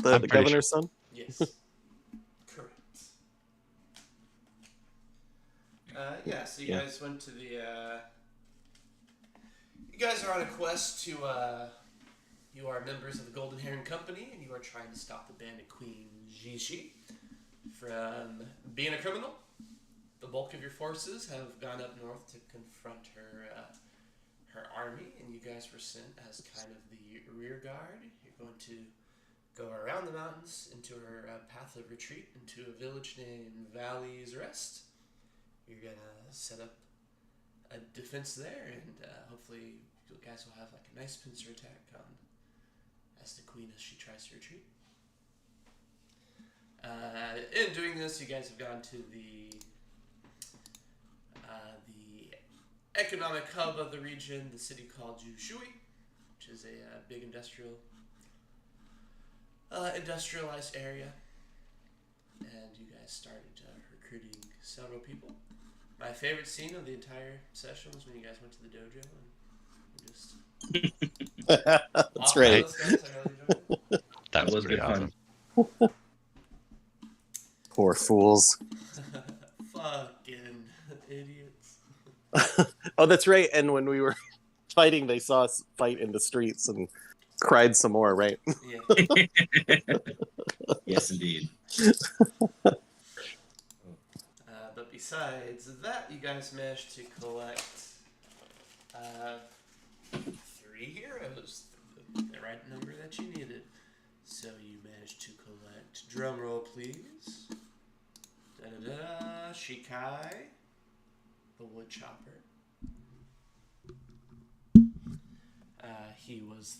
The governor's son? Yes. Correct. So you guys went to the... You guys are on a quest to... You are members of the Golden Heron Company, and you are trying to stop the bandit queen Gigi from being a criminal. The bulk of your forces have gone up north to confront her army, and you guys were sent as kind of the rear guard. You're going to go around the mountains into her path of retreat into a village named Valley's Rest. You're going to set up a defense there, and hopefully you guys will have like a nice pincer attack on as the queen as she tries to retreat. In doing this, you guys have gone to the economic hub of the region, the city called Jushui, which is a big industrialized area. And you guys started recruiting several people. My favorite scene of the entire session was when you guys went to the dojo and just... That's right. That was pretty awesome. Poor fools. Fucking idiots. Oh, that's right. And when we were fighting, they saw us fight in the streets and cried some more, right? Yeah. Yes, indeed. But besides that, you guys managed to collect 3 heroes, the right number that you needed. So you managed to collect, drum roll please, Shikai, the wood chopper. He was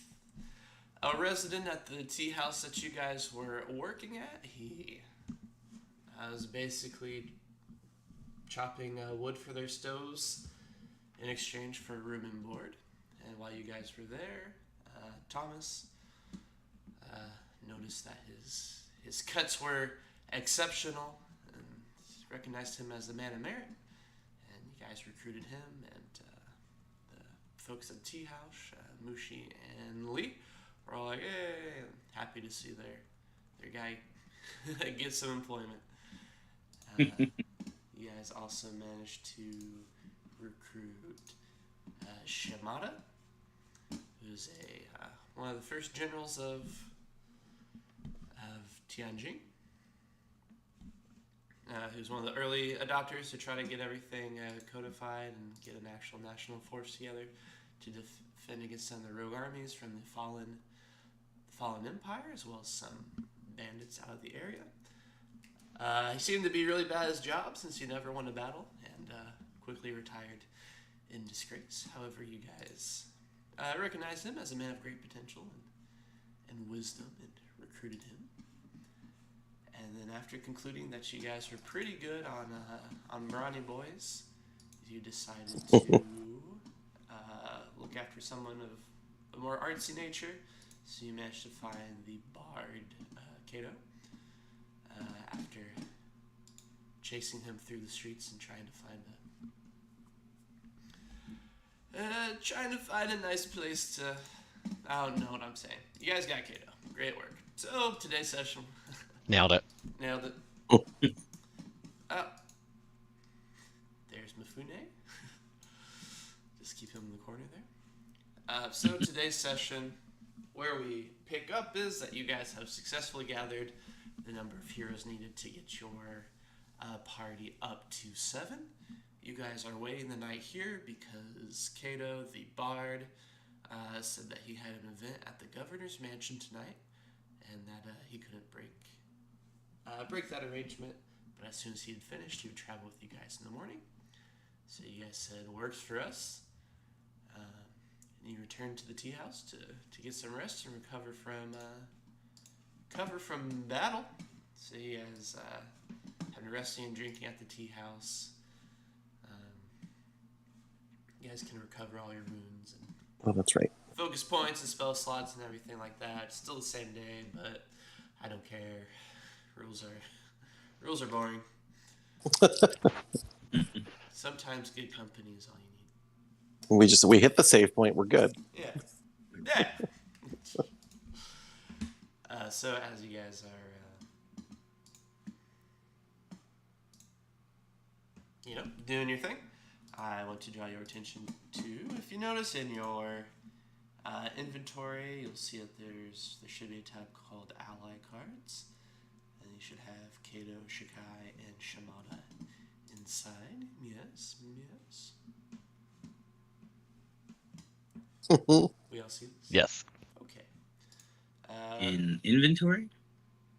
a resident at the tea house that you guys were working at. He was basically chopping wood for their stoves in exchange for room and board. And while you guys were there, Thomas noticed that his cuts were exceptional and recognized him as the man of merit. And you guys recruited him, and the folks at the tea house, Mushi and Lee, were all like, hey, happy to see their guy get some employment. You guys also managed to recruit Shimada, who's one of the first generals of Tianjin, who's one of the early adopters to try to get everything codified and get an actual national force together to defend against some of the rogue armies from the fallen empire, as well as some bandits out of the area. He seemed to be really bad at his job since he never won a battle, and quickly retired in disgrace. However, you guys recognized him as a man of great potential and wisdom and recruited him. And then after concluding that you guys were pretty good on Brownie Boys, you decided to look after someone of a more artsy nature. So you managed to find the bard, Kato, after chasing him through the streets and trying to find a nice place to... I don't know what I'm saying. You guys got Kato. Great work. So, today's session... Nailed it. Nailed it. There's Mifune. Just keep him in the corner there. So today's session, where we pick up is that you guys have successfully gathered the number of heroes needed to get your party up to 7. You guys are waiting the night here because Kato, the bard, said that he had an event at the governor's mansion tonight, and that he couldn't break that arrangement, but as soon as he had finished, he would travel with you guys in the morning. So you guys said, works for us. And you returned to the tea house to get some rest and recover from battle. So you guys have been resting and drinking at the tea house. You guys can recover all your wounds and that's right. focus points and spell slots and everything like that. It's still the same day, but I don't care. Rules are boring. Sometimes good company is all you need. We hit the save point. We're good. Yeah. So as you guys are, doing your thing, I want to draw your attention to, if you notice in your inventory, you'll see that there should be a tab called Ally Cards, and you should have Kato, Shikai, and Shimada inside. Yes. We all see this? Yes. Okay. In inventory?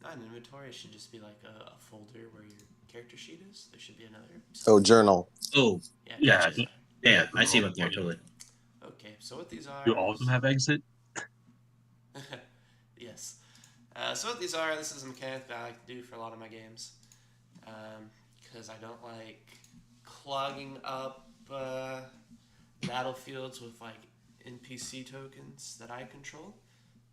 Not an inventory. It should just be like a folder where your character sheet is. There should be another. Oh, journal. Oh, yeah. Yeah, I see what they're totally. Okay, so what these are... Do all of them have exit? Yes. So what these are, this is a mechanic that I like to do for a lot of my games. Because I don't like clogging up battlefields with like NPC tokens that I control.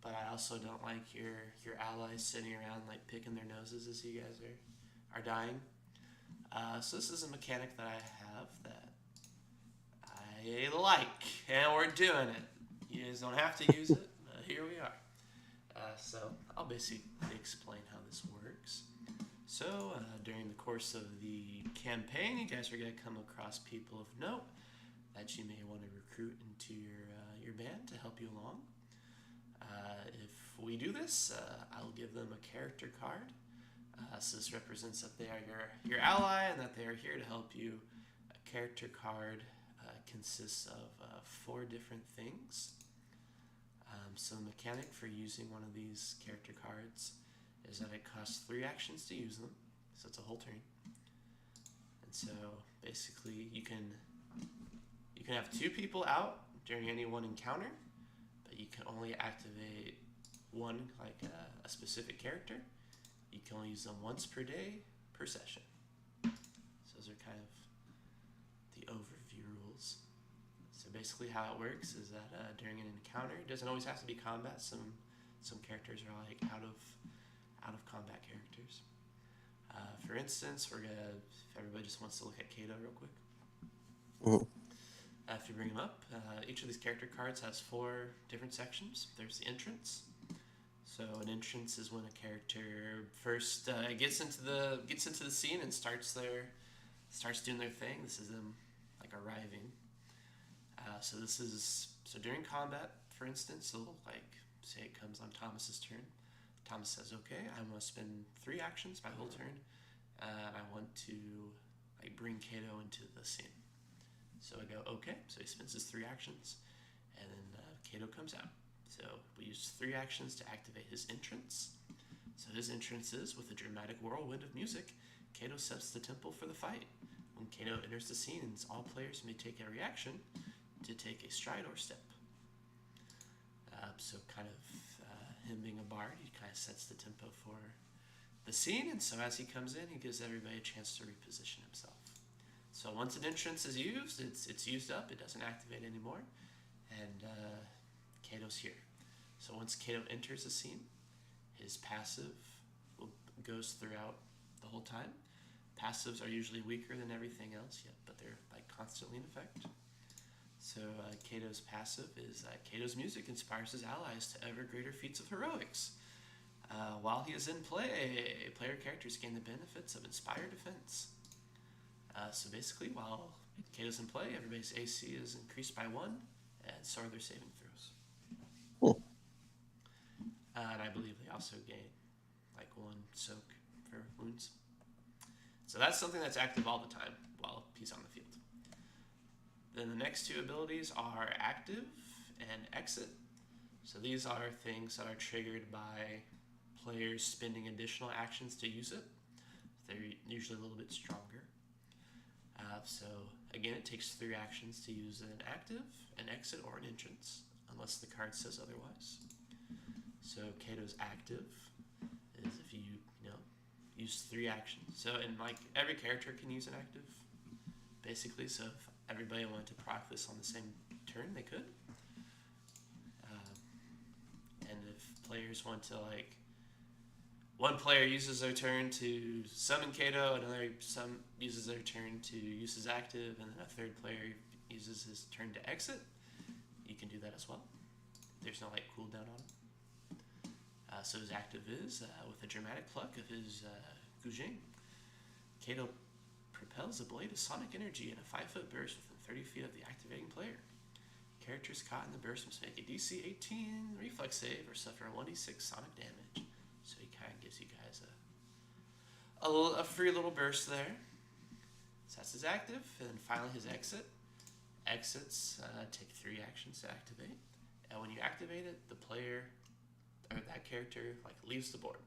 But I also don't like your allies sitting around like picking their noses as you guys are dying. So this is a mechanic that I have that I like, and we're doing it. You guys don't have to use it, but here we are. So I'll basically explain how this works. So during the course of the campaign, you guys are going to come across people of note that you may want to recruit into your band to help you along. If we do this, I'll give them a character card. So this represents that they are your ally and that they are here to help you. A character card consists of 4 different things. So the mechanic for using one of these character cards is that it costs 3 actions to use them. So it's a whole turn. And so basically you can have 2 people out during any one encounter, but you can only activate one, like a specific character. You can only use them once per day per session. So those are kind of the overview rules. So basically how it works is that during an encounter, it doesn't always have to be combat. Some characters are like out of combat characters. For instance, if everybody just wants to look at Kato real quick. If you bring him up, each of these character cards has 4 different sections. There's the entrance. So an entrance is when a character first gets into the scene and starts doing their thing. This is them like arriving. So during combat, for instance, so like say it comes on Thomas's turn. Thomas says, "Okay, I want to spend 3 actions my whole turn. I want to like bring Kato into the scene." So I go, "Okay." So he spends his 3 actions, and then Kato comes out. So we use 3 actions to activate his entrance. So his entrance is, with a dramatic whirlwind of music, Kato sets the tempo for the fight. When Kato enters the scene, all players may take a reaction to take a stride or step. So kind of him being a bard, he kind of sets the tempo for the scene, and so as he comes in, he gives everybody a chance to reposition himself. So once an entrance is used, it's used up, it doesn't activate anymore, and Kato's here. So once Kato enters the scene, his passive goes throughout the whole time. Passives are usually weaker than everything else, but they're like constantly in effect. So Kato's passive is Kato's music inspires his allies to ever greater feats of heroics. While he is in play, player characters gain the benefits of inspired defense. So basically, while Kato's in play, everybody's AC is increased by 1, and so are their saving throws. Cool. And I believe they also gain like 1 soak for wounds. So that's something that's active all the time while he's on the field. Then the next 2 abilities are active and exit. So these are things that are triggered by players spending additional actions to use it. They're usually a little bit stronger. So again, it takes 3 actions to use an active, an exit, or an entrance, unless the card says otherwise. So Kato's active is if you use 3 actions. So and like every character can use an active, basically. So if everybody wanted to proc this on the same turn, they could. And if players want to like, one player uses their turn to summon Kato, another uses their turn to use his active, and then a third player uses his turn to exit, you can do that as well. There's no like cooldown on it. So his active is, with a dramatic pluck of his Gujing, Kato propels a blade of sonic energy in a 5-foot burst within 30 feet of the activating player. Characters caught in the burst must make a DC 18 reflex save or suffer a 1d6 sonic damage. So he kind of gives you guys a free little burst there. So that's his active. And then finally his exit. Exits take 3 actions to activate. And when you activate it, the player, or that character, leaves the board.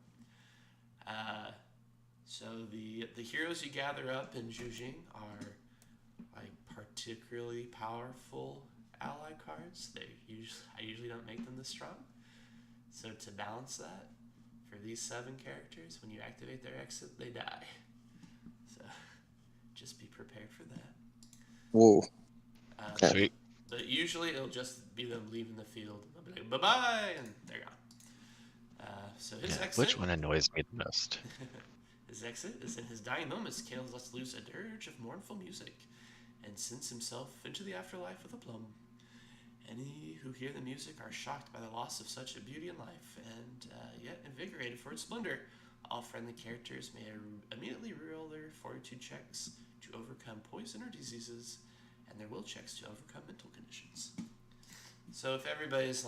So the heroes you gather up in Zhujing are particularly powerful ally cards. I usually don't make them this strong. So to balance that, for these 7 characters, when you activate their exit, they die. So just be prepared for that. Whoa. Sweet. But usually it'll just be them leaving the field. They'll be like, bye-bye, and they're gone. So his exit... Which one annoys me the most? His exit is in his dying moments, Kato lets loose a dirge of mournful music and sends himself into the afterlife with aplomb. Any who hear the music are shocked by the loss of such a beauty in life, and yet invigorated for its splendor. All friendly characters may immediately roll their fortitude checks to overcome poison or diseases, and their will checks to overcome mental conditions. So if everybody's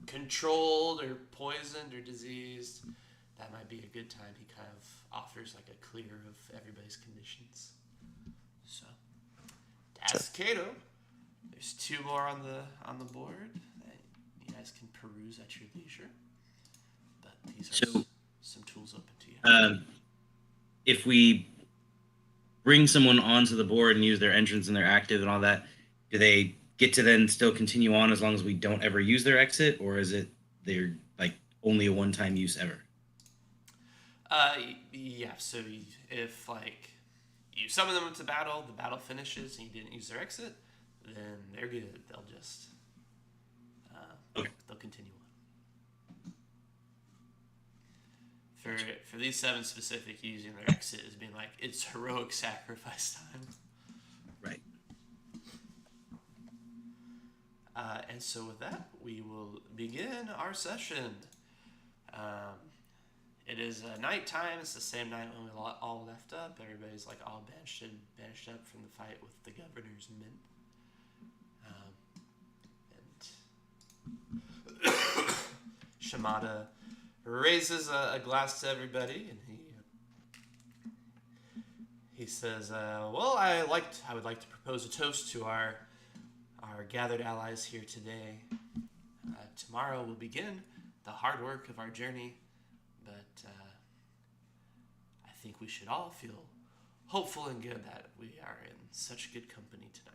controlled or poisoned or diseased, that might be a good time. He kind of offers a clear of everybody's conditions. So that's Kato. There's 2 more on the board that you guys can peruse at your leisure. But these are some tools open to you. If we bring someone onto the board and use their entrance and their active and all that, do they get to then still continue on as long as we don't ever use their exit, or is it they're only a one-time use ever? Yeah. So if you summon them into battle, the battle finishes, and you didn't use their exit, then they're good. They'll just they'll continue on. For these 7 specific, using their exit as being it's heroic sacrifice time. Right. And so with that, we will begin our session. It is nighttime. It's the same night when we all left up. Everybody's all banished up from the fight with the governor's men. And Shimada raises a glass to everybody, and he says, "Well, I would like to propose a toast to our gathered allies here today. Tomorrow will begin the hard work of our journey, but I think we should all feel hopeful and good that we are in such good company tonight."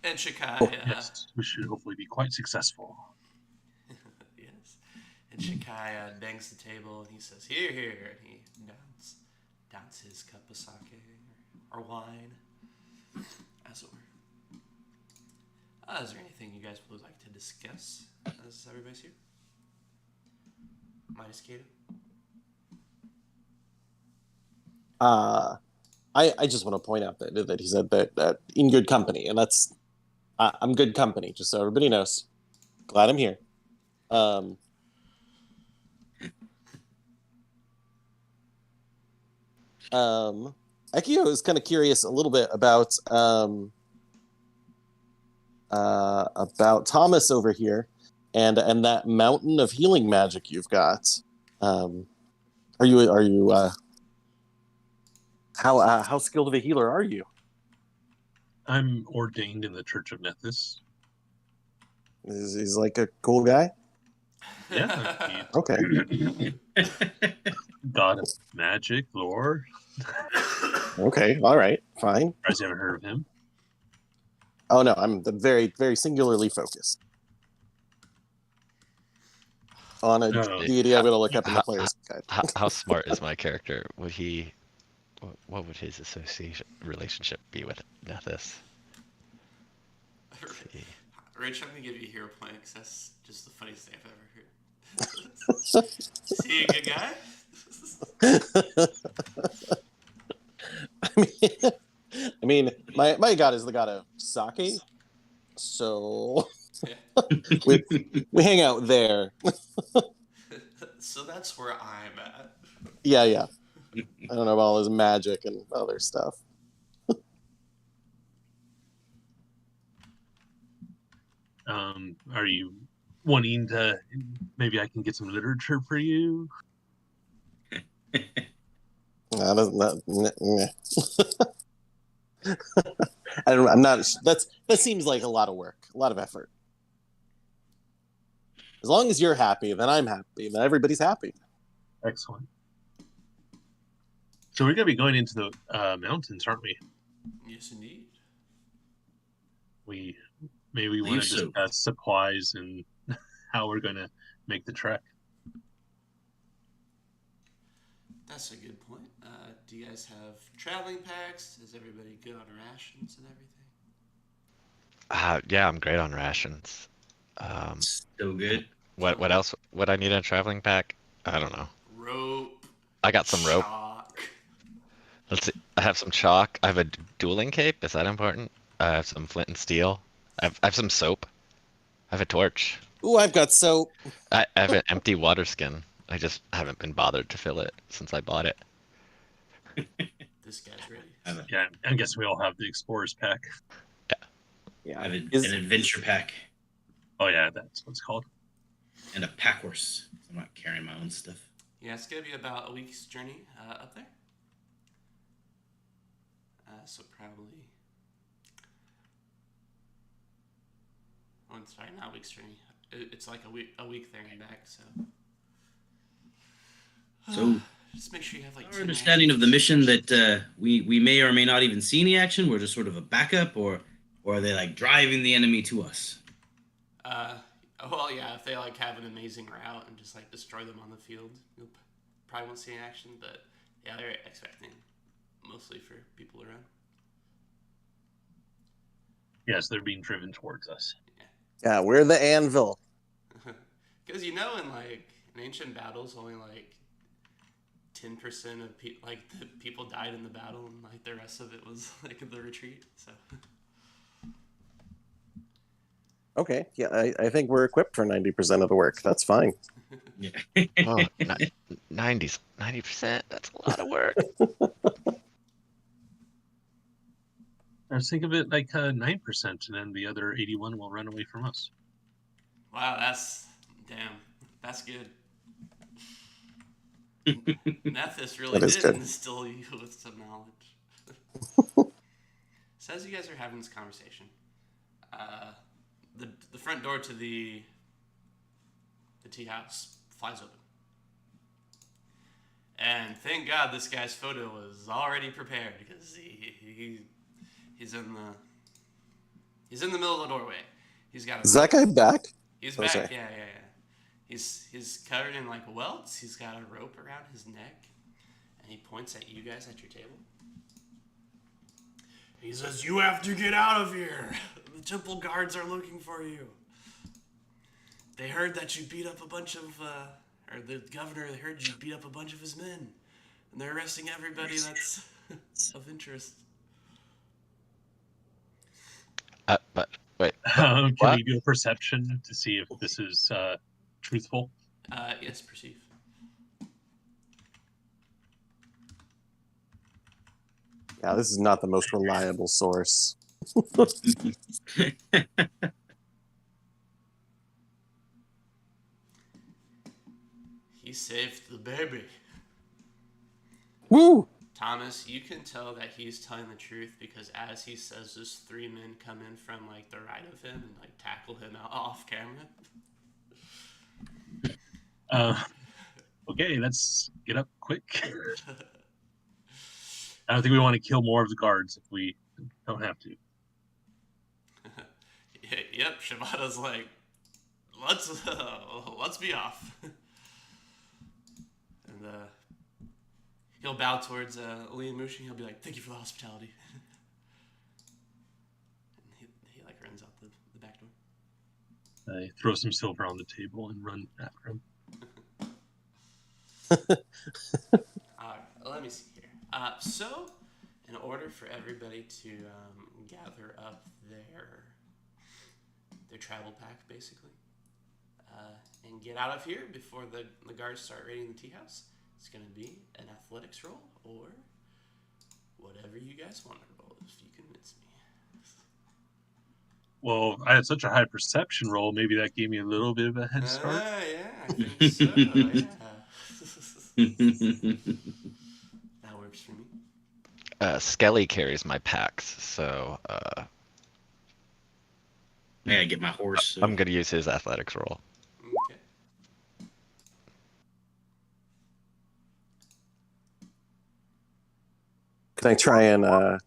And Shikai... yes, we should hopefully be quite successful. Yes. And Shikai bangs the table and he says, "Here, here," and he downs his cup of sake or wine, as it were. Is there anything you guys would like to discuss as everybody's here? Minus Kato? I just want to point out that he said that in good company, and that's I'm good company, just so everybody knows. Glad I'm here. Akio is kind of curious a little bit about Thomas over here, and that mountain of healing magic you've got. Are you how skilled of a healer are you? I'm ordained in the Church of Nethys. He's like a cool guy. Yeah. Okay. God of magic, lore. Okay. All right. Fine. You guys haven't heard of him? Oh no, I'm very, very singularly focused on a deity. I'm going to look up in the player's guide. How smart is my character? What would his relationship be with Nethys? Rich, I'm going to give you a hero point because that's just the funniest thing I've ever heard. Is he a good guy? I mean, my god is the god of sake, So Yeah. we hang out there. So that's where I'm at. Yeah. I don't know about all his magic and other stuff. Are you wanting to? Maybe I can get some literature for you. I'm not. That seems like a lot of work, a lot of effort. As long as you're happy, then I'm happy. Then everybody's happy. Excellent. So we're gonna be going into the mountains, aren't we? Yes, indeed. We maybe want Believe to so. discuss supplies and how we're gonna make the trek. That's a good point. Do you guys have traveling packs? Is everybody good on rations and everything? Yeah, I'm great on rations. Still good. What else would I need in a traveling pack? I don't know. Rope. I got some rope. Chalk. Let's see. I have some chalk. I have a dueling cape. Is that important? I have some flint and steel. I have some soap. I have a torch. Ooh, I've got soap. I have an empty water skin. I just haven't been bothered to fill it since I bought it. This guy's ready. Yeah, I guess we all have the explorer's pack. Yeah. I have an adventure pack Oh yeah, that's what it's called. and a pack horse. I'm not carrying my own stuff. Yeah, it's gonna be about a week's journey up there. So probably. Oh, sorry, not a week's journey. It's like a week there and back. So, just make sure you have like. our 10 understanding of the rations. mission that we may or may not even see any action. We're just sort of a backup, or are they like driving the enemy to us? Well, yeah, if they like have an amazing route and just like destroy them on the field, you'll probably won't see any action. But yeah, they're expecting mostly for people around. Yes, they're being driven towards us. Yeah, we're the anvil. Because in like in ancient battles, only like 10% of the people died in the battle, and like the rest of it was like the retreat. So. Okay, yeah, I think we're equipped for 90% of the work. That's fine. Yeah. Oh, 90%. That's a lot of work. Let's think of it like 9%, and then the other 81 will run away from us. Wow, that's good. Nethys really That is did good. instill you with some knowledge. So as you guys are having this conversation, the front door to the tea house flies open, and thank God this guy's photo was already prepared because he's in the middle of the doorway. He's got. Is that guy back? He's Oh, back. sorry. Yeah. He's covered in like welts. He's got a rope around his neck, and he points at you guys at your table. He says, "You have to get out of here. The temple guards are looking for you. They heard that you beat up a bunch of, or the governor heard you beat up a bunch of his men, and they're arresting everybody that's of interest." But wait. Can What? we do a perception to see if this is truthful? Yes, perceive. Yeah, this is not the most reliable source. He saved the baby. Woo! Thomas, you can tell that he's telling the truth because as he says this, 3 men come in from like the right of him and like tackle him out off camera. Okay, let's get up quick. I don't think we want to kill more of the guards if we don't have to. Yep, Shibata's like, let's be off. And he'll bow towards Liam Mushi. He'll be like, "Thank you for the hospitality." And he like runs out the back door. I throw some silver on the table and run after him. Alright, let me see here. So, in order for everybody to gather up their travel pack, basically. And get out of here before the guards start raiding the tea house. It's going to be an athletics roll or whatever you guys want to roll, if you convince me. Well, I had such a high perception roll. Maybe that gave me a little bit of a head start. Yeah, I think so. Yeah. That works for me. Skelly carries my packs, so I gotta get my horse. So. I'm gonna use his athletics roll. Okay. Can I try and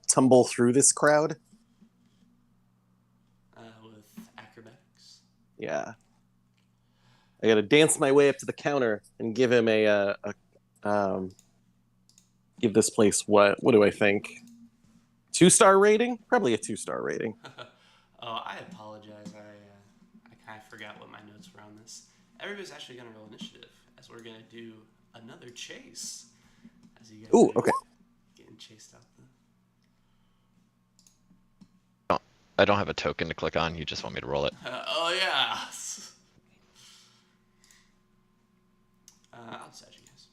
tumble through this crowd? With acrobatics. Yeah. I gotta dance my way up to the counter and give him give this place what do I think? 2-star rating? Probably a 2-star rating. Oh, I apologize. I kind of forgot what my notes were on this. Everybody's actually going to roll initiative, as we're going to do another chase. As you guys Ooh, are okay. getting chased out I don't have a token to click on. You just want me to roll it. oh, yeah. I'll decide you guys.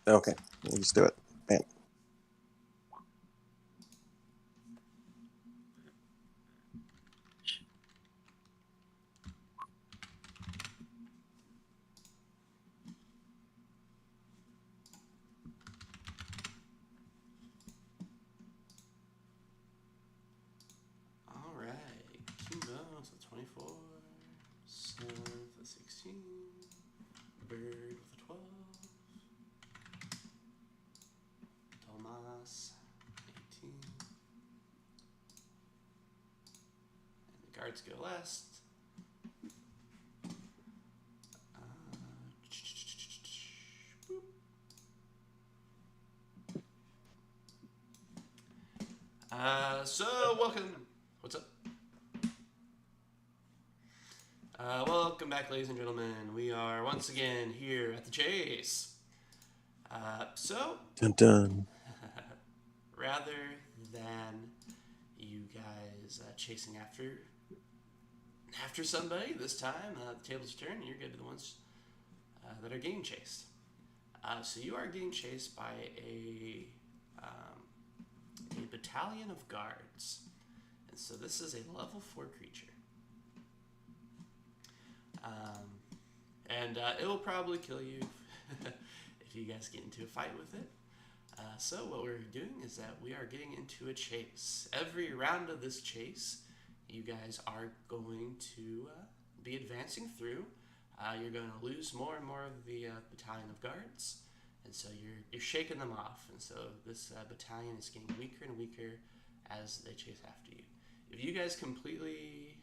Okay. We'll just do it. Bam. All right. King Bones with 24. Sun with 16. Bird with 12. Tomas, 18. And the guards go last. Boop. So welcome. What's up? Welcome back, ladies and gentlemen. We are once again here at the chase. Dun dun. Rather than you guys chasing after somebody this time, the tables turn. You're good to the ones that are getting chased. So you are getting chased by a battalion of guards, and so this is a level 4 creature. And it will probably kill you if you guys get into a fight with it. So what we're doing is that we are getting into a chase. Every round of this chase, you guys are going to be advancing through. You're going to lose more and more of the battalion of guards, and so you're shaking them off. And so this battalion is getting weaker and weaker as they chase after you. If you guys completely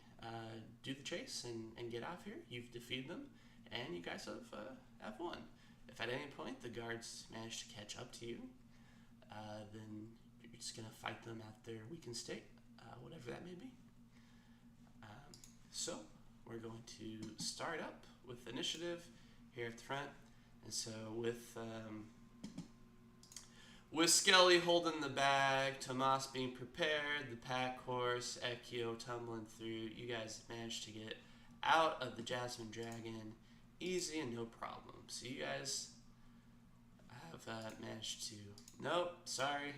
do the chase and get off here, you've defeated them, and you guys have won. If at any point the guards manage to catch up to you, then you're just going to fight them at their weakened state, whatever that may be. So we're going to start up with initiative here at the front. And so with Skelly holding the bag, Tomas being prepared, the pack horse, Ekio tumbling through, you guys managed to get out of the Jasmine Dragon easy and no problem. So you guys have managed to... Nope, sorry.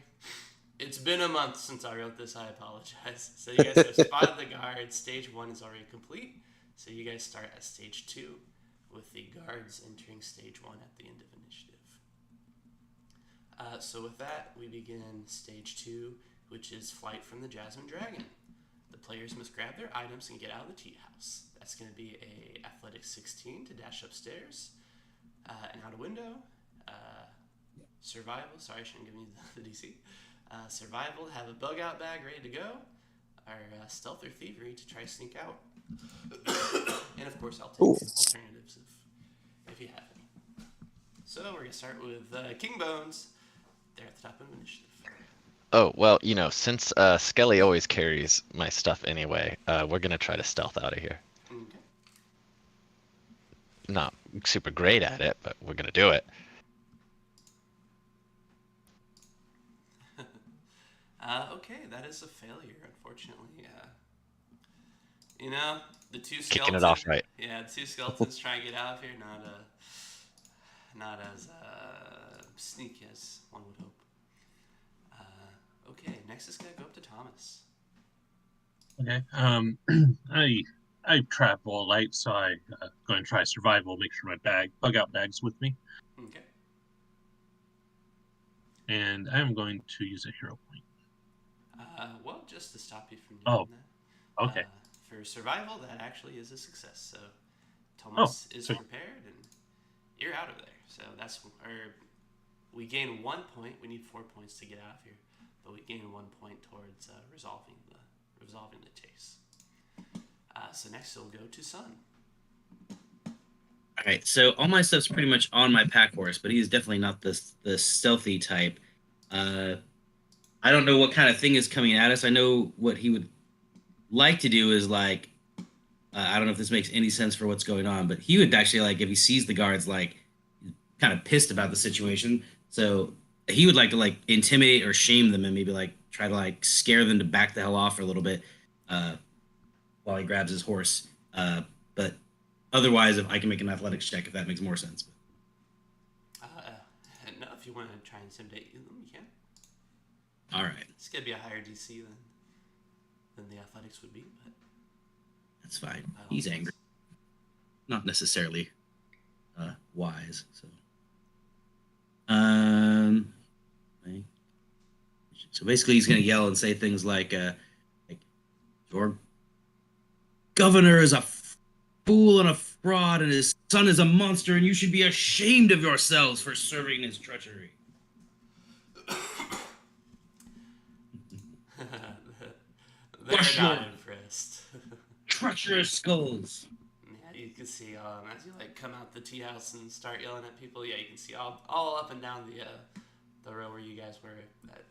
It's been a month since I wrote this. I apologize. So you guys have spotted the guards. Stage 1 is already complete. So you guys start at stage 2 with the guards entering stage 1 at the end of initiative. So with that, we begin stage 2, which is Flight from the Jasmine Dragon. The players must grab their items and get out of the tea house. That's going to be a athletics 16 to dash upstairs and out a window. Survival, sorry, I shouldn't give you the DC. Survival, have a bug out bag ready to go. Or stealth or thievery to try to sneak out. And of course, I'll take alternatives if you have any. So we're going to start with King Bones. They're at the top of initiative. Oh, well, since Skelly always carries my stuff anyway, we're gonna try to stealth out of here. Okay. not super great at it, but we're gonna do it. Okay, that is a failure, unfortunately. You know, the two Kicking it skeletons. off right. Yeah, the two skeletons trying to get out of here. Not as sneaky as one would hope. Okay, next is gonna go up to Thomas. Okay. I trap all light, so I go and try survival. Make sure my bug out bag's with me, Okay. and I am going to use a hero point. Well, just to stop you from Oh, doing that. okay. For survival, that actually is a success. So Oh, Thomas is sweet. prepared, and you're out of there. So we gain 1 point. We need 4 points to get out of here, but we gain 1 point towards resolving the chase. So next we'll go to Sun. All right, so all my stuff's pretty much on my pack horse, but he's definitely not the stealthy type. I don't know what kind of thing is coming at us. I know what he would like to do is like, I don't know if this makes any sense for what's going on, but he would actually like if he sees the guards like kind of pissed about the situation, so he would like to like intimidate or shame them and maybe like try to like scare them to back the hell off for a little bit, while he grabs his horse. But otherwise, if I can make an athletics check, if that makes more sense. No, if you want to try and intimidate them, you can. All right, It's gonna be a higher DC than the athletics would be, but that's fine. He's angry, not necessarily wise. So, right. So basically, he's gonna yell and say things like "Your governor is a fool and a fraud, and his son is a monster, and you should be ashamed of yourselves for serving his treachery." They're Crush not your- impressed. Treacherous skulls. Yeah, you can see as you like come out the tea house and start yelling at people. Yeah, you can see all up and down the row where you guys were. That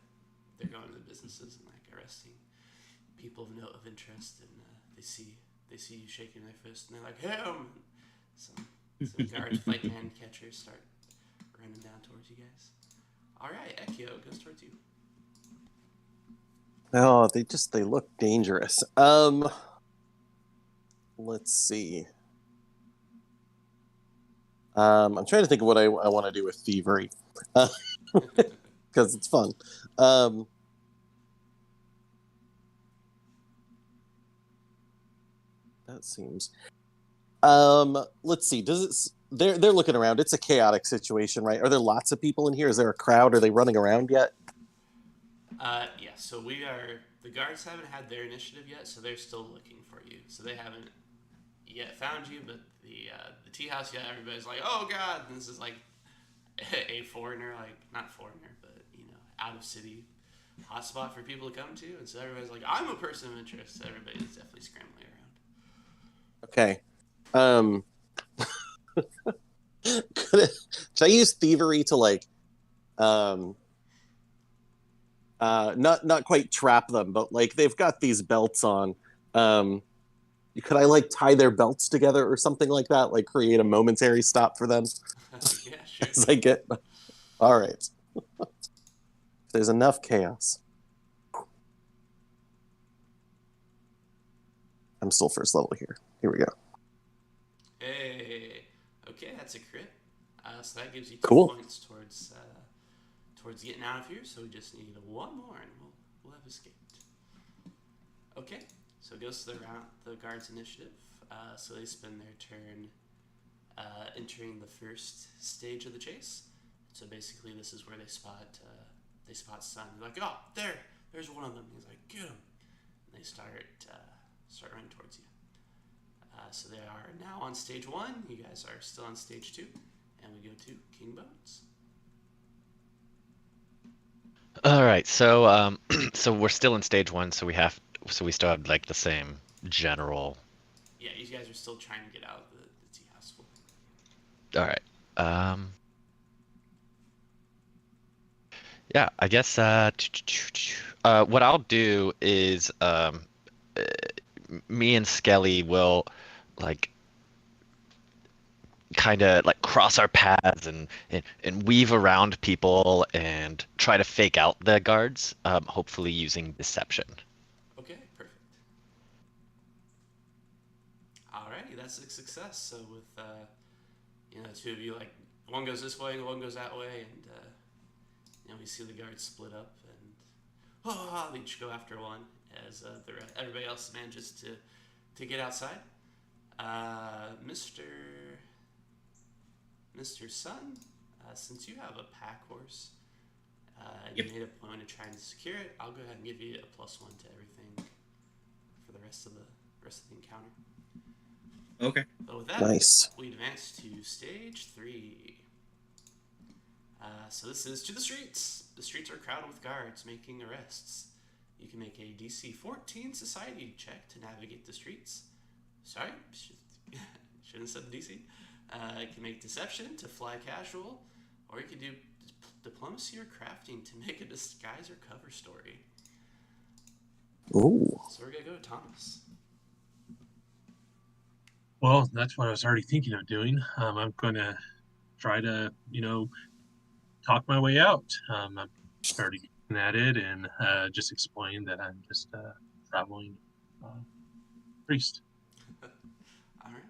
they're going to the businesses and like arresting people of interest, and they see you shaking their fist, and they're like, "Him!" Some guards, fight man catchers start running down towards you guys. All right, Ekio goes towards you. Oh, they look dangerous. Let's see. I'm trying to think of what I want to do with thievery, because it's fun. That seems. Let's see. Does it? They're looking around. It's a chaotic situation, right? Are there lots of people in here? Is there a crowd? Are they running around yet? Yeah. So the guards haven't had their initiative yet, so they're still looking for you. So they haven't yet found you, but the tea house, yeah, everybody's like, "Oh God!" And this is like a foreigner, like not foreigner, but out of city hotspot for people to come to, and so everybody's like, "I'm a person of interest." So everybody's definitely scrambling around. Okay. Should I use thievery to like, not quite trap them, but like they've got these belts on. Could I like tie their belts together or something like that? Like create a momentary stop for them Yeah, sure. as I get. All right. There's enough chaos. I'm still first level here. Here we go. Hey, okay, that's a crit. So that gives you 2 Cool. points towards getting out of here. So we just need one more, and we'll have escaped. Okay, so it goes to the guards' initiative. So they spend their turn entering the first stage of the chase. So basically, this is where they spot Sun. They're like, "Oh, there's one of them." He's like, "Get him!" And they start running towards you. So they are now on stage 1. You guys are still on stage 2, and we go to King Bones. All right, so so we're still in stage 1, so we still have like the same general. Yeah, you guys are still trying to get out of the tea house. All right. Yeah, I guess what I'll do is me and Skelly will like kind of like cross our paths and weave around people and try to fake out the guards, hopefully using deception. Okay, perfect. Alrighty, that's a success. So with two of you, like one goes this way, one goes that way, and we see the guards split up, and they each go after one as everybody else manages to get outside. Mr. Sun, since you have a pack horse, you made a point of trying to secure it. I'll go ahead and give you a +1 to everything for the rest of the encounter. Okay. But with that, Nice. we advance to stage 3. So this is to the streets. The streets are crowded with guards making arrests. You can make a DC 14 society check to navigate the streets. Sorry, shouldn't have said DC. You can make deception to fly casual, or you can do diplomacy or crafting to make a disguise or cover story. Ooh. So we're gonna go to Thomas. Well, that's what I was already thinking of doing. I'm going to try to, talk my way out. I'm already looking at it and just explain that I'm just a traveling priest. All right.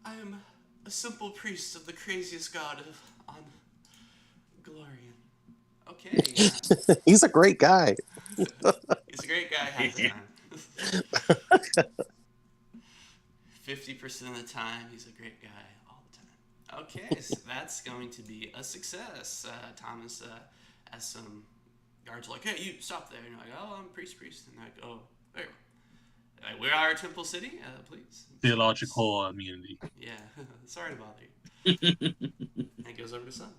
I am a simple priest of the craziest god on Glorian. Okay. Yeah. He's a great guy. He's a great guy half the time. 50% of the time, he's a great guy all the time. Okay, so that's going to be a success. Thomas, as some guards are like, hey, you stop there. And you're like, oh, I'm a priest. And they're like, oh, there you go. We are Temple City, please. Theological immunity. Yeah, sorry to bother you. And it goes over to Sun.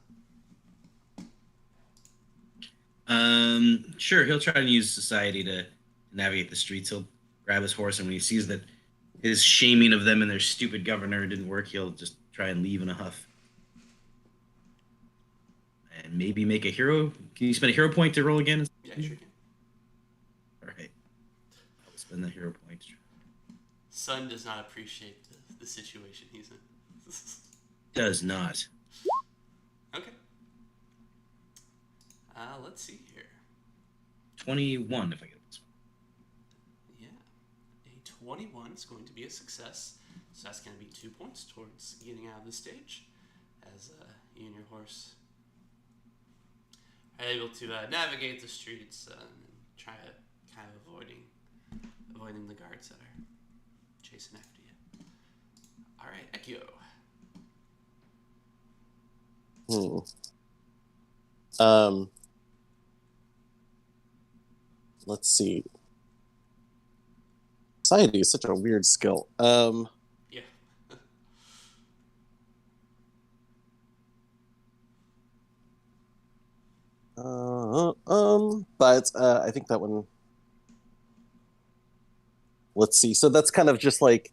Sure, he'll try to use society to navigate the streets. He'll grab his horse, and when he sees that his shaming of them and their stupid governor didn't work, he'll just try and leave in a huff. And maybe make a hero. Can you spend a hero point to roll again? Yeah, sure can. Alright. I'll spend the hero point. Sun does not appreciate the situation he's in. Does not. Okay. Let's see here. 21 if I get this one. Yeah. A 21 is going to be a success. So that's going to be 2 points towards getting out of the stage as you and your horse are able to navigate the streets and try to kind of avoiding the guards that are chasing after you. All right, Ekio. Let's see. Society is such a weird skill. Yeah. But I think that one. Let's see. So that's kind of just like,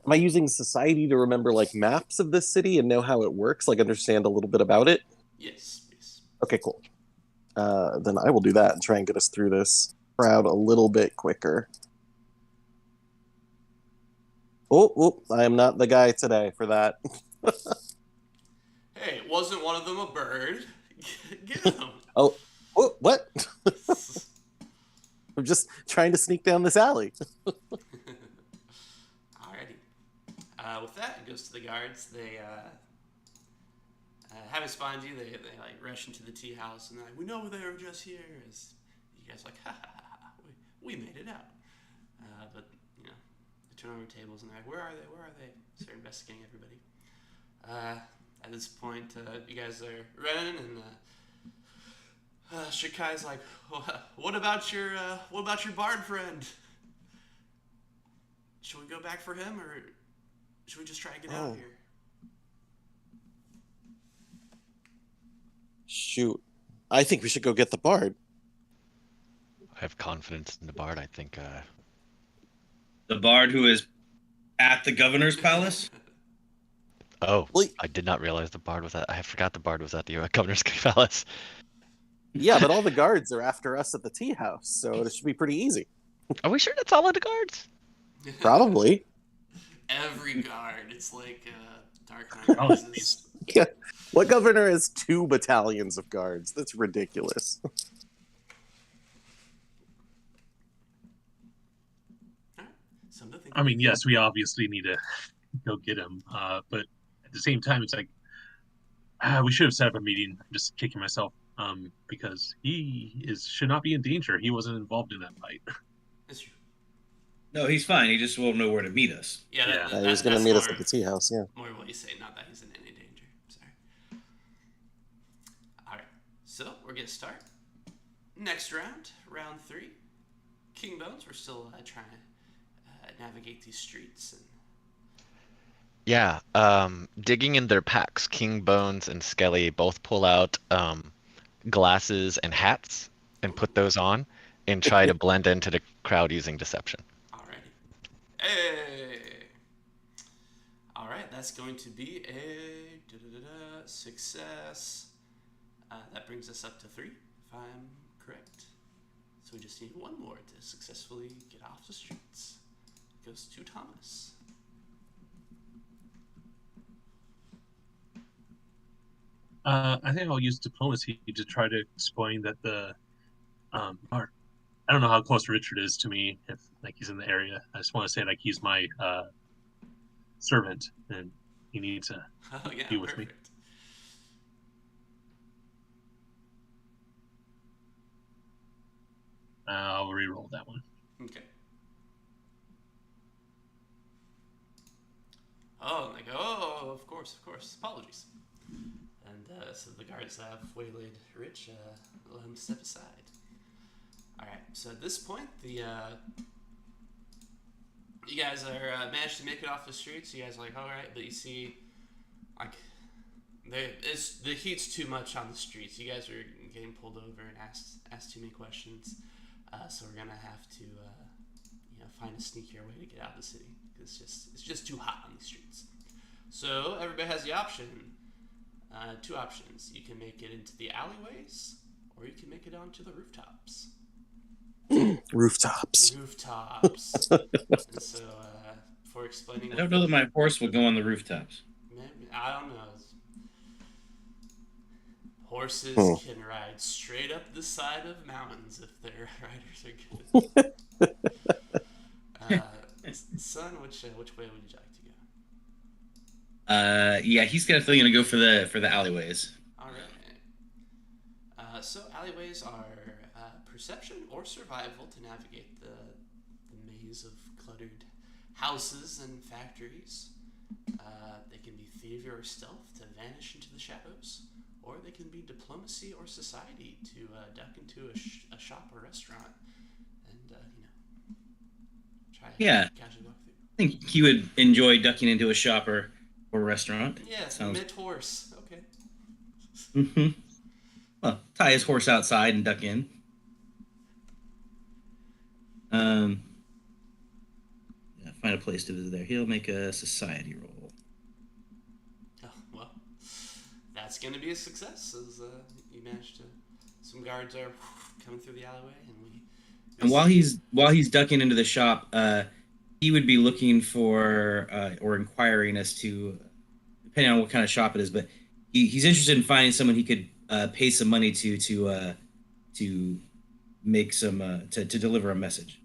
am I using society to remember like maps of this city and know how it works, like understand a little bit about it? Yes. Okay, cool. Then I will do that and try and get us through this crowd a little bit quicker. Oh, I am not the guy today for that. Hey, wasn't one of them a bird? Get him. Oh, what? I'm just trying to sneak down this alley. Alrighty. With that, it goes to the guards. They having spawned you, they like rush into the tea house and they're like, we know they were just here. As you guys are like, ha, we made it out. But they turn over tables and they're like, where are they? Start investigating everybody. At this point, you guys are running and Shikai's like, what about your bard friend? Should we go back for him or should we just try to get out of here? Shoot. I think we should go get the bard. I have confidence in the bard. I think. The bard who is at the governor's palace? Oh, Well, I did not realize the bard was at. I forgot the bard was at the governor's palace. Yeah, but all the guards are after us at the tea house, so it should be pretty easy. Are we sure that's all of the guards? Probably. every guard. It's like Dark Knight Oh, Rises. Yeah. What governor has 2 battalions of guards? That's ridiculous. Alright, something to think I mean, yes, we obviously need to go get him, but at the same time, it's like we should have set up a meeting. I'm just kicking myself because he should not be in danger. He wasn't involved in that fight. That's true. No, he's fine. He just won't know where to meet us. Yeah, Yeah. He was going to that's meet more, us at the tea house, yeah. more what you say, not that he's in any danger. Sorry. Alright, so we're going to start. Next round, round 3. King Bones, we're still trying to navigate these streets. And Yeah, digging in their packs, King Bones and Skelly both pull out glasses and hats and put those on and try to blend into the crowd using deception. alrighty. Hey! Alright, that's going to be a success. That brings us up to 3, if I'm correct. So we just need one more to successfully get off the streets. It goes to Thomas. I think I'll use diplomacy to try to explain that or I don't know how close Richard is to me, if like he's in the area. I just want to say like he's my servant and he needs to Oh, yeah, be with me. perfect. I'll re-roll that one. Okay. Oh, and they go, oh, of course. Apologies. And so the guards have waylaid Rich, let him step aside. Alright, so at this point, you guys are managed to make it off the streets. You guys are like, alright, but you see, like, the heat's too much on the streets. You guys are getting pulled over and asked too many questions. So we're gonna have to, find a sneakier way to get out of the city. It's just too hot on these streets. So everybody has the option. 2 options. You can make it into the alleyways, or you can make it onto the rooftops. Rooftops. And so, for explaining, I don't know that my horse will go on the rooftops. maybe, I don't know. Horses can ride straight up the side of mountains if their riders are good. Son, which way would you like to go? Yeah, he's definitely gonna go for the alleyways. All right. So alleyways are perception or survival to navigate the maze of cluttered houses and factories. They can be thievery or stealth to vanish into the shadows, or they can be diplomacy or society to duck into a shop or restaurant and try to casually walk through. I think he would enjoy ducking into a shop or restaurant. Yeah, Sounds. mid horse. Okay. Mm-hmm. Well, tie his horse outside and duck in. Find a place to visit there. He'll make a society roll. Oh, well, that's going to be a success as you managed to. Some guards are coming through the alleyway, And while he's ducking into the shop, he would be looking for or inquiring as to, depending on what kind of shop it is, but he's interested in finding someone he could pay some money to make some to deliver a message.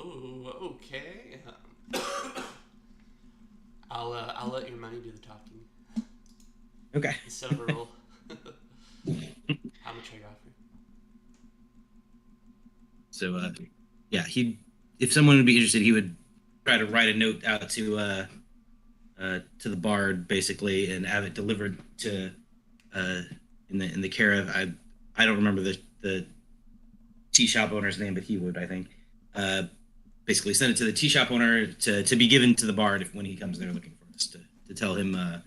Oh, okay. I'll let your money do the talking. Okay. Instead of a roll. How much are you offering? So if someone would be interested, he would try to write a note out to the bard basically and have it delivered to in the care of I don't remember the tea shop owner's name, but he would, I think. Basically send it to the tea shop owner to be given to the bard when he comes there looking for us to tell him a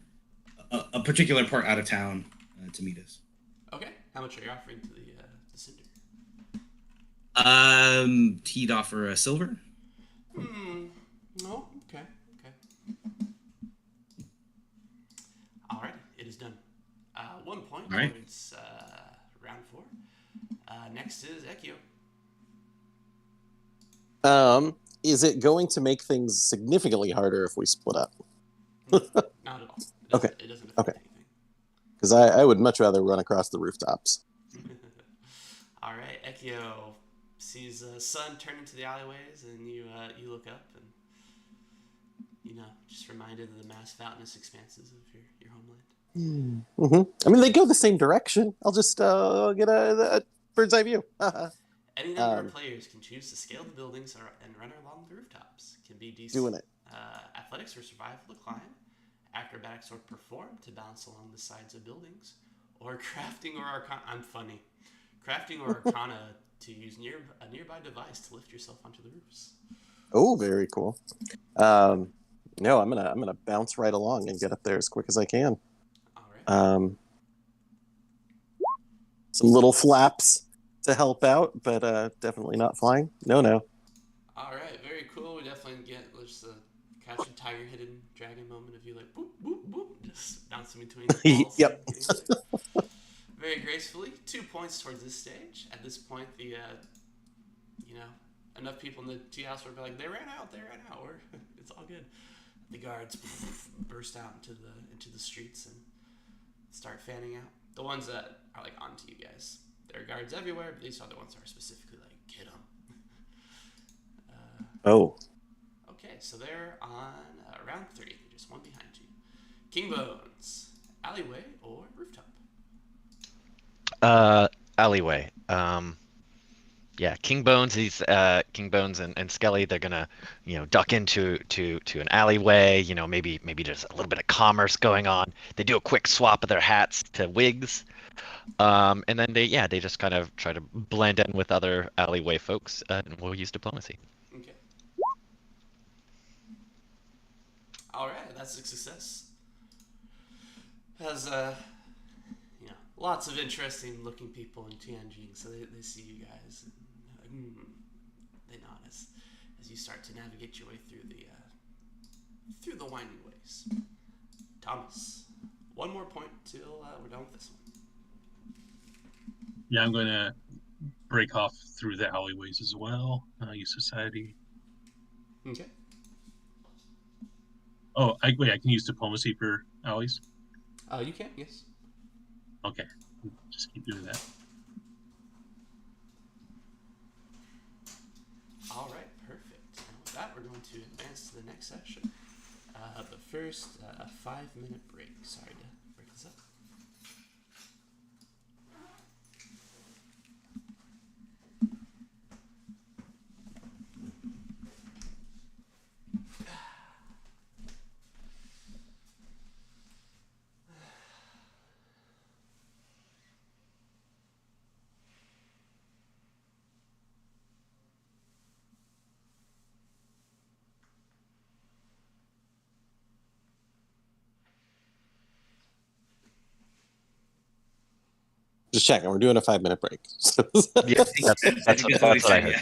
particular part out of town to meet us. Okay. How much are you offering to the cinder? He'd offer a silver. No. Okay. All right. It is done. 1 point. All right. It's round 4. Next is Ekio. is it going to make things significantly harder if we split up? Not at all. Okay. It doesn't affect Okay. anything. Because I would much rather run across the rooftops. All right, Ekio sees the sun turn into the alleyways, and you look up and just reminded of the mass fountainous expanses of your homeland. I mean, they go the same direction. I'll just get a bird's eye view. Any number of players can choose to scale the buildings and run along the rooftops. Can be Doing it. Athletics or survival to climb, acrobatics or perform to bounce along the sides of buildings, or crafting or arcana. I'm funny. Crafting or arcana to use a nearby device to lift yourself onto the roofs. Oh, very cool. No, I'm gonna bounce right along and get up there as quick as I can. All right. Some little flaps to help out, but definitely not flying. No. All right, very cool. We definitely get just a Catch a Tiger Hidden Dragon moment of you like boop boop boop, just bouncing between the walls. Yep. Very gracefully. 2 points towards this stage. At this point, the enough people in the tea house will be like, they ran out, or it's all good. The guards burst out into the streets and start fanning out. The ones that are like onto you guys. There are guards everywhere, but these are the ones that are specifically like, get them. Oh. Okay, so they're on round 3, just one behind you. King Bones, alleyway or rooftop? Alleyway. Yeah, King Bones. King Bones and Skelly. They're gonna, duck into an alleyway. Maybe there's a little bit of commerce going on. They do a quick swap of their hats to wigs, and then they just kind of try to blend in with other alleyway folks, and we'll use diplomacy. Okay. All right, that's a success. Has lots of interesting looking people in Tianjin, so they see you guys and they nod as you start to navigate your way through the winding ways. Thomas, one more point till we're done with this one. Yeah, I'm going to break off through the alleyways as well. Use society. Okay. Oh, I can use diplomacy for alleys? You can, yes. Okay, just keep doing that. All right, perfect. And with that, we're going to advance to the next section. But first, a 5-minute break. Sorry to break this up. Just checking. We're doing a 5-minute break. Yeah, that's what I heard.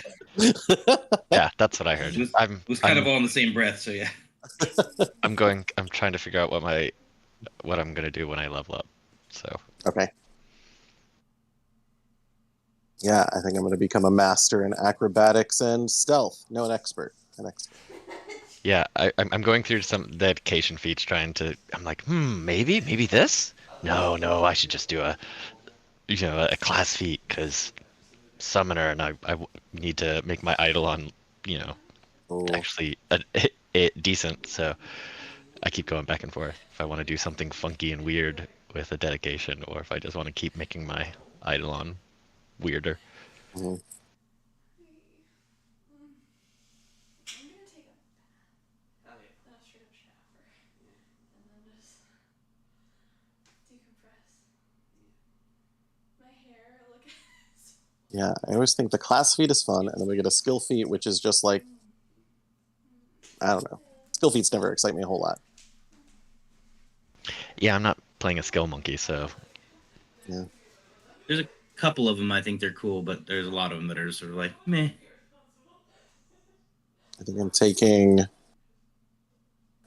Yeah, that's what I heard. It was kind of all in the same breath, so yeah. I'm trying to figure out what I'm gonna do when I level up. So. Okay. Yeah, I think I'm going to become a master in acrobatics and stealth. No, an expert. Yeah, I'm going through some dedication feats trying to. I'm like, maybe this. No, I should just do a class feat because summoner, and I need to make my Eidolon, actually decent. So I keep going back and forth if I want to do something funky and weird with a dedication, or if I just want to keep making my Eidolon weirder. Mm-hmm. I'm gonna take a straight up shower and then just decompress. My hair, look at this. Yeah, I always think the class feat is fun, and then we get a skill feat, which is just like, I don't know. Skill feats never excite me a whole lot. Yeah, I'm not playing a skill monkey, so. Yeah. There's a couple of them I think they're cool, but there's a lot of them that are sort of like meh. I think I'm taking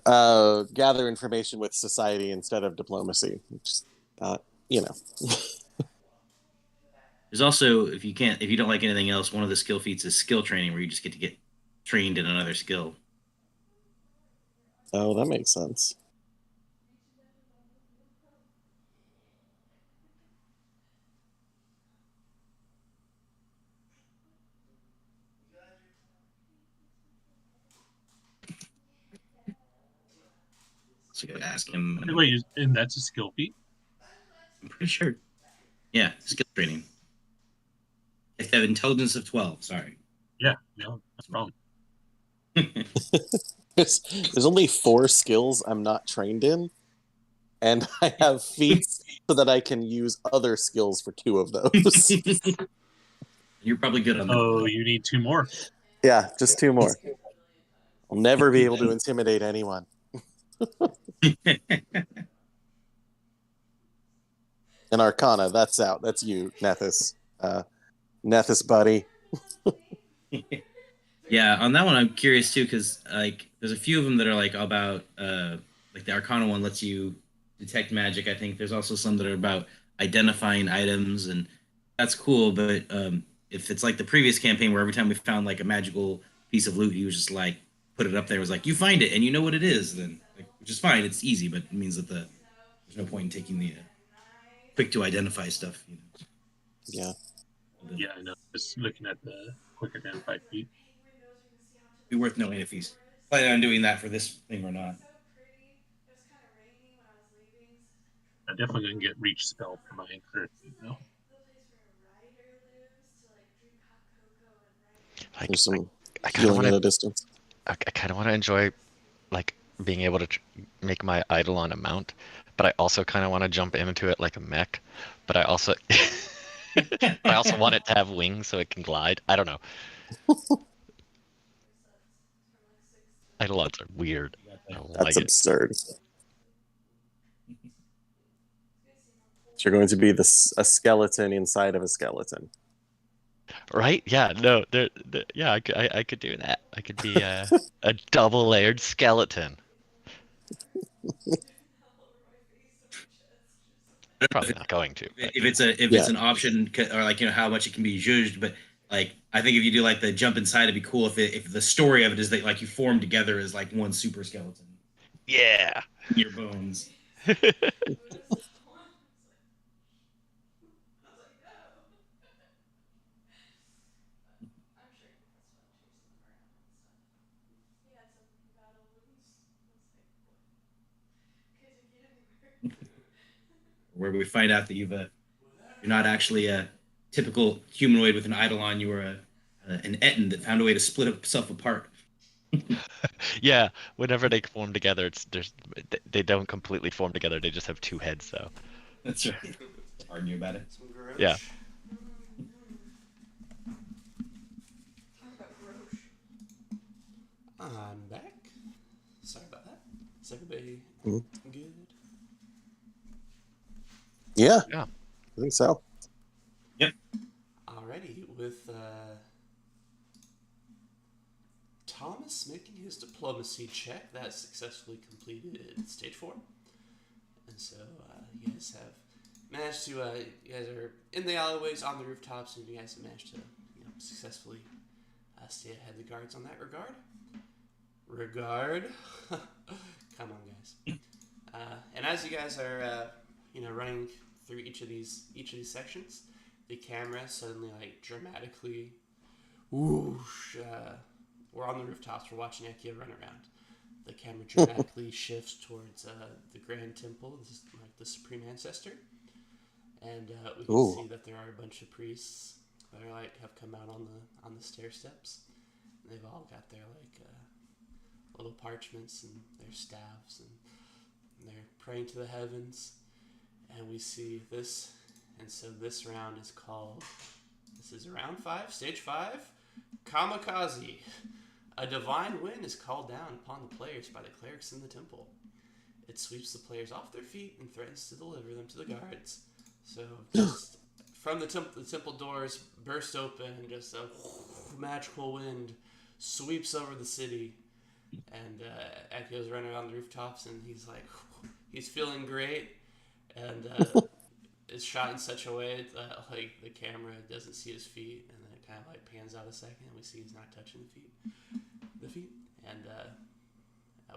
gather information with society instead of diplomacy. Just There's also if you don't like anything else, one of the skill feats is skill training, where you just get to get trained in another skill. Oh, that makes sense. So you gotta ask him. Wait, and that's a skill feat? I'm pretty sure. Yeah, skill training. If they have intelligence of 12, sorry. Yeah, no problem. There's only 4 skills I'm not trained in, and I have feats so that I can use other skills for 2 of those. You're probably good on that. Oh, you need 2 more. Yeah, just 2 more. I'll never be able to intimidate anyone. And Arcana, that's out. That's you, Nethys. Nethys, buddy. Yeah, on that one, I'm curious too, because like there's a few of them that are like about like the Arcana one lets you detect magic. I think there's also some that are about identifying items, and that's cool. But if it's like the previous campaign where every time we found like a magical piece of loot, he was just like put it up there, was like you find it and you know what it is, then like, which is fine. It's easy, but it means that there's no point in taking the quick to identify stuff. You know. Yeah. Yeah, I know. Just looking at the quick identified feat. Be worth knowing if he's planning on doing that for this thing or not. I'm definitely going to get reach spell for my current feat, though. Like, There's some I kind of healing want at a to. distance. I kind of want to enjoy like being able to make my Eidolon a mount, but I also kind of want to jump into it like a mech. But I also, but I also want it to have wings so it can glide. I don't know. Eidolons are weird. I don't That's like it. absurd. So you're going to be a skeleton inside of a skeleton. Right? Yeah. No. Yeah. I could do that. I could be a double layered skeleton. Probably not going to. But If it's an option or like how much it can be judged, but like I think if you do like the jump inside, it'd be cool if the story of it is that like you form together as like one super skeleton. yeah. Your bones. Where we find out that you're not actually a typical humanoid with an eidolon. You were an Etten that found a way to split itself apart. Yeah. Whenever they form together, they don't completely form together. They just have 2 heads. So That's right. Argue about it. Some Garrosh. yeah. I'm back. Sorry about that. Is everybody Mhm. good? Yeah. Yeah. I think so. Alrighty, with Thomas making his diplomacy check, that successfully completed stage 4. And so you guys have managed to, you guys are in the alleyways, on the rooftops, and you guys have managed to successfully stay ahead of the guards on that regard. Come on, guys. And as you guys are, running through each of these sections, the camera suddenly dramatically, whoosh. We're on the rooftops. We're watching Ekia run around. The camera dramatically shifts towards the Grand Temple, the Supreme Ancestor, and we can see that there are a bunch of priests that are have come out on the stair steps. They've all got their little parchments and their staffs, and they're praying to the heavens. And we see this, and so this round is called. This is round 5, stage 5, Kamikaze. A divine wind is called down upon the players by the clerics in the temple. It sweeps the players off their feet and threatens to deliver them to the guards. So just from the temple doors burst open, and just a magical wind sweeps over the city. And Ekio's running around the rooftops, and he's feeling great, and it's shot in such a way that the camera doesn't see his feet, and then it kind of pans out a second, and we see he's not touching the feet. the feat, and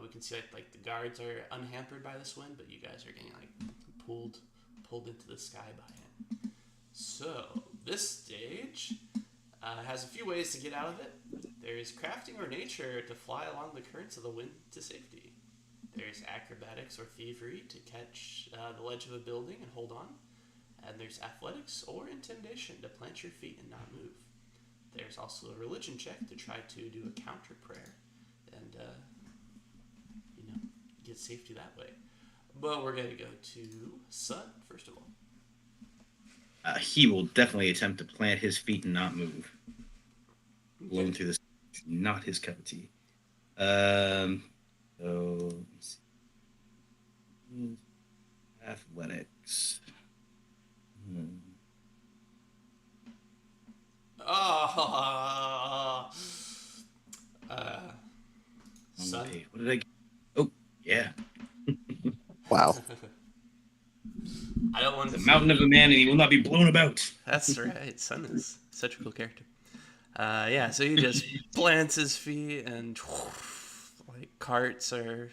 we can see like the guards are unhampered by this wind, but you guys are getting like pulled into the sky by it. So this stage has a few ways to get out of it. There's crafting or nature to fly along the currents of the wind to safety. There's acrobatics or thievery to catch the ledge of a building and hold on. And there's athletics or intimidation to plant your feet and not move. There's also a religion check to try to do a counter prayer and, get safety that way. But we're going to go to Sun, first of all. He will definitely attempt to plant his feet and not move. Blown through this, not his cup of tea. So, let's see. Athletics. Sun. What did I get? Oh, yeah. Wow. I don't want The to. mountain of a man, and he will not be blown about. That's right. Sun is such a cool character. So he just plants his feet and like carts are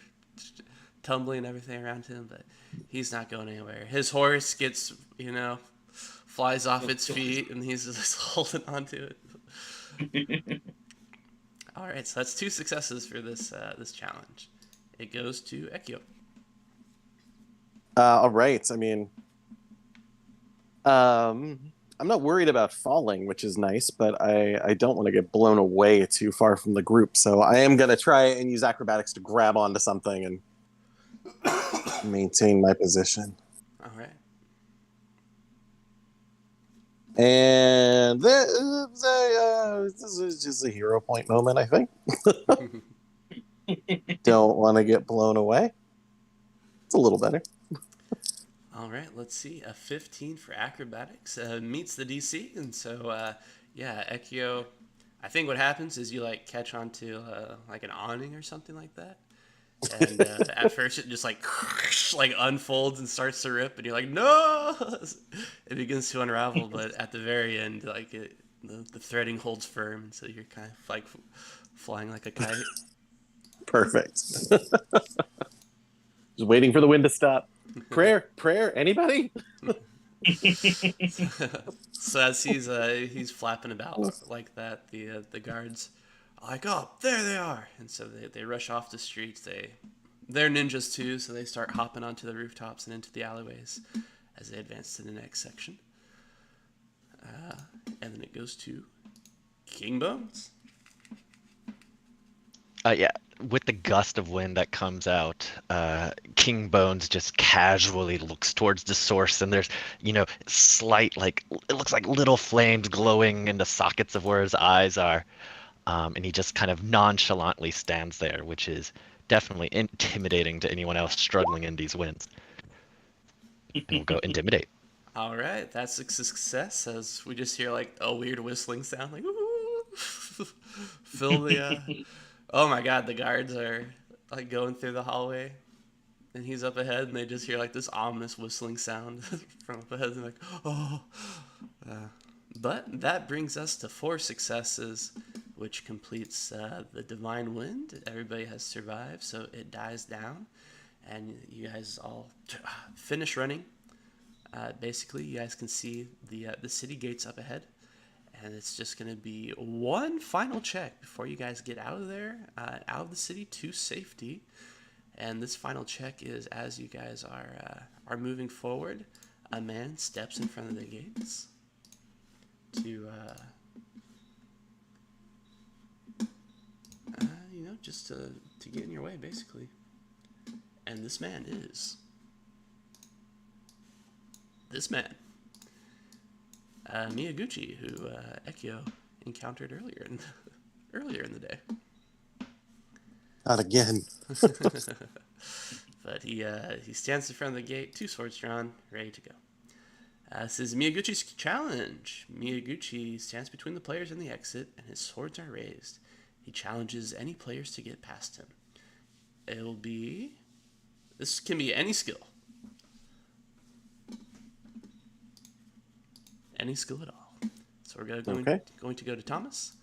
tumbling everything around him, but he's not going anywhere. His horse gets, flies off its feet and he's just holding onto it. All right, so that's 2 successes for this challenge. It goes to Ekio. All right. I mean, I'm not worried about falling, which is nice, but I don't want to get blown away too far from the group. So I am going to try and use acrobatics to grab onto something and maintain my position. All right. And this is just a hero point moment, I think. Don't want to get blown away. It's a little better. All right, let's see. A 15 for acrobatics meets the DC, and so Ekio. I think what happens is you like catch onto like an awning or something like that, and at first it just like unfolds and starts to rip, and you're like, no! It begins to unravel, but at the very end, like the threading holds firm, and so you're kind of like flying like a kite. Perfect. Just waiting for the wind to stop. Prayer, anybody? So as he's flapping about like that, the guards are like, oh, there they are, and so they rush off the streets. They're ninjas too, so they start hopping onto the rooftops and into the alleyways as they advance to the next section. And then it goes to King Bones. With the gust of wind that comes out, King Bones just casually looks towards the source, and there's, slight, it looks like little flames glowing in the sockets of where his eyes are. And he just kind of nonchalantly stands there, which is definitely intimidating to anyone else struggling in these winds. And we'll go intimidate. All right, that's a success as we just hear like a weird whistling sound, like ooh, fill the. Oh my God, the guards are like going through the hallway, and he's up ahead, and they just hear like this ominous whistling sound from up ahead. And like, oh. But that brings us to 4 successes, which completes the Divine Wind. Everybody has survived, so it dies down, and you guys all finish running. Basically, you guys can see the city gates up ahead, and it's just going to be one final check before you guys get out of there, out of the city to safety. And this final check is as you guys are moving forward, a man steps in front of the gates to just to get in your way, basically. And this man is Miyaguchi, who Ekio encountered earlier in the day. Not again. But he stands in front of the gate, 2 swords drawn, ready to go. This is Miyaguchi's challenge. Miyaguchi stands between the players and the exit, and his swords are raised. He challenges any players to get past him. This can be any skill. Any skill at all. So we're going to go to Thomas.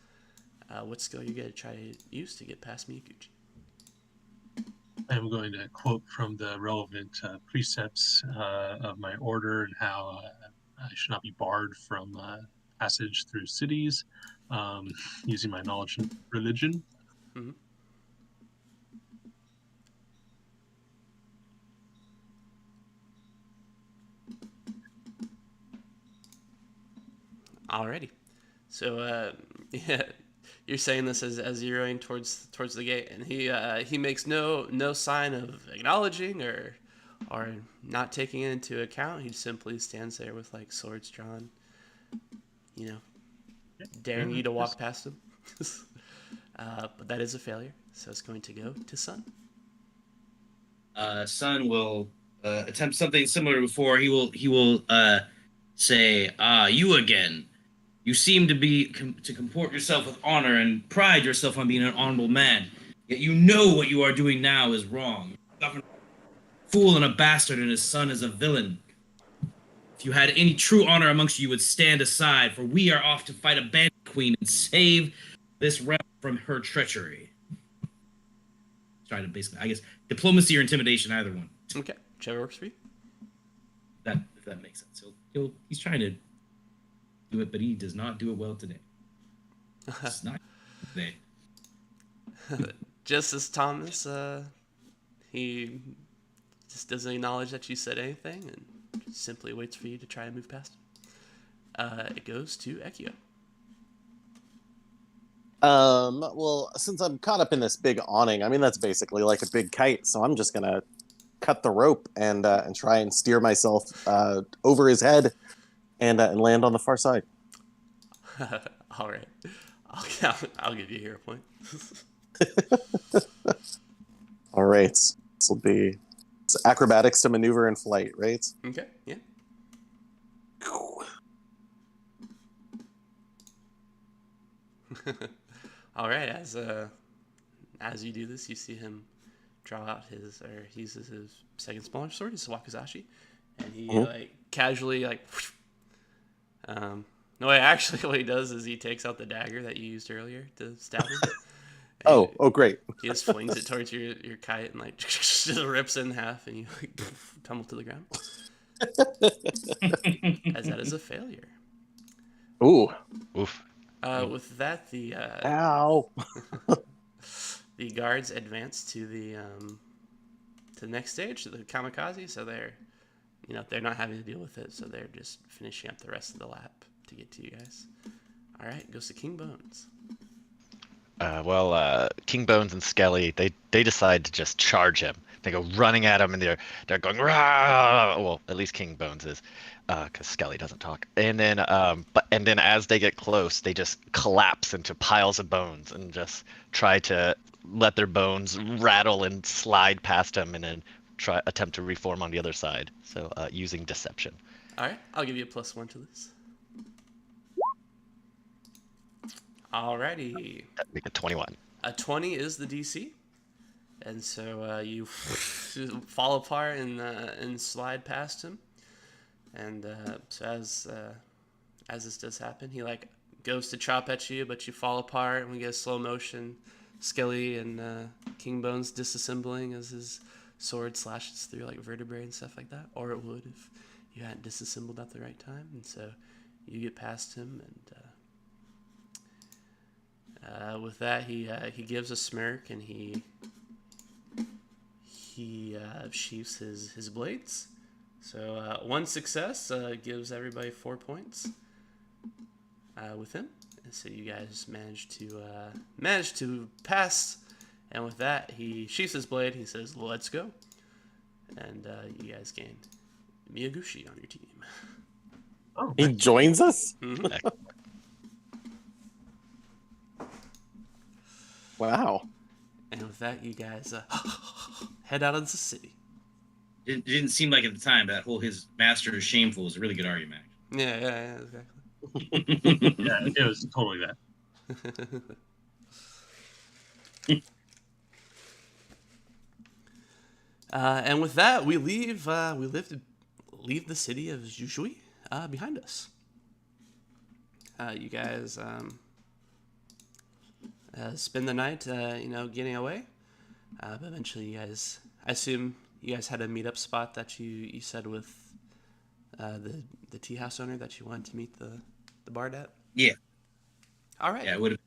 What skill you gonna try to use to get past Miyaguchi? I'm going to quote from the relevant precepts of my order and how I should not be barred from passage through cities using my knowledge in religion. Mm-hmm. Alrighty. So yeah, you're saying this as you're going towards the gate, and he makes no sign of acknowledging or not taking it into account. He simply stands there with like swords drawn, daring you to walk past him. But that is a failure, so it's going to go to Sun. Sun will attempt something similar to before. He will say, you again. You seem to to comport yourself with honor and pride yourself on being an honorable man. Yet you know what you are doing now is wrong. Governor, a fool and a bastard, and his son is a villain. If you had any true honor amongst you, you would stand aside, for we are off to fight a bandit queen and save this realm from her treachery. Try to basically, I guess, diplomacy or intimidation, either one. Okay, whichever works for you. If that makes sense. He's trying to do it, but he does not do it well today. It's not today. Just as Thomas, he just doesn't acknowledge that you said anything and simply waits for you to try and move past him. It goes to Ekio. Well, since I'm caught up in this big awning, I mean that's basically like a big kite, so I'm just gonna cut the rope and try and steer myself over his head and land on the far side. All right, I'll give you a hero point. All right, this will be acrobatics to maneuver in flight, right? Okay, yeah. All right, as you do this, you see him draw out he uses his second smaller sword, his wakizashi, and he like casually like. No, actually, what he does is he takes out the dagger that you used earlier to stab him. Oh, great! He just flings it towards your kite and like just rips it in half, and you like tumble to the ground. As that is a failure. Ooh, Oof. With that, ow! the guards advance to the next stage, to the kamikaze. So they're not having to deal with it, so they're just finishing up the rest of the lap to get to you guys. All right, goes to King Bones. King Bones and Skelly, they decide to just charge him. They go running at him, and they're going rah! Well, at least King Bones is, because Skelly doesn't talk. And then as they get close, they just collapse into piles of bones and just try to let their bones rattle and slide past him, and then attempt to reform on the other side. So using deception. All right, I'll give you a +1 to this. Alrighty. That make it 21. A 20 is the DC, and so you fall apart and slide past him. And so as this does happen, he like goes to chop at you, but you fall apart, and we get a slow motion. Skelly and King Bones disassembling as his sword slashes through like vertebrae and stuff like that, or it would if you hadn't disassembled at the right time. And so you get past him, and with that, he gives a smirk, and he sheaths his blades. So one success gives everybody 4 points with him. And so you guys managed to pass. And with that, he sheaths his blade. He says, "Let's go." And you guys gained Miyaguchi on your team. Oh, He joins us? Mm-hmm. Wow. And with that, you guys head out of the city. It didn't seem like at the time that whole his master is shameful is a really good argument. Yeah, exactly. yeah, it was totally that. And with that, we leave the city of Jushui behind us. You guys spend the night, getting away. But eventually, you guys, I assume you guys had a meetup spot that you said with the tea house owner that you wanted to meet the bard at. Yeah. All right. Yeah, it would have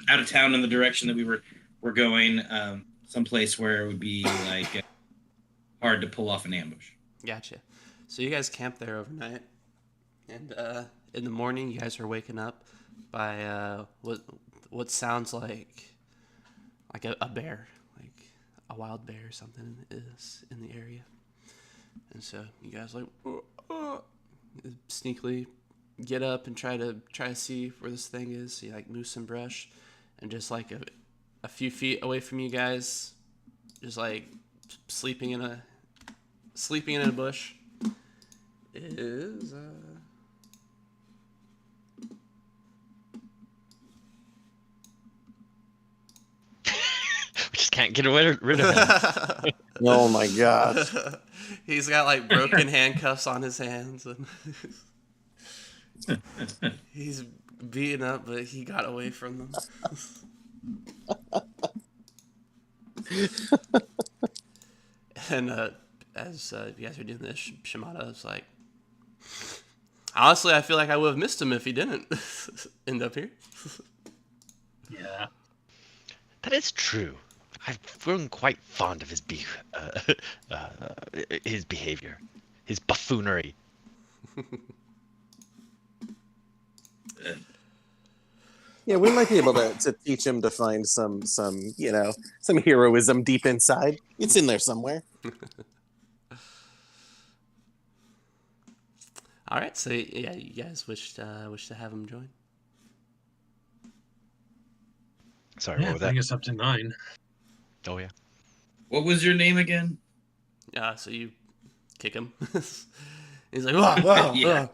out of town in the direction that we were going, someplace where it would be like hard to pull off an ambush. Gotcha. So you guys camp there overnight, and in the morning, you guys are waking up by what sounds like a bear, like a wild bear or something is in the area. And so you guys sneakily get up and try to see where this thing is. So you move some brush, and just a few feet away from you guys, just sleeping in a bush is We just can't get rid of him. Oh my gosh. He's got broken handcuffs on his hands, and he's beaten up, but he got away from them. And as you guys are doing this, Shimada is like, honestly, I feel like I would have missed him if he didn't end up here. Yeah. That is true. I've grown quite fond of his behavior, his buffoonery. Yeah, we might be able to teach him to find some heroism deep inside. It's in there somewhere. All right, so yeah, you guys wish to have him join. Sorry, Yeah, what was bring that? us up to 9. Oh yeah. What was your name again? So you kick him. He's like, oh, Yeah.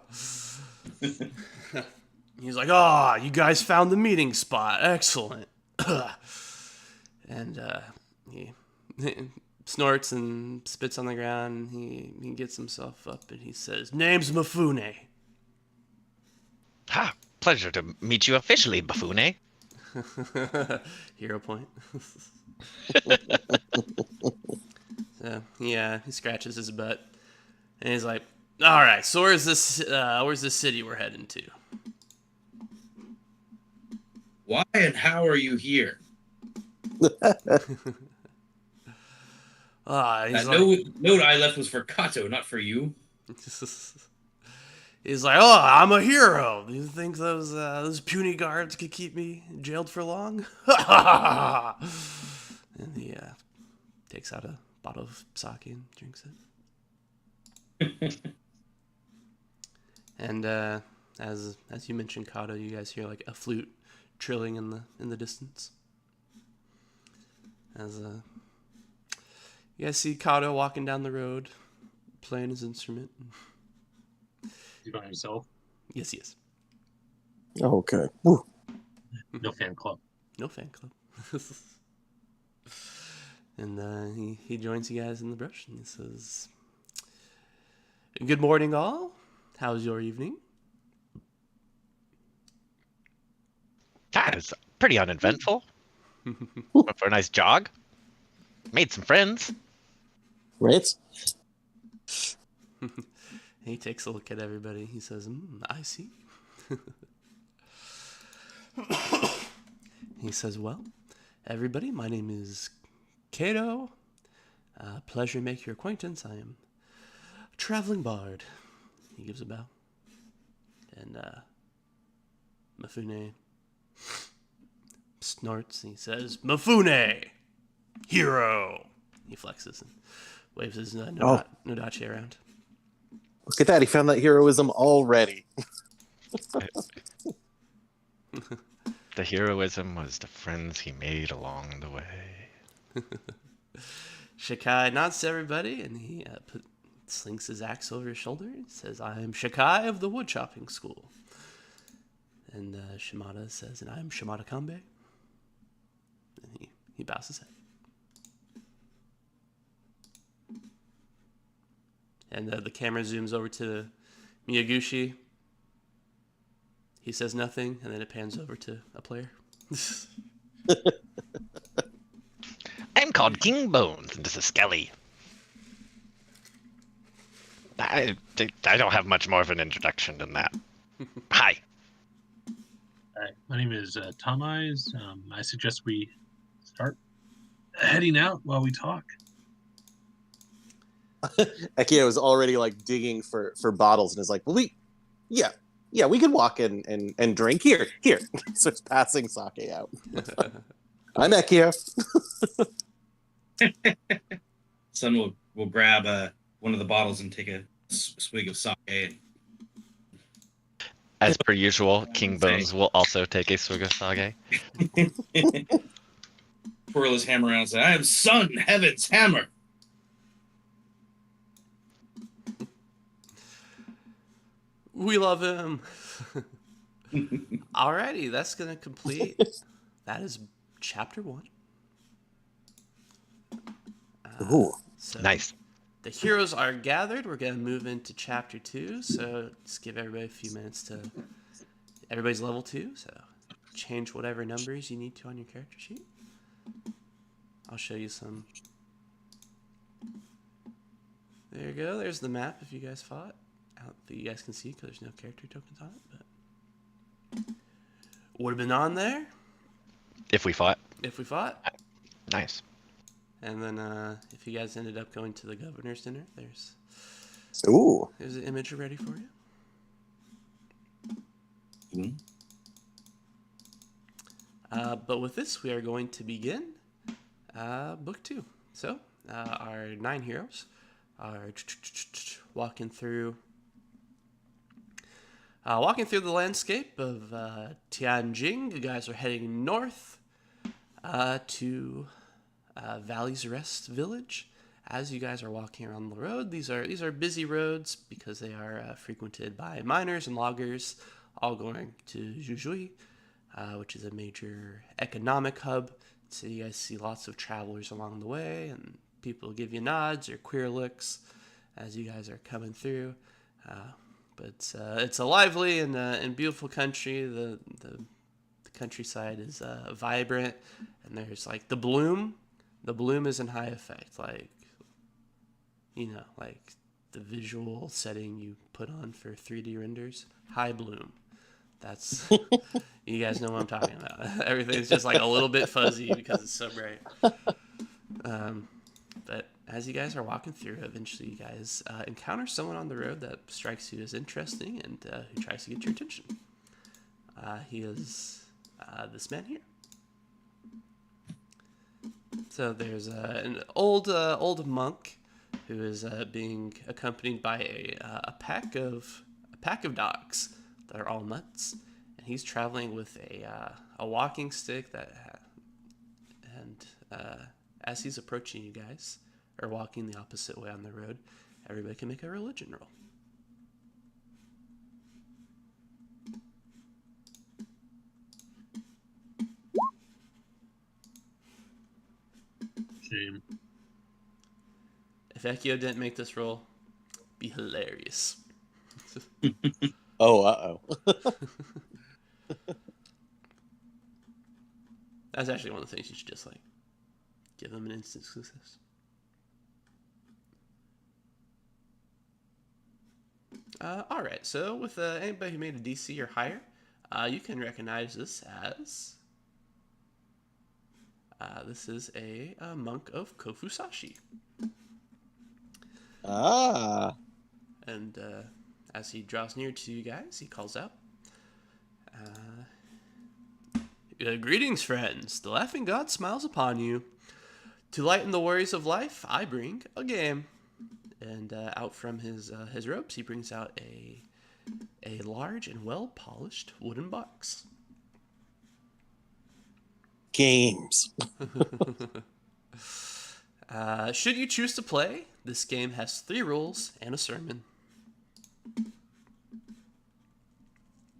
He's like, oh, you guys found the meeting spot. Excellent. And he snorts and spits on the ground. He gets himself up and he says, name's Mifune. Ha! Pleasure to meet you officially, Buffoone. Hero point. So yeah, he scratches his butt and he's like, all right, so where's this city we're heading to? Why and how are you here? He's That like, note I left was for Kato, not for you. he's like, oh, I'm a hero. Do you think those puny guards could keep me jailed for long? And he takes out a bottle of sake and drinks it. And as you mentioned, Kato, you guys hear a flute trilling in the distance. As you guys see Kato walking down the road, playing his instrument. He's by himself. Yes, he is. Okay. Woo. No fan club. No fan club. And he joins you guys in the brush and he says, good morning, all. How's your evening? That is pretty uneventful. Went for a nice jog. Made some friends. Right? He takes a look at everybody. He says, I see. He says, well, everybody, my name is Kato. Pleasure to make your acquaintance. I am a traveling bard. He gives a bow. And Mifune snorts and he says, Mifune, hero. He flexes and waves his Nodachi around. Look at that. He found that heroism already. The heroism was the friends he made along the way. Shakai nods to everybody and he slings his axe over his shoulder and says, I am Shakai of the woodchopping school. And Shimada says, and I am Shimada Kambe. And he bows his head. And the camera zooms over to Miyaguchi. He says nothing, and then it pans over to a player. I'm called King Bones, and this is Skelly. I don't have much more of an introduction than that. Hi. Hi, my name is Tom Eyes. I suggest we start heading out while we talk. Ekio is already like digging for bottles and is like, well, yeah, we can walk in and drink. Here. So it's passing sake out. I'm Ekio. Son will grab one of the bottles and take a swig of sake. As per usual, King Bones will also take a swig of sake. Twirl his hammer around and say, I am Sun Heaven's hammer. We love him. Alrighty, that's gonna complete. That is chapter 1. Ooh. So Nice. the heroes are gathered. We're gonna move into chapter 2. So just give everybody a few minutes to. Everybody's level 2, so change whatever numbers you need to on your character sheet. I'll show you some. There you go. There's the map if you guys fought. Out that you guys can see because there's no character tokens on it, but would have been on there If we fought. if we fought. Nice. And then if you guys ended up going to the governor's dinner, there's Ooh. an image ready for you. But with this, we are going to begin book 2. So our 9 heroes are walking through the landscape of Tianjing. You guys are heading north to Valley's Rest Village. As you guys are walking around the road, these are busy roads because they are frequented by miners and loggers, all going to Zhuzhui, which is a major economic hub. So you guys see lots of travelers along the way, and people give you nods or queer looks as you guys are coming through. But it's a lively and beautiful country. The countryside is vibrant, and there's like the bloom. The bloom is in high effect, like the visual setting you put on for 3D renders. High bloom. That's you guys know what I'm talking about. Everything's just like a little bit fuzzy because it's so bright. But as you guys are walking through, eventually you guys encounter someone on the road that strikes you as interesting and who tries to get your attention. He is this man here. So there's an old monk who is being accompanied by a pack of dogs that are all nuts, and he's traveling with a walking stick as he's approaching you guys, or walking the opposite way on the road, everybody can make a religion roll. Shame. If Ekio didn't make this roll, it'd be hilarious. Oh, uh-oh. That's actually one of the things you should just give them an instant success. All right, so with anybody who made a DC or higher, you can recognize this as this is a monk of Kofusashi. Ah. And as he draws near to you guys, he calls out, greetings, friends. The laughing god smiles upon you. To lighten the worries of life, I bring a game. And out from his robes, he brings out a large and well-polished wooden box. Games. Should you choose to play, this game has 3 rules and a sermon.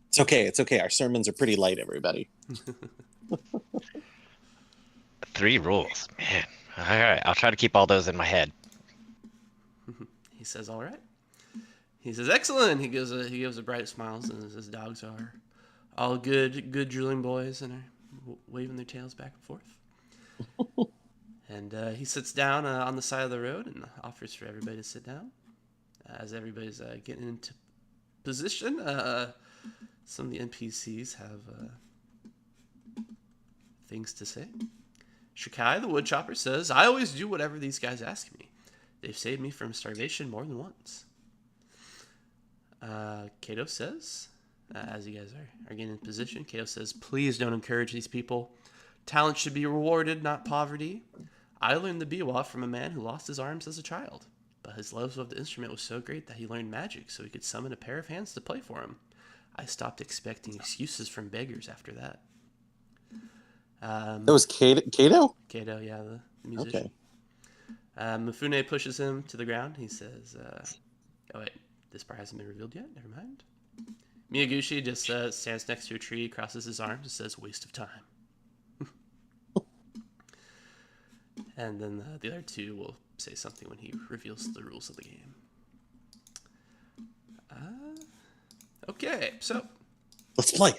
It's okay. Our sermons are pretty light, everybody. 3 rules, man. All right, I'll try to keep all those in my head. He says, "All right." He says, "Excellent." He gives a bright smile, and his dogs are all good drooling boys and are waving their tails back and forth. And he sits down on the side of the road and offers for everybody to sit down. As everybody's getting into position, some of the NPCs have things to say. Shakai, the woodchopper, says, "I always do whatever these guys ask me. They've saved me from starvation more than once." Kato says, as you guys are getting in position, Kato says, "Please don't encourage these people. Talent should be rewarded, not poverty. I learned the biwa from a man who lost his arms as a child, but his love of the instrument was so great that he learned magic so he could summon a pair of hands to play for him. I stopped expecting excuses from beggars after that." That was Kato? Kato, yeah, the musician. Okay. Mifune pushes him to the ground. He says, oh wait, this part hasn't been revealed yet. Never mind. Miyaguchi just stands next to a tree, crosses his arms, and says, "Waste of time." And then the other two will say something when he reveals the rules of the game. Okay, so... Let's play.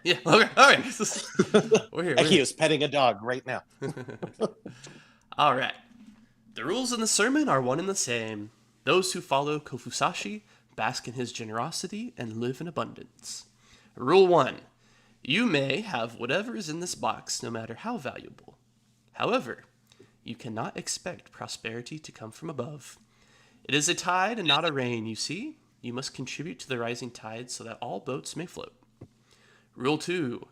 Yeah, okay, all right. We're here. Eki is petting a dog right now. All right. The rules in the sermon are one and the same. Those who follow Kofusashi bask in his generosity and live in abundance. Rule 1. You may have whatever is in this box, no matter how valuable. However, you cannot expect prosperity to come from above. It is a tide and not a rain, you see. You must contribute to the rising tide so that all boats may float. Rule 2.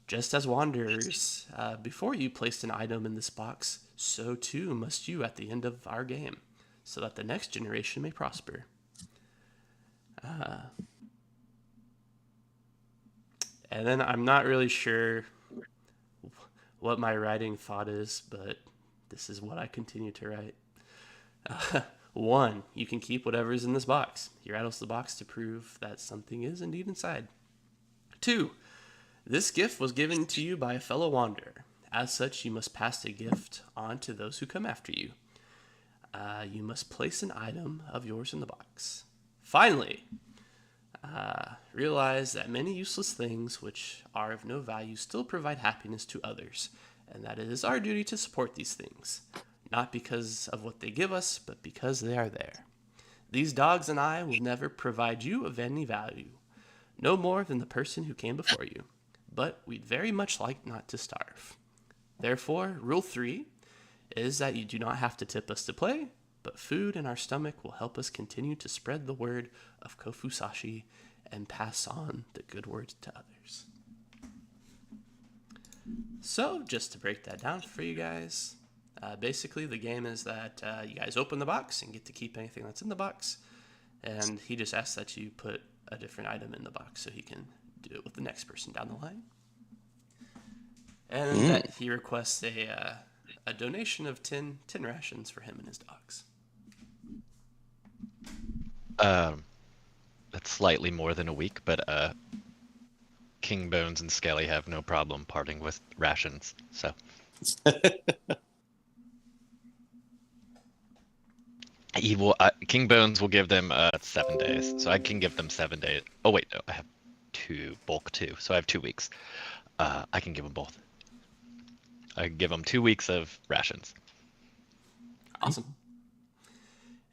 Just as wanderers before you placed an item in this box, so too must you at the end of our game, so that the next generation may prosper. And then I'm not really sure what my writing thought is, but this is what I continue to write. 1. You can keep whatever is in this box. He rattles the box to prove that something is indeed inside. 2. This gift was given to you by a fellow wanderer. As such, you must pass the gift on to those who come after you. You must place an item of yours in the box. Finally, realize that many useless things which are of no value still provide happiness to others, and that it is our duty to support these things, not because of what they give us, but because they are there. These dogs and I will never provide you of any value, no more than the person who came before you, but we'd very much like not to starve. Therefore, rule 3 is that you do not have to tip us to play, but food in our stomach will help us continue to spread the word of Kofusashi and pass on the good word to others. So, just to break that down for you guys, basically the game is that you guys open the box and get to keep anything that's in the box, and he just asks that you put a different item in the box so he can do it with the next person down the line. And that he requests a donation of 10 rations for him and his dogs. That's slightly more than a week, but King Bones and Skelly have no problem parting with rations, so. King Bones will give them 7 days, so I can give them 7 days. Oh wait, no, I have bulk 2, so I have 2 weeks. I can give them both. I give them 2 weeks of rations. Awesome.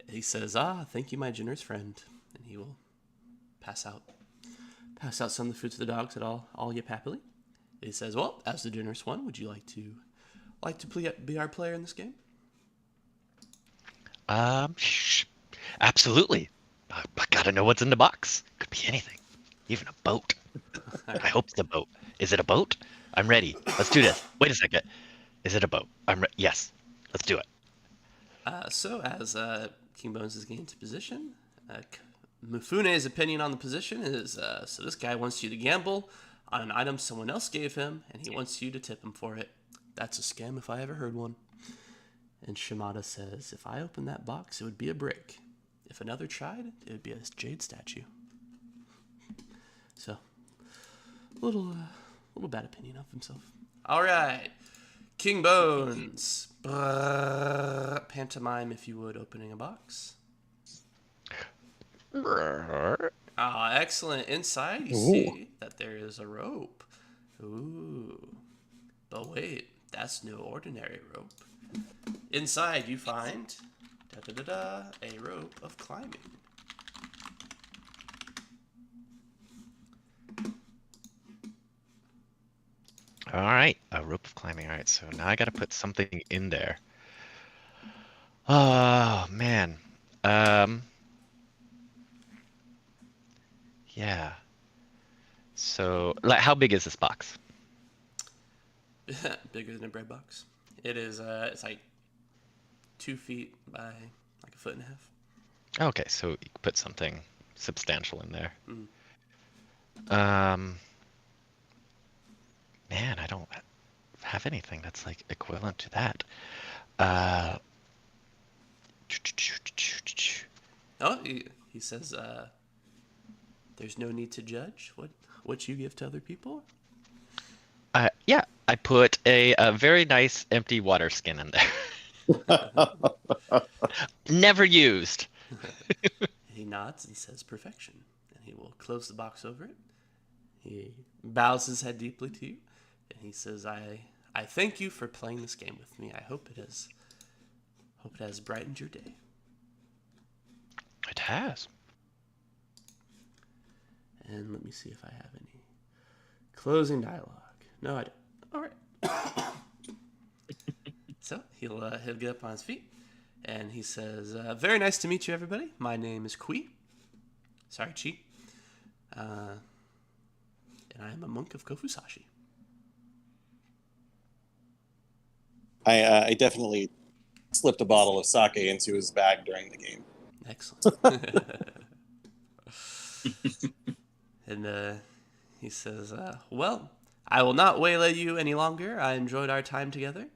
He says, thank you, my generous friend. And he will pass out some of the food to the dogs that all yip happily. He says, well, as the generous one, would you like to be our player in this game? Absolutely. I gotta know what's in the box. Could be anything. Even a boat. I hope it's a boat. Is it a boat? I'm ready. Let's do this. Wait a second. Is it a boat? Yes. Let's do it. So as King Bones is getting into position, Mifune's opinion on the position is, so this guy wants you to gamble on an item someone else gave him, and he wants you to tip him for it. That's a scam if I ever heard one. And Shimada says, if I opened that box, it would be a brick. If another tried, it would be a jade statue. So, little bad opinion of himself. All right, King Bones. Pantomime, if you would, opening a box. Excellent. Inside, you see that there is a rope. Ooh. But wait, that's no ordinary rope. Inside you find a rope of climbing. All right, a rope of climbing. All right, so now I got to put something in there. Oh man. Yeah. So, like, how big is this box? Bigger than a bread box. It is. It's like 2 feet by like 1.5 feet. Okay, so you can put something substantial in there. Mm. Man, I don't have anything that's like equivalent to that. Oh, he says, "There's no need to judge what you give to other people." Yeah, I put a very nice empty water skin in there. Never used. He nods and says, "Perfection," and he will close the box over it. He bows his head deeply to you, and he says, "I thank you for playing this game with me. I hope it has brightened your day." It has. And let me see if I have any closing dialogue. No, I don't. All right. So he'll get up on his feet, and he says, "Very nice to meet you, everybody. My name is Chi. And I am a monk of Kofusashi." I definitely slipped a bottle of sake into his bag during the game. Excellent. And he says, "Well, I will not waylay you any longer. I enjoyed our time together."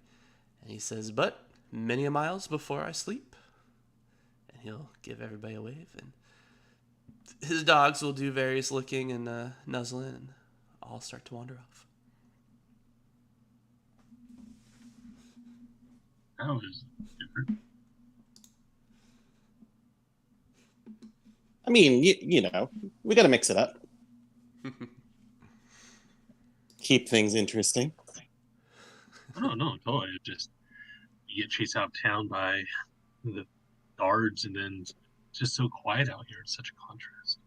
And he says, "But many a miles before I sleep." And he'll give everybody a wave, and his dogs will do various licking and nuzzling, and all start to wander off. That was different. I mean, you know, we got to mix it up. Keep things interesting. Oh, no, totally. It just, you get chased out of town by the guards, and then it's just so quiet out here. It's such a contrast.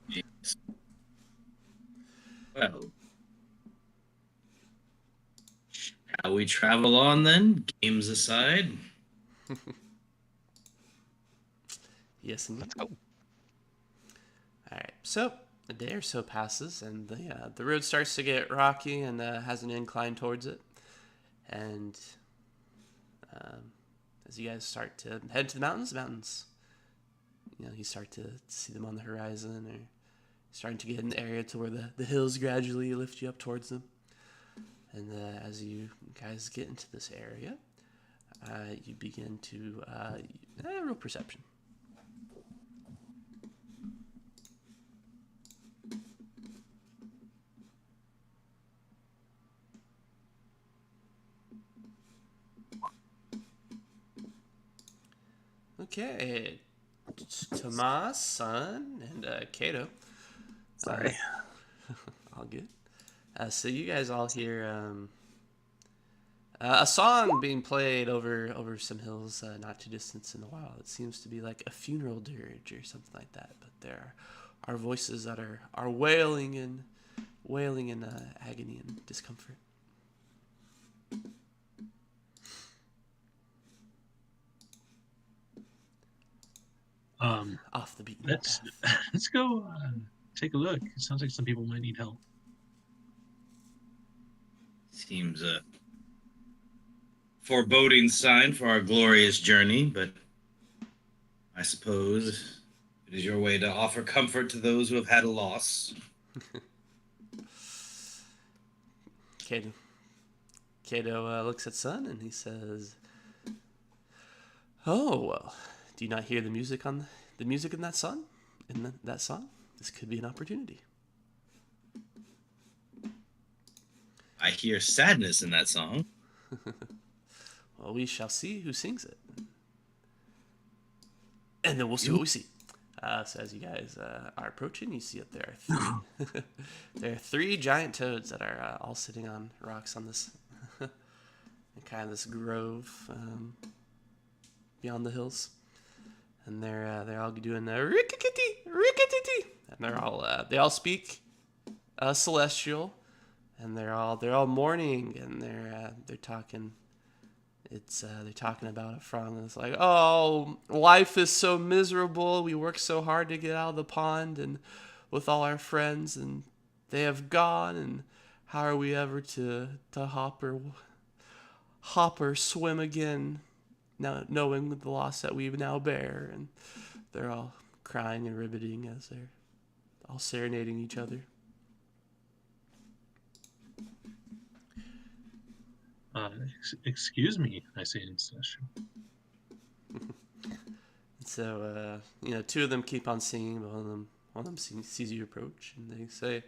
Yes. Well, shall we travel on then? Games aside. Yes, indeed. Let's go. All right. So a day or so passes, and the road starts to get rocky and has an incline towards it. And as you guys start to head to the mountains, you start to see them on the horizon, or starting to get in the area to where the hills gradually lift you up towards them. And as you guys get into this area, you begin to roll perception. Okay, Tomas, Sun, and Kato. Sorry. All good. So you guys all hear a song being played over some hills not too distant in the wild. It seems to be like a funeral dirge or something like that. But there are voices that are wailing in agony and discomfort. Off the beaten Let's path. let's go take a look. It sounds like some people might need help. Seems a foreboding sign for our glorious journey, but I suppose it is your way to offer comfort to those who have had a loss. Kato looks at Sun and he says, "Oh well, do you not hear the music in that song? That song? This could be an opportunity." I hear sadness in that song. Well, we shall see who sings it, and then we'll see what we see. So as you guys are approaching, you see that there are three, there are three giant toads that are all sitting on rocks on this kind of this grove beyond the hills, and they're all doing the rickety rickety, and they all speak celestial, and they're all mourning, and they're talking. They're talking about a frog, and it's like, oh, life is so miserable. We work so hard to get out of the pond, and with all our friends, and they have gone, and how are we ever to hop or swim again, now knowing the loss that we now bear? And they're all crying and riveting as they're all serenading each other. Excuse me, I say in session. So, two of them keep on singing, but one of them sees you approach, and they say,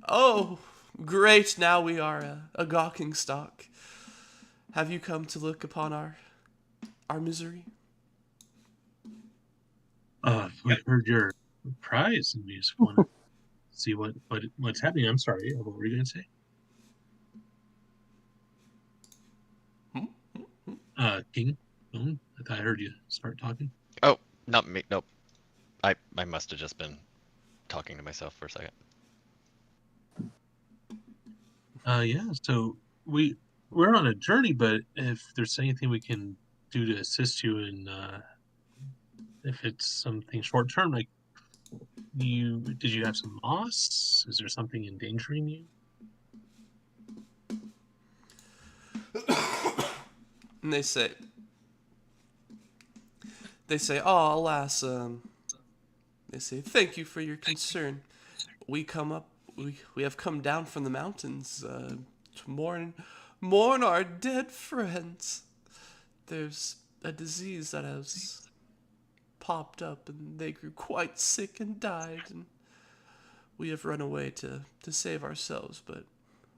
"Oh, great! Now we are a gawking stock. Have you come to look upon our misery?" We heard your prize, and we just want to see what's happening. I'm sorry, what were you going to say? King, I thought I heard you start talking. Oh, not me. Nope. I must have just been talking to myself for a second. Yeah. So we're on a journey, but if there's anything we can do to assist you in, if it's something short term, like did you have some loss? Is there something endangering you? And they say, "Oh, alas, they say, thank you for your concern. We have come down from the mountains to mourn our dead friends. There's a disease that has popped up, and they grew quite sick and died, and we have run away to save ourselves, but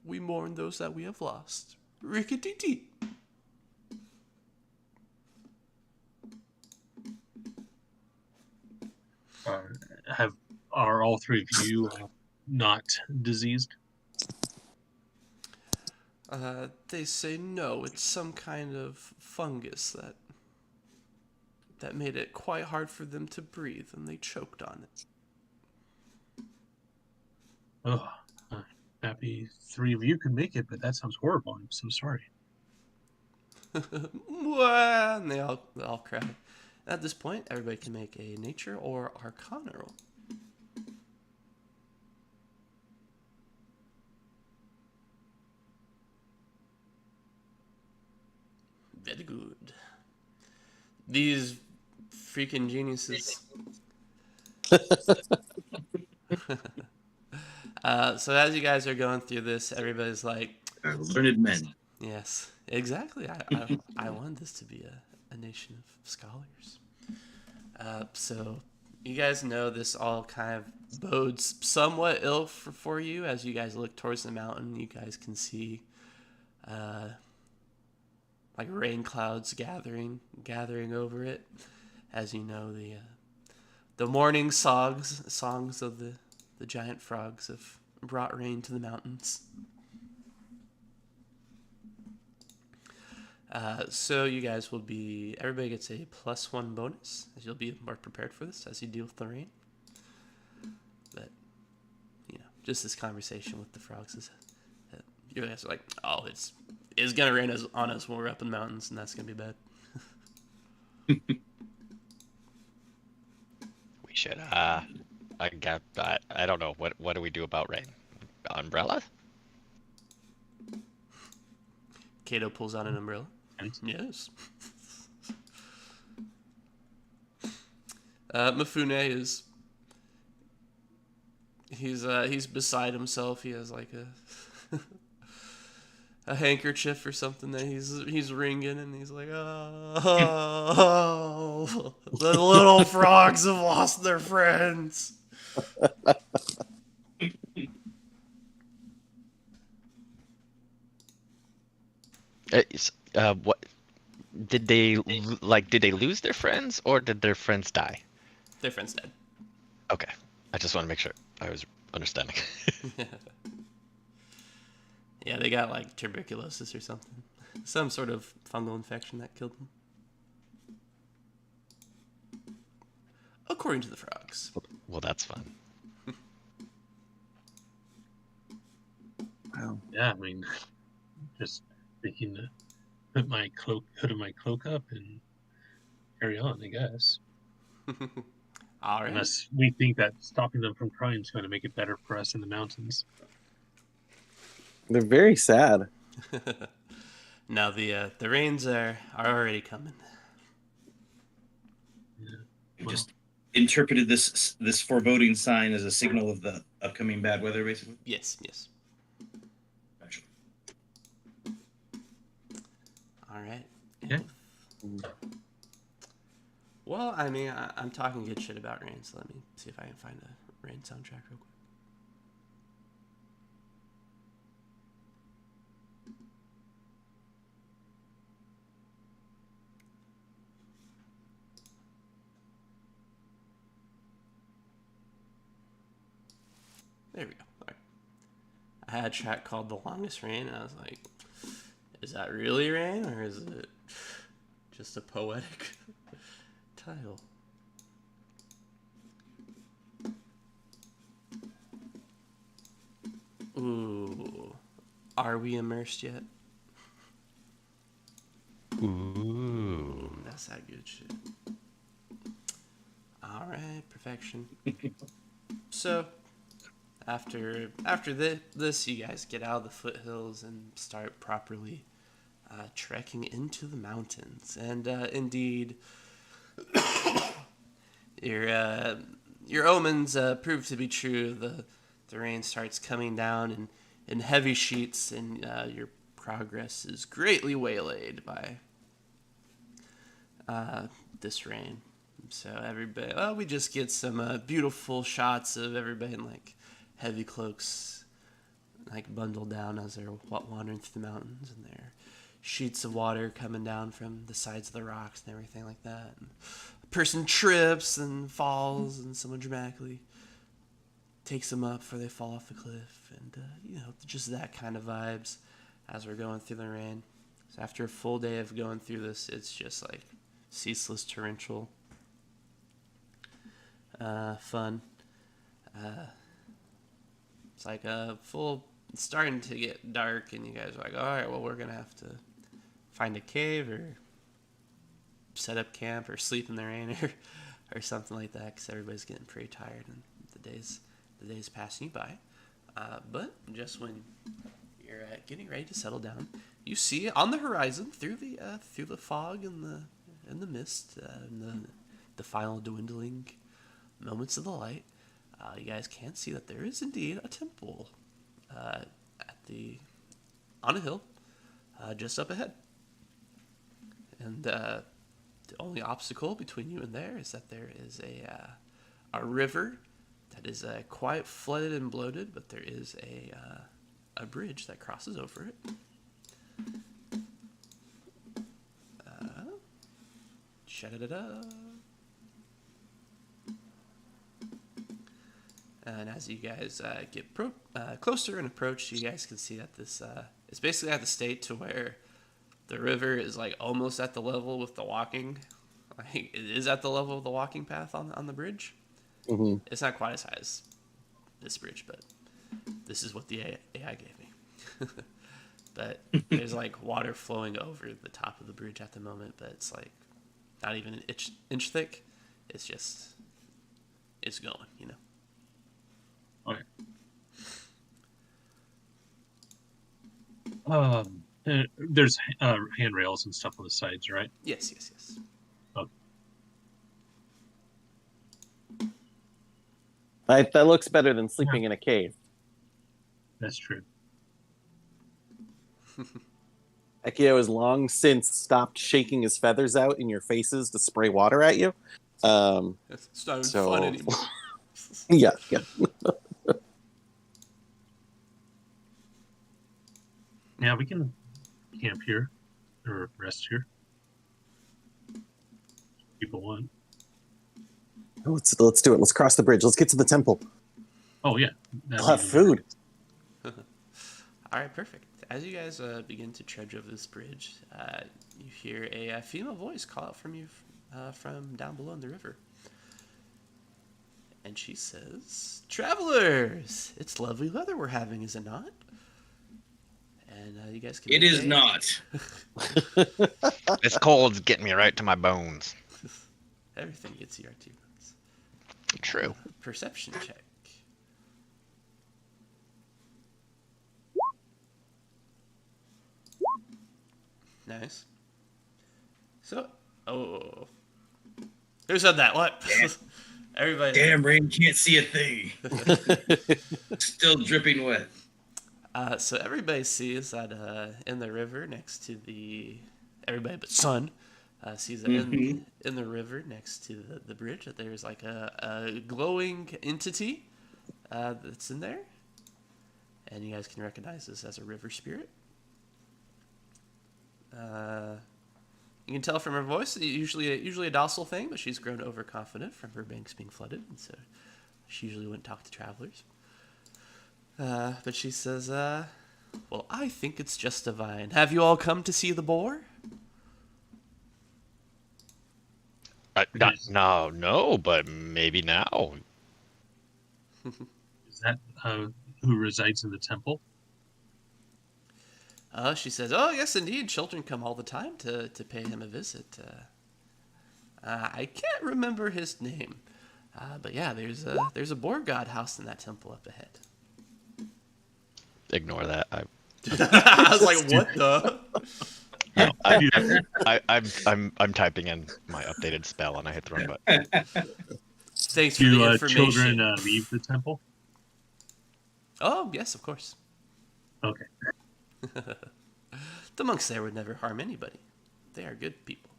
we mourn those that we have lost. Rickety-tee." Are all three of you not diseased? They say no, it's some kind of fungus that made it quite hard for them to breathe, and they choked on it. Oh, happy three of you could make it, but that sounds horrible. I'm so sorry. And they all cry. At this point, everybody can make a nature or arcana roll. Very good. These freaking geniuses. So as you guys are going through this, everybody's like, Learned men. yes, exactly. I wanted this to be a nation of scholars. So you guys know this all kind of bodes somewhat ill for you. As you guys look towards the mountain, you guys can see like rain clouds gathering over it. As you know, the morning songs of the giant frogs have brought rain to the mountains. So you guys will be, everybody gets a +1 bonus, as you'll be more prepared for this as you deal with the rain. But, just this conversation with the frogs is that you guys are like, oh, it's going to rain on us when we're up in the mountains, and that's going to be bad. We should, I don't know, what do we do about rain? Umbrella? Kato pulls out an umbrella. Yes. Mifune is... He's beside himself. He has like a handkerchief or something that he's wringing, and he's like, oh, the little frogs have lost their friends. What? did they did they lose their friends or did their friends die? Their friend's dead. Okay, I just want to make sure I was understanding. Yeah, they got like tuberculosis or something. Some sort of fungal infection that killed them. According to the frogs. Well, that's fun. Wow. Yeah, I mean, just thinking to put my hood of my cloak up and carry on, I guess. All right. Unless we think that stopping them from crying is going to make it better for us in the mountains. They're very sad. Now the rains are already coming. Yeah. We Well, just interpreted this foreboding sign as a signal of the upcoming bad weather, basically. Yes, yes. Gotcha. All right. Yeah. Well, I mean, I'm talking good shit about rain, so let me see if I can find a rain soundtrack real quick. There we go. All right. I had a track called The Longest Rain, and I was like, is that really rain, or is it just a poetic title? Ooh. Are we immersed yet? Ooh. That's that good shit. All right, perfection. So, after this, you guys get out of the foothills and start properly trekking into the mountains. And indeed, your omens prove to be true. The rain starts coming down in heavy sheets, and your progress is greatly waylaid by this rain. So everybody, we just get some beautiful shots of everybody in like heavy cloaks, like bundled down as they're wandering through the mountains, and there are sheets of water coming down from the sides of the rocks and everything like that. And a person trips and falls, and someone dramatically takes them up before they fall off the cliff, and just that kind of vibes as we're going through the rain. So after a full day of going through this, it's just like ceaseless torrential fun. It's like it's starting to get dark, and you guys are like, all right, well, we're gonna have to find a cave or set up camp or sleep in the rain or something like that, because everybody's getting pretty tired and the days passing you by. But just when you're getting ready to settle down, you see on the horizon through the fog and the mist and the final dwindling moments of the light, you guys can see that there is indeed a temple on a hill just up ahead. And the only obstacle between you and there is that there is a river that is quite flooded and bloated, but there is a bridge that crosses over it. Sha-da-da-da. And as you guys get closer and approach, you guys can see that this is basically at the state to where the river is like almost at the level with the walking. Like it is at the level of the walking path on the bridge. Mm-hmm. It's not quite as high as this bridge, but this is what the AI gave me. But there's like water flowing over the top of the bridge at the moment, but it's like not even an inch thick. It's going, okay. There's handrails and stuff on the sides, right? Yes. Okay. That looks better than sleeping in a cave. That's true. Ekio has long since stopped shaking his feathers out in your faces to spray water at you. It's not even fun anymore. Yeah. Yeah, we can camp here or rest here. people want. Let's do it. Let's cross the bridge. Let's get to the temple. Oh yeah, that'd We'll have be even better. food. All right, perfect. As you guys begin to trudge over this bridge, you hear a female voice call out from you from down below in the river. And she says, "Travelers, it's lovely weather we're having, is it not?" And you guys can. It make is not. This cold's getting me right to my bones. Everything gets you right to your bones. True. Perception check. Nice. So, who said that? What? Everybody. Damn, Rain can't see a thing. Still dripping wet. So everybody sees that in the river next to the everybody but Sun sees that in the river next to the bridge that there's like a glowing entity that's in there, and you guys can recognize this as a river spirit. You can tell from her voice, usually a docile thing, but she's grown overconfident from her banks being flooded, and so she usually wouldn't talk to travelers. But she says, "Well, I think it's just divine. Have you all come to see the boar?" No, but maybe now. Is that who resides in the temple? She says, "Oh, yes, indeed. Children come all the time to pay him a visit. I can't remember his name, but yeah, there's a boar god house in that temple up ahead." Ignore that. I was like, "What the?" I'm typing in my updated spell and I hit the wrong button. Thanks for the Do information. children leave the temple? Oh, yes, of course. Okay. The monks there would never harm anybody. They are good people.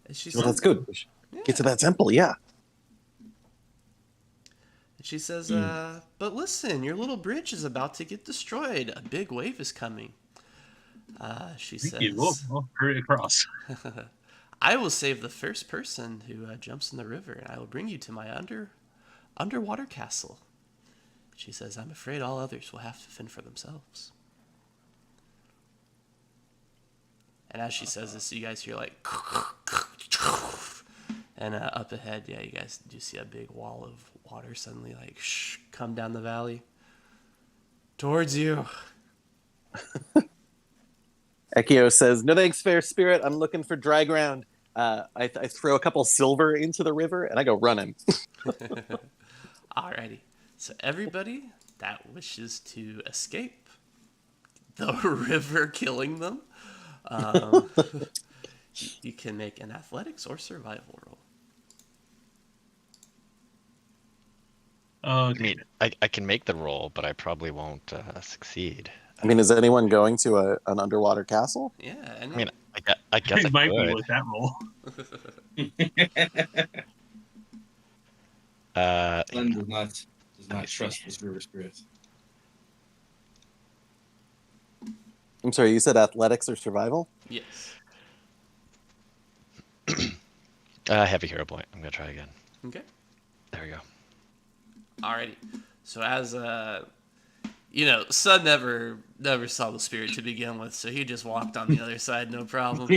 And she Well, says, that's good. We should get to that temple. Yeah. She says, "But listen, your little bridge is about to get destroyed. A big wave is coming." She Thank says, you. We'll hurry across. "I will save the first person who jumps in the river, and I will bring you to my underwater castle." She says, "I'm afraid all others will have to fend for themselves." And as she says this, you guys hear like, and up ahead, yeah, you guys do see a big wall of water suddenly like come down the valley towards you. Ekio says, "No thanks, fair spirit. I'm looking for dry ground." I throw a couple silver into the river and I go running. Alrighty. So everybody that wishes to escape the river killing them, you can make an athletics or survival roll. I mean, I can make the roll, but I probably won't succeed. I mean, is anyone going to an underwater castle? Yeah, I mean, I guess I It might be could. with that roll. Glenn does not trust this river spirit. I'm sorry, you said athletics or survival? yes. Heavy hero point. I'm gonna try again. Okay. There we go. Alrighty. So as Sun never saw the spirit to begin with, so he just walked on the other side, no problem.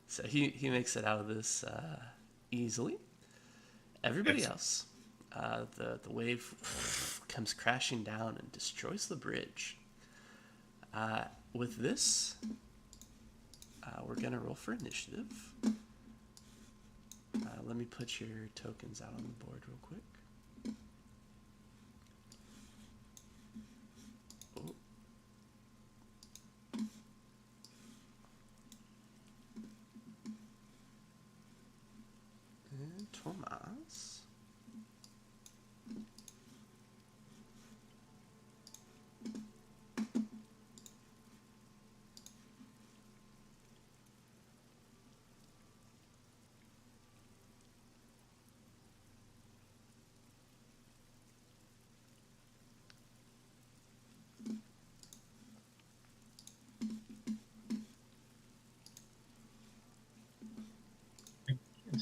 So he makes it out of this easily. Everybody else, the wave comes crashing down and destroys the bridge. With this, we're gonna roll for initiative. Let me put your tokens out on the board real quick. Oh. And Tomas.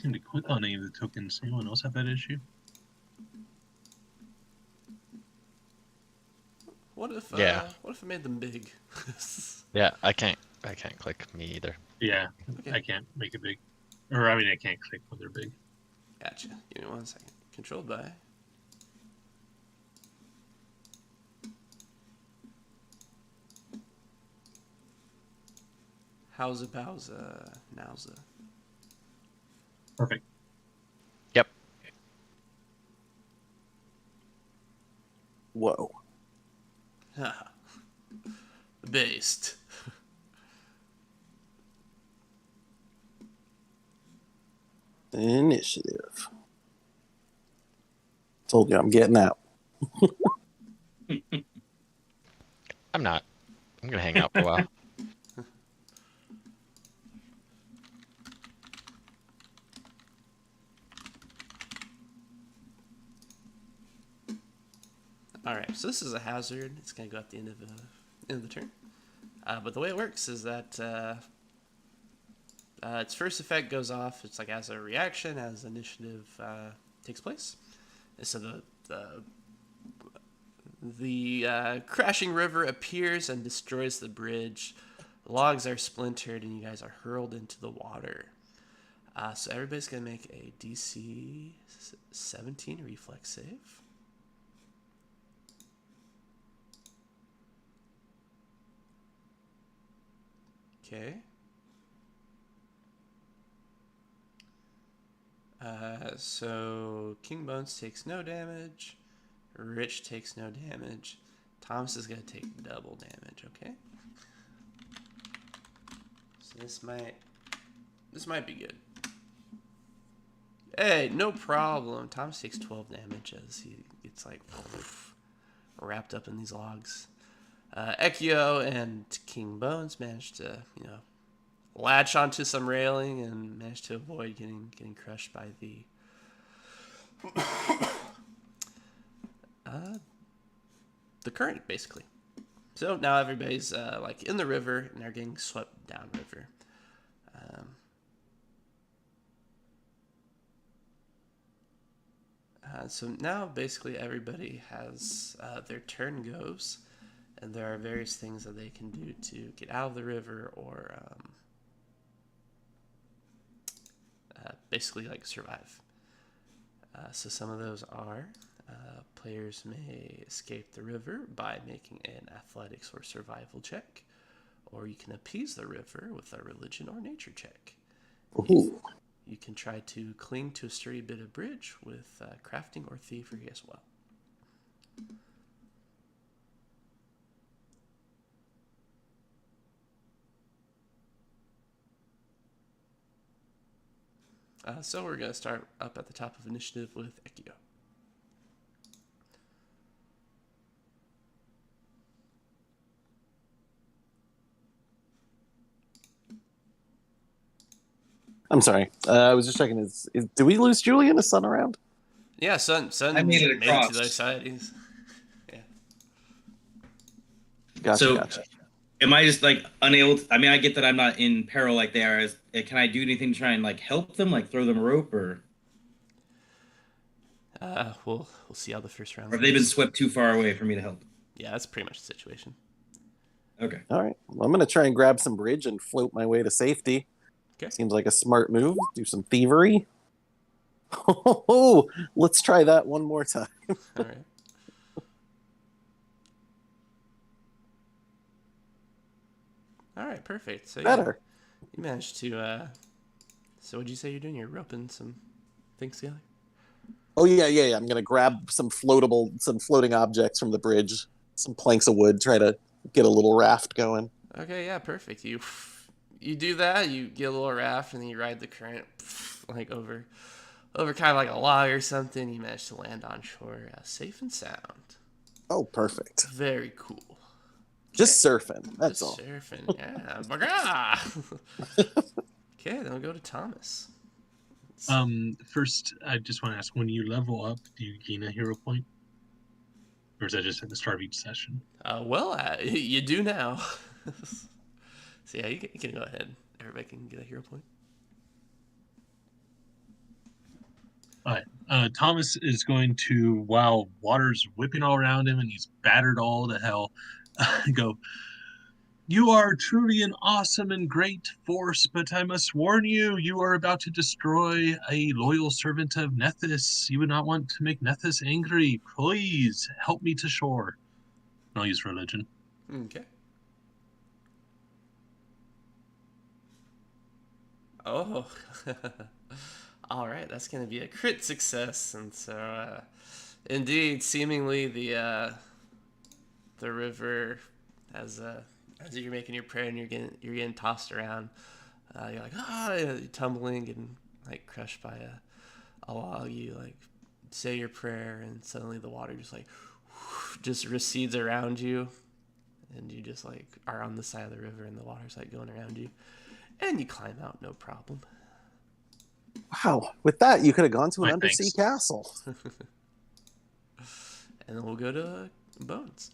seem to click on any of the tokens. Anyone else have that issue? What if Yeah. what if I made them big? Yeah, I can't click me either. Yeah, Okay. I can't make it big. Or, I mean, I can't click when they're big. Gotcha. Give me 1 second. Controlled by. Howza bowza nowza. Perfect. Yep. Whoa. Based. Initiative. Told you I'm getting out. I'm not. I'm gonna hang out for a while. All right, so this is a hazard. It's gonna go at the end of the turn. But the way it works is that its first effect goes off. It's like as a reaction, as initiative takes place. And so the crashing river appears and destroys the bridge. The logs are splintered, and you guys are hurled into the water. So everybody's gonna make a DC 17 reflex save. Okay. So King Bones takes no damage. Rich takes no damage. Thomas is gonna take double damage. Okay. So this might be good. Hey, no problem. Thomas takes 12 damage as he gets like wrapped up in these logs. Ekio and King Bones managed to, latch onto some railing and managed to avoid getting crushed by the current, basically. So now everybody's like in the river and they're getting swept downriver. So now basically everybody has their turn goes, and there are various things that they can do to get out of the river or basically like survive. So some of those are players may escape the river by making an athletics or survival check, or you can appease the river with a religion or nature check. Ooh. You can try to cling to a sturdy bit of bridge with crafting or thievery as well. So we're going to start up at the top of initiative with Ekio. I'm sorry. I was just checking. Do we lose Julian? Is Sun around? Yeah, Sun I made it to across. the other side. Yeah. Gotcha. Am I just like unable to, I mean, I get that I'm not in peril like they are. Can I do anything to try and like help them, like throw them a rope, or We'll see how the first round have they been goes. swept too far away for me to help? Yeah, that's pretty much the situation. Okay. All right. Well, I'm going to try and grab some bridge and float my way to safety. Okay. Seems like a smart move. Do some thievery. Oh, let's try that one more time. All right. All right, perfect. So Better. yeah, you managed to. So what'd you say you're doing? You're roping some things together. Oh yeah. I'm gonna grab some floating objects from the bridge, some planks of wood, try to get a little raft going. Okay, yeah, perfect. You do that. You get a little raft, and then you ride the current like over kind of like a log or something. You manage to land on shore, safe and sound. Oh, perfect. Very cool. Just surfing. That's Just all. surfing, yeah. Baga! Okay, then we'll go to Thomas. First, I just want to ask: when you level up, do you gain a hero point, or is that just at the start of each session? You do now. So yeah, you can go ahead. Everybody can get a hero point. All right. Thomas is going to, while water's whipping all around him and he's battered all to hell, go, "You are truly an awesome and great force, but I must warn you, you are about to destroy a loyal servant of Nethys. You would not want to make Nethys angry. Please help me to shore." I'll use religion. Okay. Oh. All right, that's going to be a crit success, and so indeed, seemingly the river, as you're making your prayer and you're getting tossed around, you're like you're tumbling and like crushed by a log. You like say your prayer, and suddenly the water just like just recedes around you, and you just like are on the side of the river, and the water's like going around you, and you climb out no problem. Wow. With that, you could have gone to an Right, undersea thanks. castle. And then we'll go to Bones.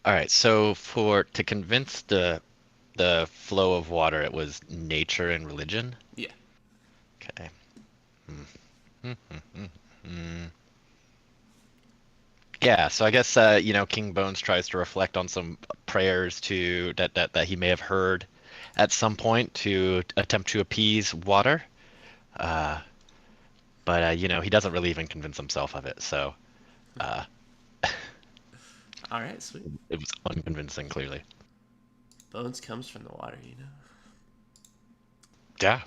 All right, so to convince the flow of water, it was nature and religion. Yeah. Okay. Yeah, so I guess King Bones tries to reflect on some prayers that he may have heard at some point to attempt to appease water. But he doesn't really even convince himself of it, so All right, sweet. it was unconvincing, clearly. Bones comes from the water, you know. Yeah.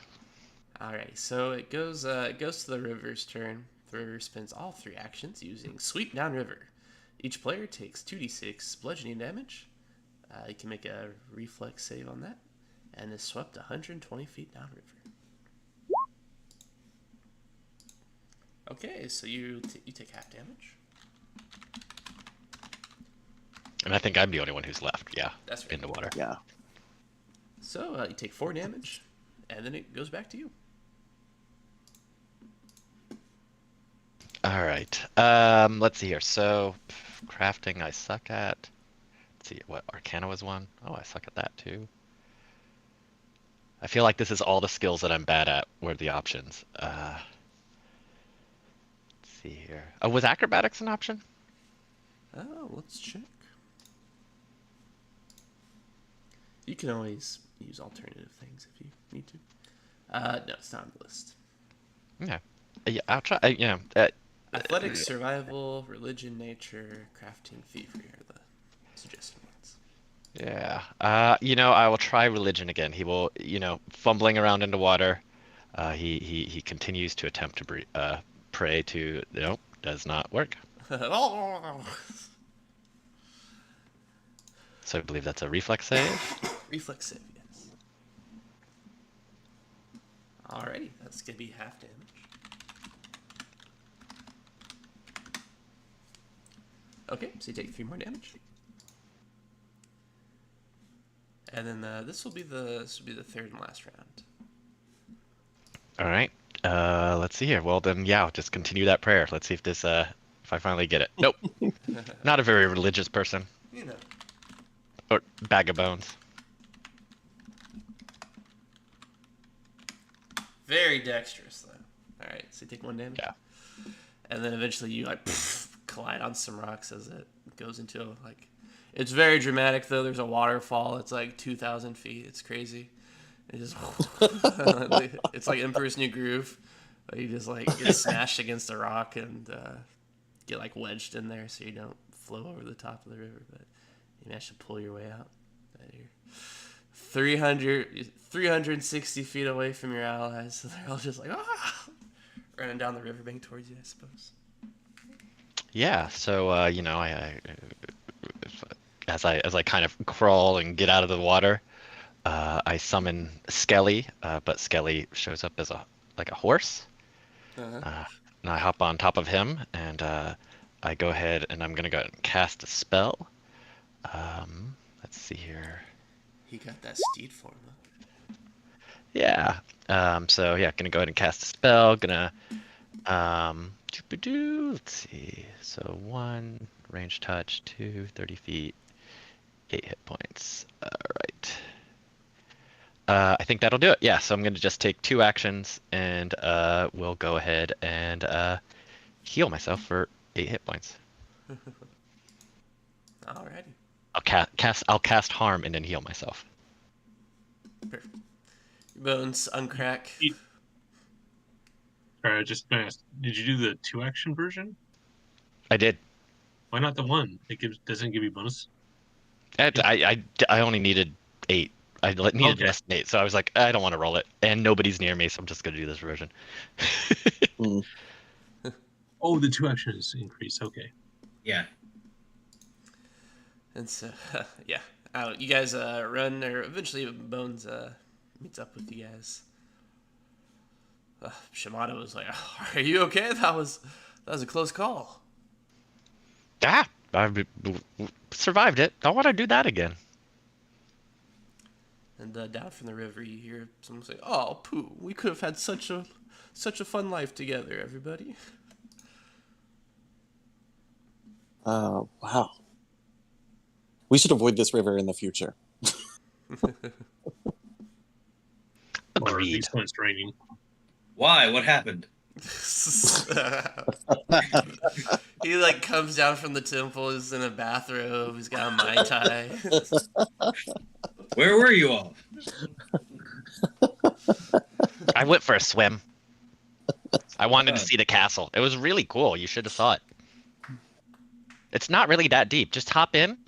All right, so it goes to the river's turn. The river spends all 3 actions using Sweep Downriver. Each player takes 2d6 bludgeoning damage. You can make a reflex save on that, and is swept 120 feet downriver. Okay, so you take half damage. And I think I'm the only one who's left, yeah, That's right. in the water. Yeah. So you take 4 damage, and then it goes back to you. All right. Let's see here. So, crafting I suck at. Let's see, what Arcana was one? Oh, I suck at that too. I feel like this is all the skills that I'm bad at were the options. Let's see here. Oh, was acrobatics an option? Oh, let's check. You can always use alternative things if you need to. No, it's not on the list. Yeah. Yeah, I'll try. Athletics, survival, religion, nature, crafting, thievery are the suggested ones. Yeah. I will try religion again. He will, fumbling around in the water. He continues to attempt to pray to. Nope, does not work. So I believe that's a reflex save. Reflex save, yes. Alrighty, that's gonna be half damage. Okay, so you take 3 more damage. And then this will be the third and last round. All right. Let's see here. Well, then, yeah, I'll just continue that prayer. Let's see if I finally get it. Nope. Not a very religious person. You know. Or bag of bones. Very dexterous, though. Alright, so you take 1 damage. Yeah. And then eventually you, collide on some rocks as it goes into, It's very dramatic, though. There's a waterfall. It's, 2,000 feet. It's crazy. It just... it's like Emperor's New Groove. You just, get smashed against a rock and get, wedged in there so you don't flow over the top of the river. But you manage to pull your way out. You're 360 feet away from your allies, so they're all just running down the riverbank towards you, I suppose. Yeah. So, as I kind of crawl and get out of the water, I summon Skelly, but Skelly shows up as a horse. Uh-huh. And I hop on top of him, and I go ahead and I'm gonna go and cast a spell. Let's see here. He got that steed form, huh? Yeah. So yeah, gonna go ahead and cast a spell. Gonna let's see. So 1 range touch, 2 30 feet, 8 hit points. All right. I think that'll do it. Yeah, so I'm gonna just take 2 actions, and we'll go ahead and heal myself for 8 hit points. Alrighty. I'll cast harm and then heal myself. Perfect. Your bones uncrack. Sorry, I just gonna ask, did you do the 2-action version? I did. Why not the 1? Doesn't give you bonus. I only needed 8. I needed Okay. less than 8, so I was like, I don't want to roll it, and nobody's near me, so I'm just gonna do this version. Oh, the 2 actions increase. Okay. Yeah. And so, yeah. You guys run, or eventually Bones meets up with you guys. Shimada was like, "Are you okay? That was a close call." Ah, I survived it. I want to do that again. And down from the river, you hear someone say, "Oh, Pooh, we could have had such a fun life together, everybody." Wow. We should avoid this river in the future. Or at Agreed. least when it's raining. Why? What happened? He like comes down from the temple. He's in a bathrobe. He's got a mai tai. Where were you all? I went for a swim. I wanted to see the castle. It was really cool. You should have saw it. It's not really that deep. Just hop in.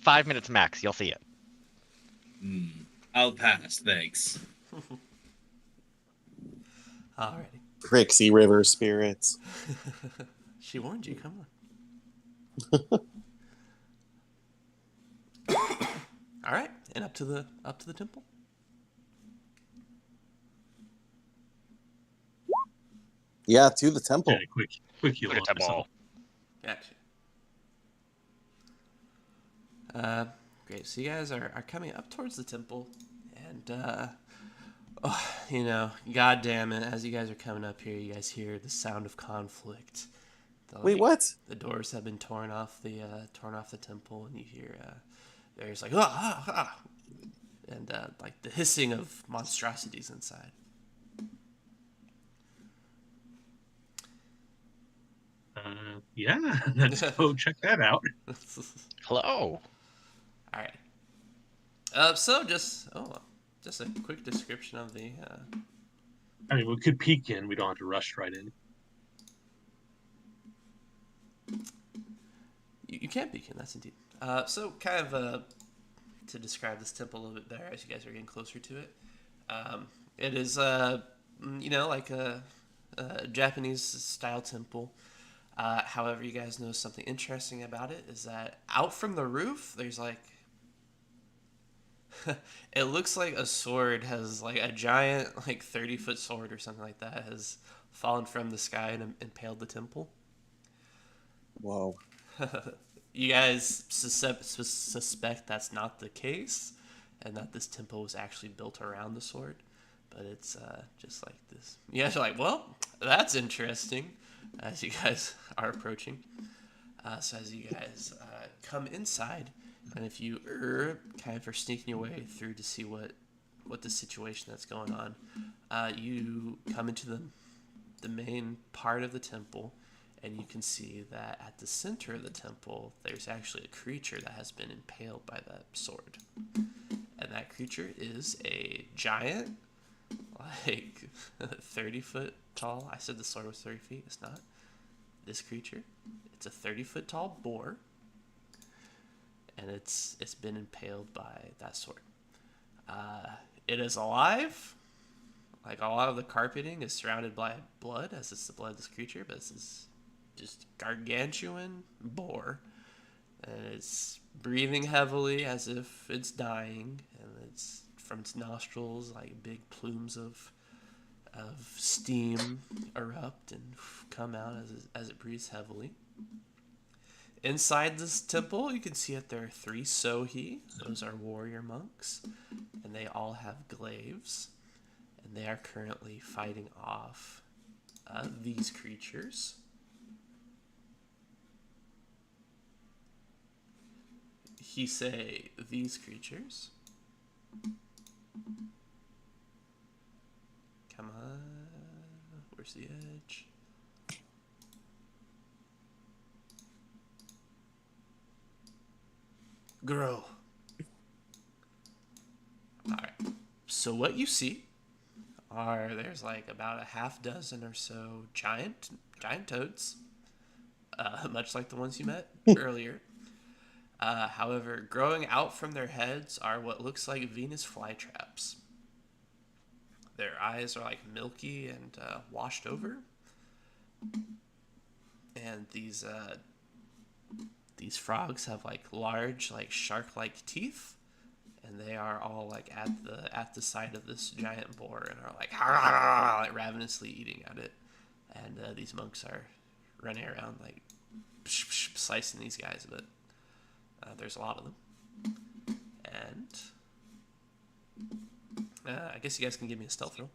5 minutes max. You'll see it. I'll pass, thanks. Alrighty. Trixie river spirits. She warned you. Come on. All right, and up to the temple. Yeah, to the temple. Yeah, quick heal. To the on myself. Gotcha. Great. So you guys are coming up towards the temple, and God damn it! As you guys are coming up here, you guys hear the sound of conflict. Wait, what? The doors have been torn off the temple, and you hear there's like ah, and like the hissing of monstrosities inside. Yeah, let's go check that out. Hello. All right. So just a quick description of the. I mean, we could peek in. We don't have to rush right in. You can peek in. That's indeed. So kind of to describe this temple a little bit better as you guys are getting closer to it. It is like a Japanese style temple. However, you guys know something interesting about it is that out from the roof, there's like it looks like a sword has like a giant like 30-foot sword or something like that has fallen from the sky and impaled the temple. Whoa. You guys suspect that's not the case, and that this temple was actually built around the sword, but it's just like this. You guys are like, well, that's interesting, as you guys are approaching. So as you guys come inside, and if you kind of are sneaking your way through to see what the situation that's going on, you come into the main part of the temple. And you can see that at the center of the temple, there's actually a creature that has been impaled by that sword. And that creature is a giant, like 30-foot tall. I said the sword was 30 feet. It's not. This creature, it's a 30-foot tall boar. And it's been impaled by that sword. It is alive. Like a lot of the carpeting is surrounded by blood, as it's the blood of this creature, but this is just gargantuan boar, and it's breathing heavily as if it's dying, and it's from its nostrils like big plumes of steam erupt and come out as it breathes heavily. Inside this temple, you can see that there are 3 Sohi. Those are warrior monks, and they all have glaives, and they are currently fighting off these creatures. He say these creatures. Come on. Where's the edge? Grow. Alright. So what you see are there's like about a half dozen or so giant toads, much like the ones you met earlier. However, growing out from their heads are what looks like Venus flytraps. Their eyes are like milky and washed over, and these frogs have like large, like shark-like teeth, and they are all like at the side of this giant boar and are like ravenously eating at it. And these monks are running around like slicing these guys, but there's a lot of them. And I guess you guys can give me a stealth roll.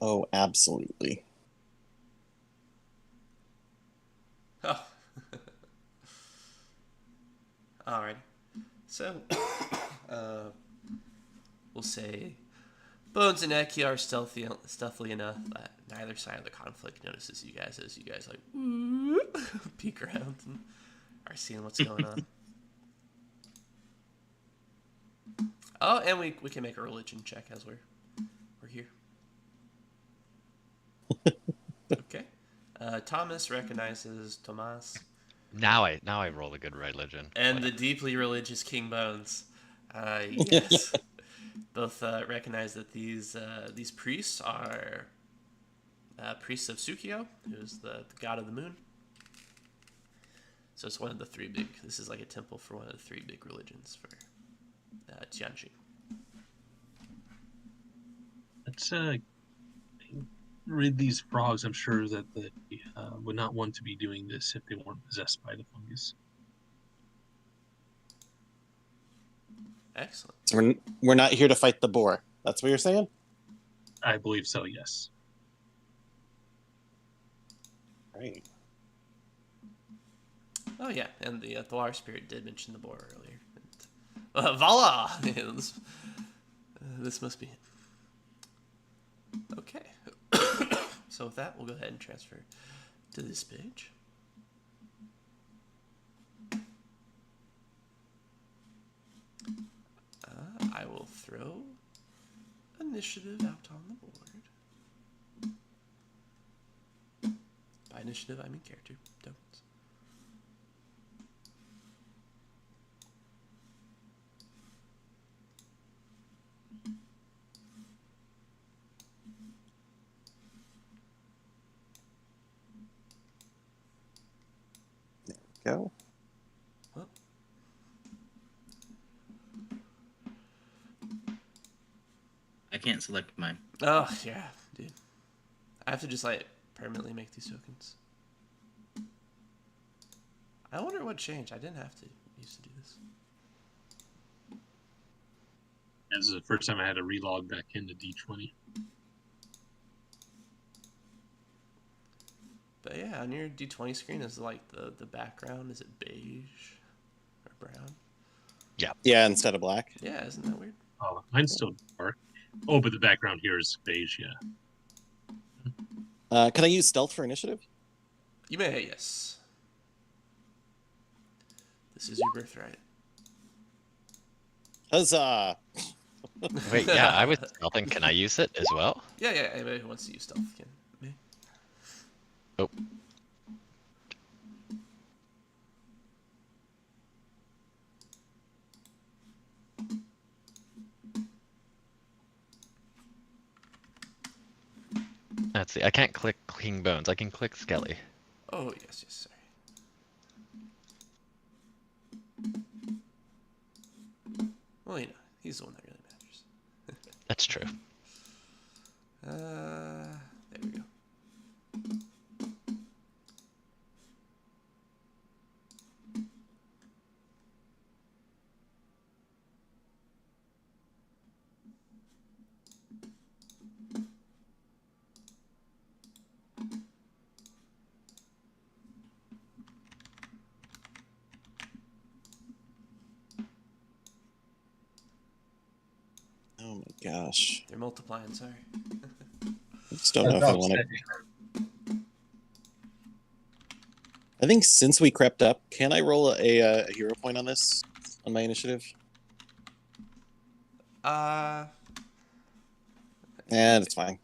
Oh, absolutely. Oh. Alright. So, we'll say Bones and Eki are stealthily enough that neither side of the conflict notices you guys as you guys like peek around and are seeing what's going on. Oh, and we can make a religion check as we're here. Okay. Thomas recognizes Tomas. Now I roll a good religion. And the deeply religious King Bones. Yes. Both recognize that these priests are priests of Tsukio, who is the god of the moon. So it's one of the three big. This is like a temple for one of the three big religions for Tianjin. Let's rid these frogs. I'm sure that they would not want to be doing this if they weren't possessed by the fungus. Excellent. So we're not here to fight the boar. That's what you're saying? I believe so, yes. Right. Oh yeah, and the Thwar spirit did mention the boar earlier. And, voila! This must be it. Okay. So with that, we'll go ahead and transfer to this page. I will throw initiative out on the board. By initiative, I mean character. Don't. Go. Well, I can't select mine. oh yeah, dude. I have to just like permanently make these tokens. I wonder what changed. I didn't have to used to do this. This is the first time I had to relog back into D20. But yeah, on your D20 screen is like the background. Is it beige or brown? Yeah, instead of black. Yeah, isn't that weird? Oh, mine's still dark. Oh, but the background here is beige, yeah. Can I use stealth for initiative? You may, yes. This is your birthright. Huzzah! Wait, yeah, I was stealthing. Can I use it as well? Yeah, anybody who wants to use stealth can. Me. Oh. Let's see. I can't click King Bones. I can click Skelly. Oh, yes, sorry. Well, you know, he's the one that really matters. That's true. There we go. gosh. They're multiplying, sorry. I just don't know if I want to. I think since we crept up, can I roll a hero point on this? On my initiative? And it's fine.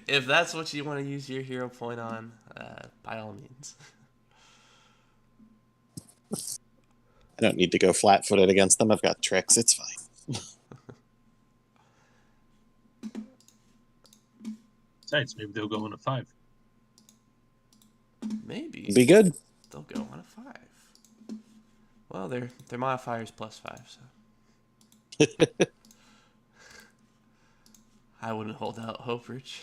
if that's what you want to use your hero point on, by all means. I don't need to go flat-footed against them. I've got tricks. It's fine. Besides, maybe they'll go on a 5. Maybe. Be good. They'll go on a 5. Well, their modifier is +5, so. I wouldn't hold out hope, Rich.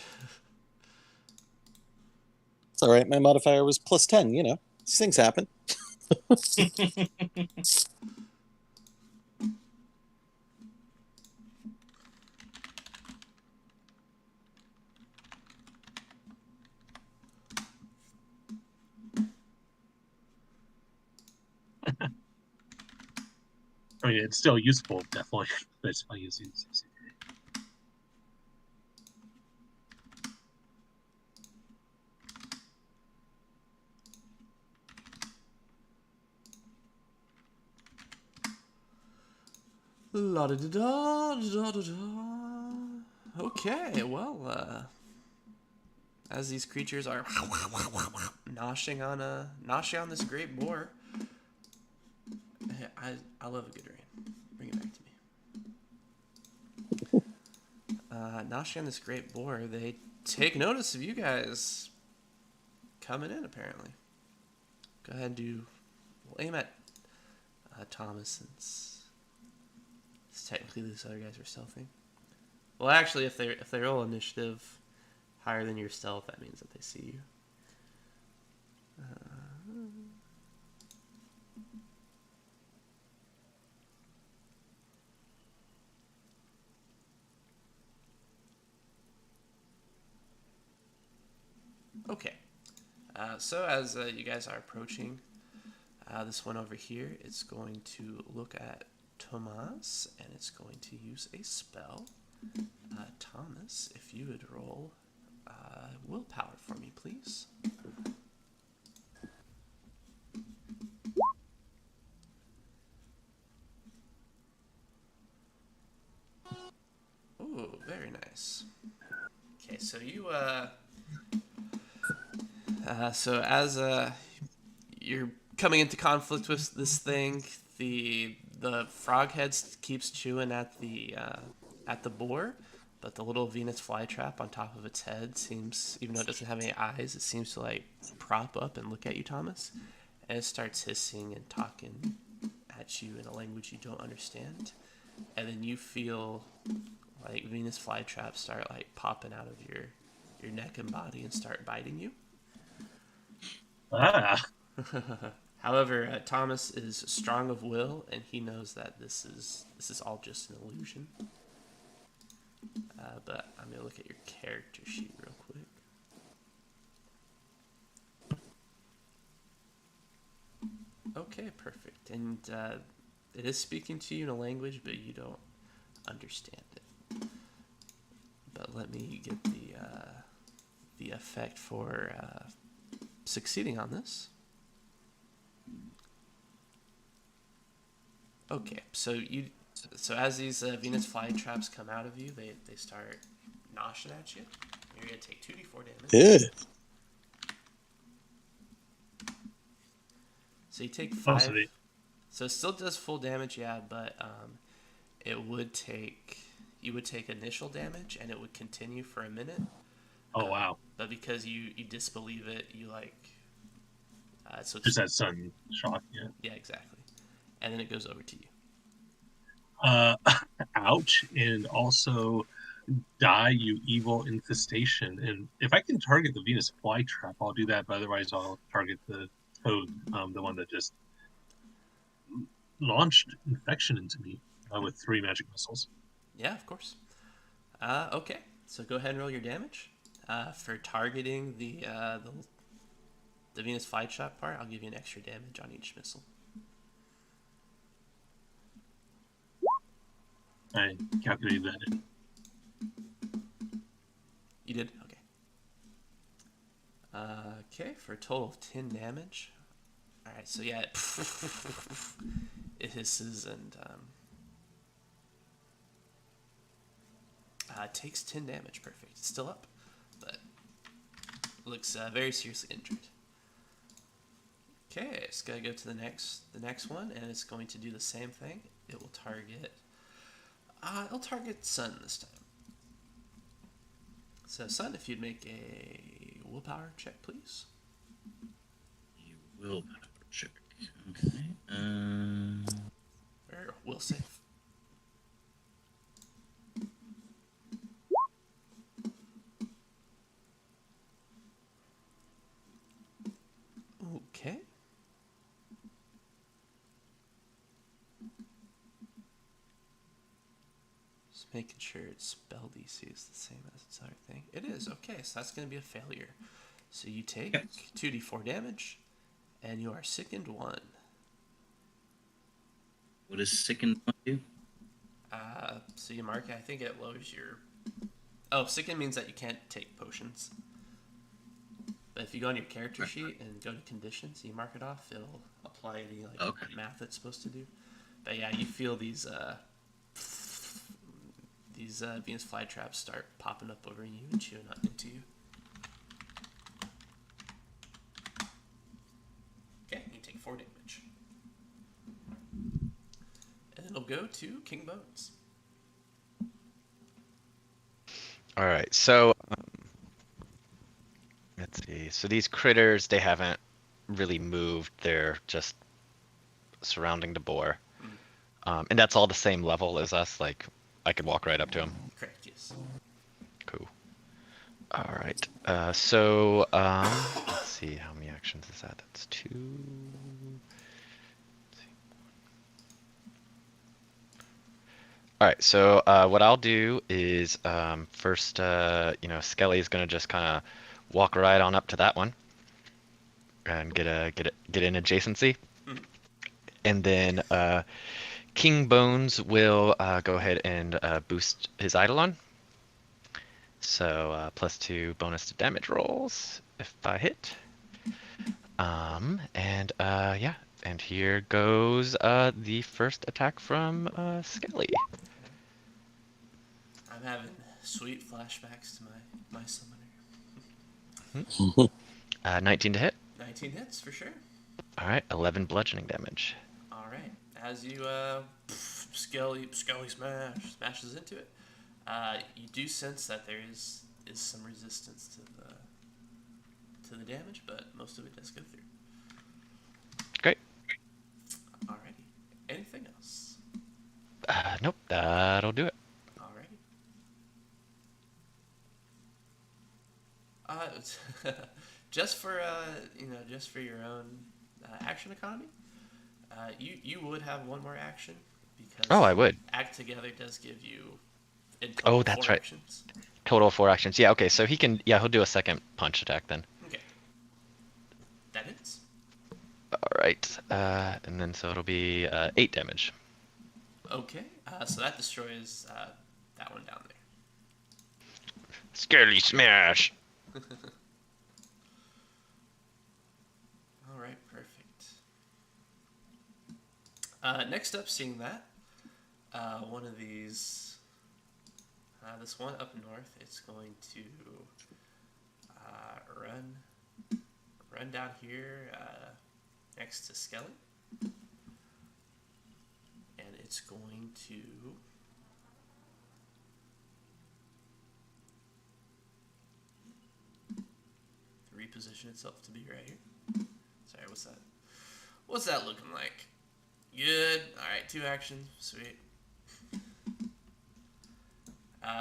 It's all right. My modifier was +10. You know, these things happen. I mean, it's still useful, definitely. But it's fun using CC. La da da da da da da. Okay, well, as these creatures are noshing on this great boar, I love a good rain. Bring it back to me. Noshing on this great boar, they take notice of you guys coming in. Apparently, go ahead and we'll aim at Thomas since. Technically, these other guys are stealthing. Well, actually, if they roll initiative higher than your stealth, that means that they see you. Okay. So as you guys are approaching this one over here, it's going to look at Thomas, and it's going to use a spell. Thomas, if you would roll willpower for me, please. Ooh, very nice. Okay, so you so as you're coming into conflict with this thing, the frog head keeps chewing at the boar, but the little Venus flytrap on top of its head seems, even though it doesn't have any eyes, it seems to like prop up and look at you, Thomas, and it starts hissing and talking at you in a language you don't understand, and then you feel like Venus flytraps start like popping out of your neck and body and start biting you. Ah. However, Thomas is strong of will, and he knows that this is all just an illusion. But I'm gonna look at your character sheet real quick. Okay, perfect. And it is speaking to you in a language, but you don't understand it. But let me get the effect for succeeding on this. Okay, so as these Venus flytraps come out of you, they start noshing at you. You're gonna take 2d4 damage. Yeah. So you take 5. So So it still does full damage, yeah, but you would take initial damage, and it would continue for a minute. Oh wow! But because you disbelieve it, you like. So Just that sudden shock, yeah. Yeah, exactly. And then it goes over to you. Ouch! And also, die, you evil infestation. And if I can target the Venus flytrap, I'll do that. But otherwise, I'll target the toad, the one that just launched infection into me with 3 magic missiles. Yeah, of course. Okay, so go ahead and roll your damage. For targeting the Venus flytrap part, I'll give you an extra damage on each missile. I calculated that in. You did? Okay. Okay, for a total of 10 damage. Alright, so yeah, it hisses and takes 10 damage. Perfect. It's still up, but looks very seriously injured. Okay, it's gonna go to the next one, and it's going to do the same thing. It will target. It'll target Sun this time. So, Sun, if you'd make a willpower check, please. You will check. Okay. Or will save. Okay. Just making sure its spell DC is the same as its other thing. It is. Okay, so that's going to be a failure. So you take 2d4 damage, and you are sickened 1. What does sickened one do? So you mark it. I think it lowers your... Oh, sickened means that you can't take potions. But if you go on your character sheet and go to conditions, you mark it off, it'll apply any math it's supposed to do. But yeah, you feel these Venus flytraps start popping up over you and chewing into you. Okay, you take 4 damage. And it'll go to King Bones. All right, so let's see. So these critters, they haven't really moved. They're just surrounding the boar. And that's all the same level as us. Like, I could walk right up to him. Correct, yes. Cool. All right. So let's see. How many actions is that? That's 2. All right. So what I'll do is first, Skelly's gonna just kind of walk right on up to that one and get an adjacency, and then King Bones will go ahead and boost his Eidolon. So +2 bonus to damage rolls if I hit. And here goes the first attack from Skelly. I'm having sweet flashbacks to my summoner. 19 to hit. 19 hits for sure. All right, 11 bludgeoning damage. All right, as you Skelly smashes into it, you do sense that there is some resistance to the damage, but most of it does go through. Great. Alrighty. Anything else? Nope, that'll do it. Alrighty. Just for your own action economy, you would have one more action because I would. Act Together does give you in total that's 4 right. actions. Total 4 actions. Yeah, okay, so he'll do a second punch attack then. Okay. That hits. All right, and then so it'll be 8 damage. Okay, so that destroys that one down there. Skelly smash. All right, perfect. Next up, seeing that, one of these, this one up north, it's going to run down here next to Skelly, and it's going to reposition itself to be right here. Sorry, what's that looking like? Good. All right, 2 actions. Sweet.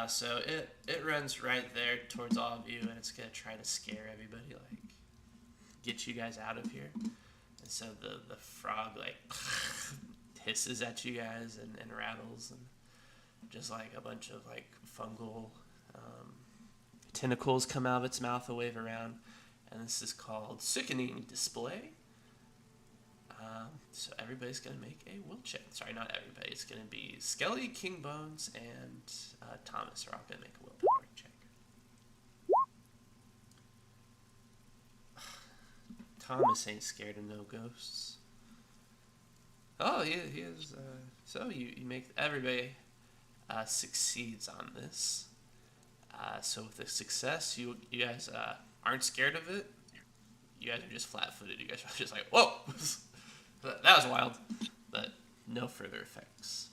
So it runs right there towards all of you, and it's gonna try to scare everybody, like get you guys out of here. And so the frog like hisses at you guys and rattles, and just like a bunch of like fungal tentacles come out of its mouth and wave around. And this is called Sickening Display. So everybody's gonna make a will check. Sorry, not everybody. It's gonna be Skelly, King Bones, and Thomas are all gonna make a willpower check. Thomas ain't scared of no ghosts. Oh, he is. So you make everybody succeeds on this. So with the success, you guys aren't scared of it. You guys are just flat-footed. You guys are just like, whoa, that was wild, but no further effects.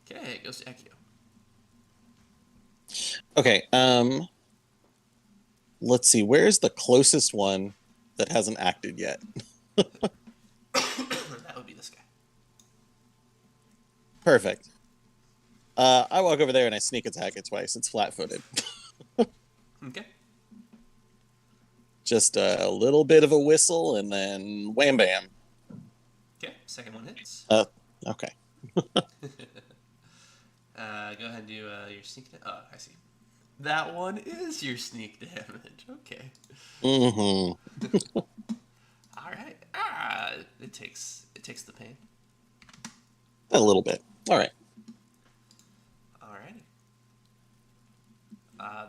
Okay, it goes to Ekio. Okay. Let's see. Where's the closest one that hasn't acted yet? That would be this guy. Perfect. I walk over there and I sneak attack it twice. It's flat-footed. Okay. Just a little bit of a whistle and then wham bam. Okay, second one hits. Okay. Go ahead and do your sneak damage. Oh, I see. That one is your sneak damage. Okay. Mm-hmm. All right. It takes the pain. A little bit. All right. Alrighty.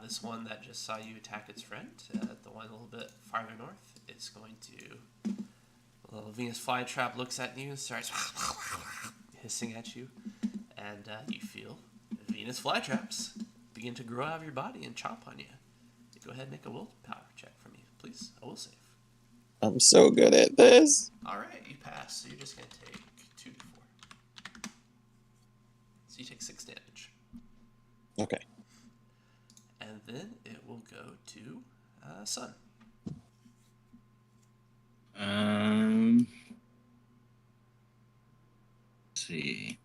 This one that just saw you attack its friend, the one a little bit farther north, is going to. A little Venus flytrap looks at you and starts hissing at you, and you feel Venus flytraps begin to grow out of your body and chomp on you. Go ahead and make a willpower check for me, please. I will save. I'm so good at this. Alright, you pass, so you're just going to take 2d4. So you take 6 damage. Okay. And then it will go to Sun. Let's see.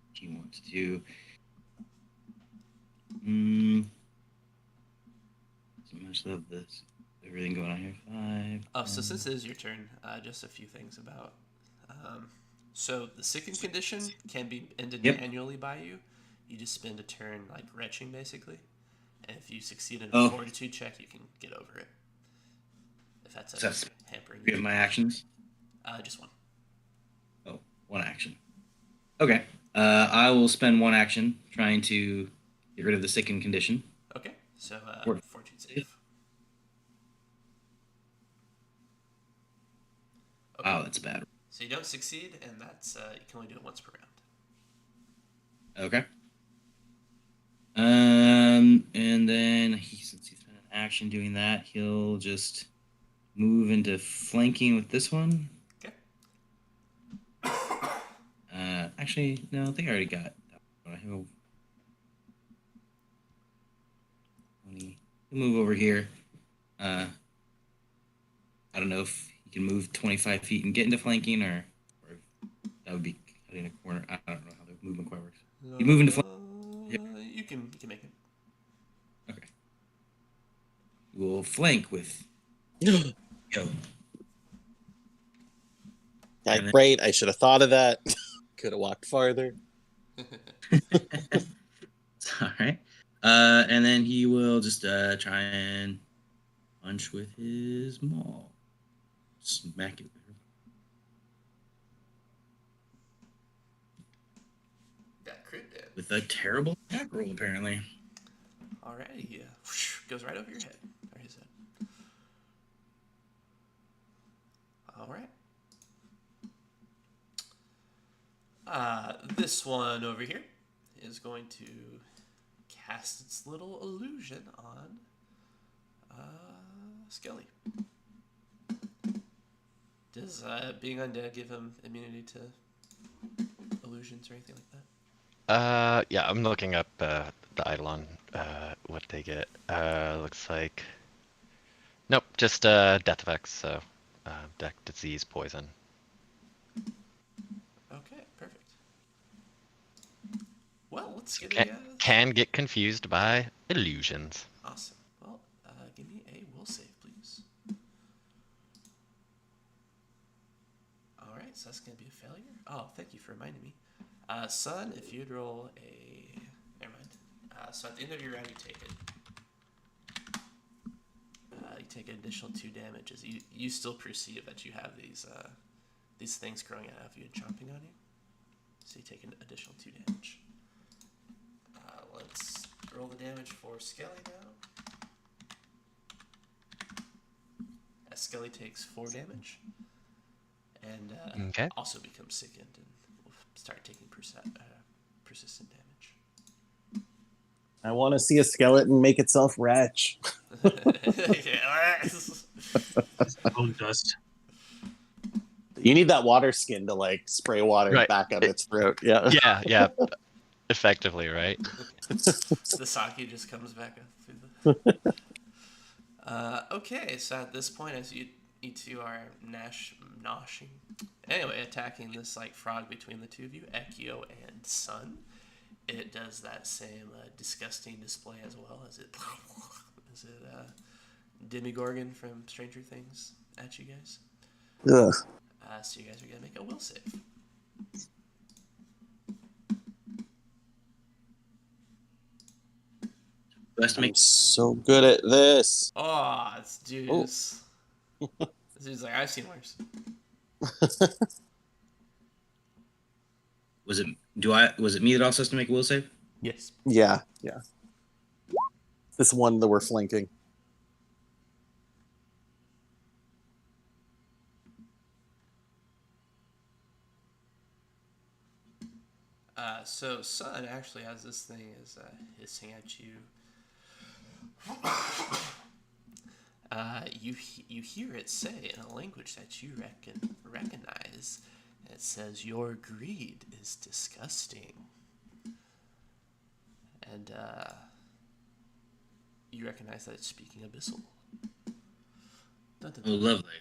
What do you want to do? So much of this. Everything going on here. 5. Oh, so since it is your turn, just a few things about. So the sickened condition can be ended manually by you. You just spend a turn like retching basically, and if you succeed in a fortitude check, you can get over it. If that's hampering. You have my actions. Just one. Oh, one action. Okay. I will spend one action trying to get rid of the sickened condition. Okay. So fortitude save. Okay. Wow, that's bad. So you don't succeed, and that's you can only do it once per round. Okay. And then since he's spent an action doing that, he'll just move into flanking with this one. Okay. Actually, no, I think I already got that one. He'll move over here. I don't know if he can move 25 feet and get into flanking, or that would be cutting a corner. I don't know how the movement quite works. You move into flanking. You can make it. Okay. We'll flank with. Go. Great. I should have thought of that. Could have walked farther. All right. And then he will just try and punch with his maul. Smack it. Got crit damage. With a terrible attack roll, apparently. Alrighty, yeah. Goes right over your head. Or his head. Alright. This one over here is going to cast its little illusion on Skelly. Does being undead give him immunity to illusions or anything like that? Yeah, I'm looking up the Eidolon, what they get. Looks like... Nope, just death effects, so death, disease, poison. Okay, perfect. Well, let's give you guys... Can get confused by illusions. Awesome. Well, give me a will save, please. Alright, so that's going to be a failure. Oh, thank you for reminding me. Son, if you'd roll a... Never mind. So at the end of your round, you take it. You take an additional 2 damage as you still perceive that you have these things growing out of you and chomping on you. So you take an additional 2 damage. Let's roll the damage for Skelly now. As Skelly takes 4 damage. And Okay. also becomes sickened and will start taking persistent damage. I want to see a skeleton make itself retch. Yeah. Bone dust. You need that water skin to like spray water Right. back up its throat. Yeah. Yeah. Effectively, right? The sake just comes back up through the... okay, so at this point, as you two are noshing, anyway, attacking this like frog between the two of you, Ekio and Sun, it does that same disgusting display as well as it Demigorgon from Stranger Things at you guys. Ugh. So you guys are gonna make a will save. Best to I'm make so good at this. Oh, it's Juice. This dude's like, I've seen worse. was it me that also has to make a will save? Yes. Yeah. This one that we're flanking. So Sun actually has this thing is hissing at you. You hear it say in a language that you recognize. It says, "Your greed is disgusting," and you recognize that it's speaking Abyssal. Dun, dun, Oh, dun. lovely.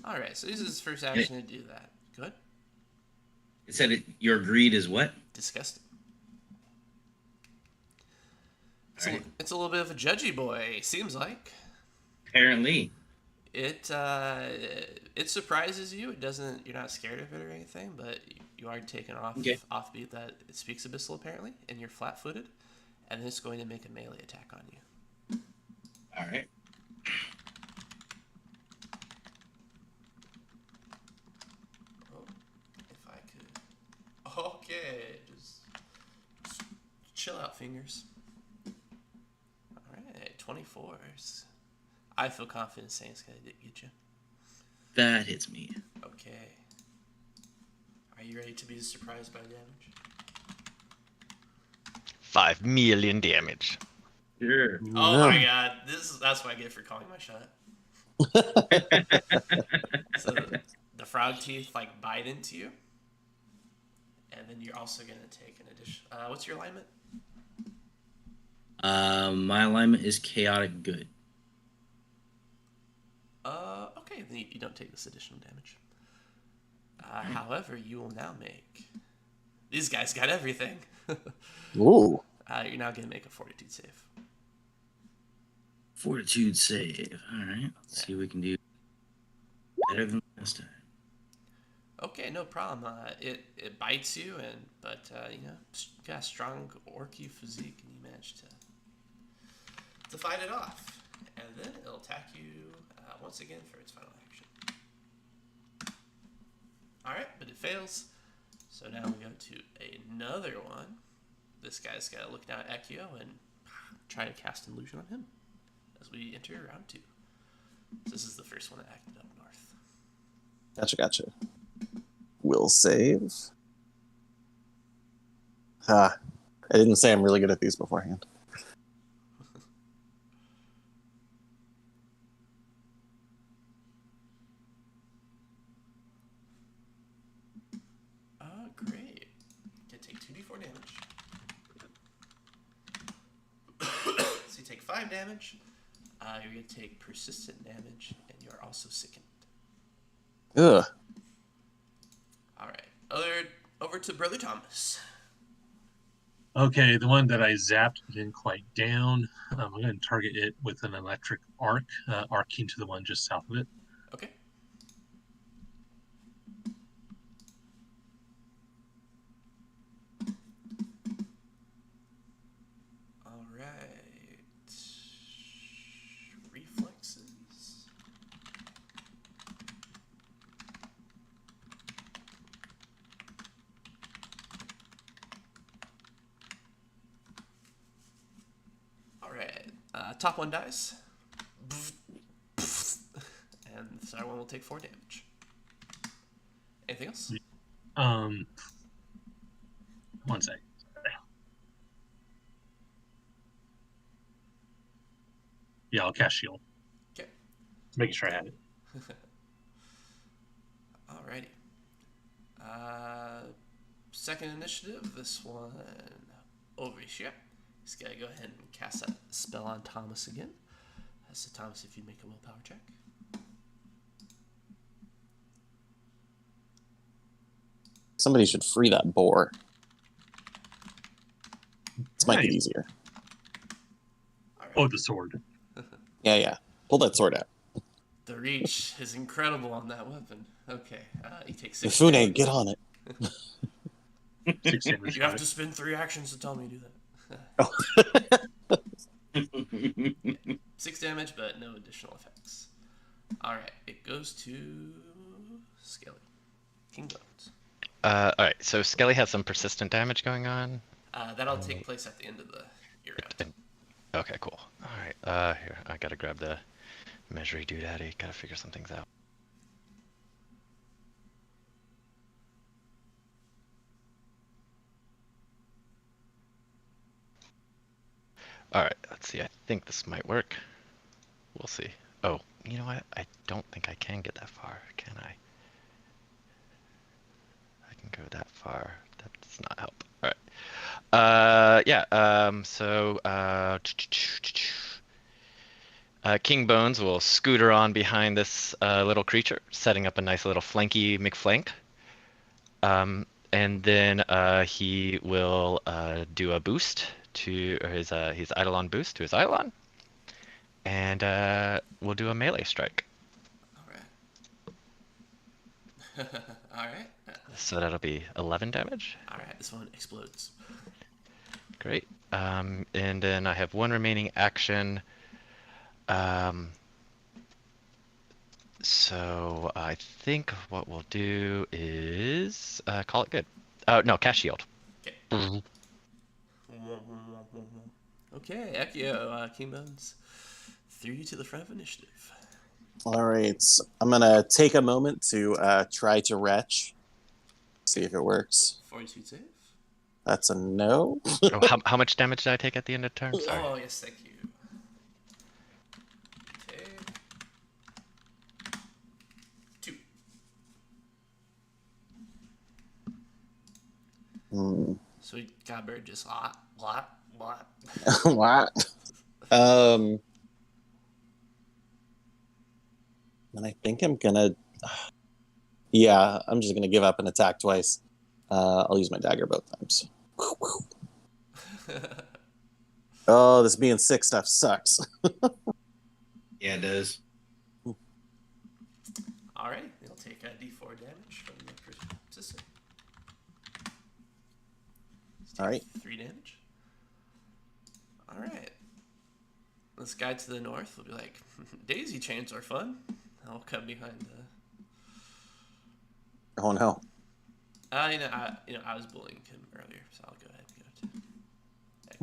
All right, so this is his first action to do that. Good. It said your greed is what? Disgusting. Alright. It's a little bit of a judgy boy. Seems like. Apparently. It surprises you. It doesn't. You're not scared of it or anything, but you are taken offbeat that it speaks Abyssal apparently, and you're flat-footed, and it's going to make a melee attack on you. All right. Oh, if I could. Okay, just chill out, fingers. All right, 24s. I feel confident saying it's gonna get you. That hits me. Okay. Are you ready to be surprised by damage? 5 million damage. Sure. Oh my god, that's what I get for calling my shot. So the frog teeth like bite into you, and then you're also gonna take an addition. What's your alignment? My alignment is chaotic good. Okay, then you don't take this additional damage. However, you will now make. These guys got everything. Ooh. You're now gonna make a fortitude save. Fortitude save. All right. Let's see what we can do better than last time. Okay, no problem. It bites you, but you know, you got a strong orky physique, and you managed to fight it off. And then it'll attack you once again for its final action. All right, but it fails. So now we go to another one. This guy's got to look down at Ekio and try to cast an illusion on him as we enter round 2. So this is the first one that acted up north. Gotcha. Will save. I didn't say I'm really good at these beforehand. Great. You take 2d4 damage. So you take 5 damage. You're going to take persistent damage, and you're also sickened. Ugh. All right. Over to Brother Thomas. Okay, the one that I zapped didn't quite down. I'm going to target it with an electric arc, arcing to the one just south of it. Okay. All right. Reflexes. Top one dies. And the side one will take 4 damage. Anything else? One sec. Sorry. Yeah, I'll cast shield. Okay. Making sure I had it. Alrighty. Second initiative, this one over here. He's got to go ahead and cast that spell on Thomas again. So Thomas, if you make a willpower check. Somebody should free that boar. This might be Nice. easier. Alright. Oh, the sword. Yeah. Pull that sword out. The reach is incredible on that weapon. Okay, he takes 6 Mifune, damage. get on it. 6 damage. You have to spend 3 actions to tell me to do that. Oh. 6 damage, but no additional effects. Alright, it goes to Skelly. King Bones. Alright, so Skelly has some persistent damage going on. That'll take place at the end of your round. Okay, cool. Alright, here, I gotta grab the measury doodaddy. Gotta figure some things out. Alright, let's see. I think this might work. We'll see. Oh, you know what? I don't think I can get that far, can I? I can go that far. That does not help. Alright. King Bones will scooter on behind this little creature, setting up a nice little flanky McFlank. And then he will do a boost to his Eidolon boost to his Eidolon. And we'll do a melee strike. Alright. Alright. So that'll be 11 damage. Alright, this one explodes. Great. And then I have one remaining action. So I think what we'll do is call it good. No, cast shield. Okay. Okay, Ekio, King Bones. 3 to the front of initiative. All right. I'm going to take a moment to try to retch. See if it works. 42 save. That's a no. Oh, how much damage did I take at the end of turn? Sorry. Oh, yes, thank you. Okay. 2. So we got bird just lot. What? And I think I'm gonna. Yeah, I'm just gonna give up and attack twice. I'll use my dagger both times. Oh, this being sick stuff sucks. Yeah, it does. Alright, he'll take a d4 damage from the persistent. Alright. 3 damage. Alright. This guy to the north will be like, daisy chains are fun. I'll come behind the... Oh no. I was bullying him earlier, so I'll go ahead and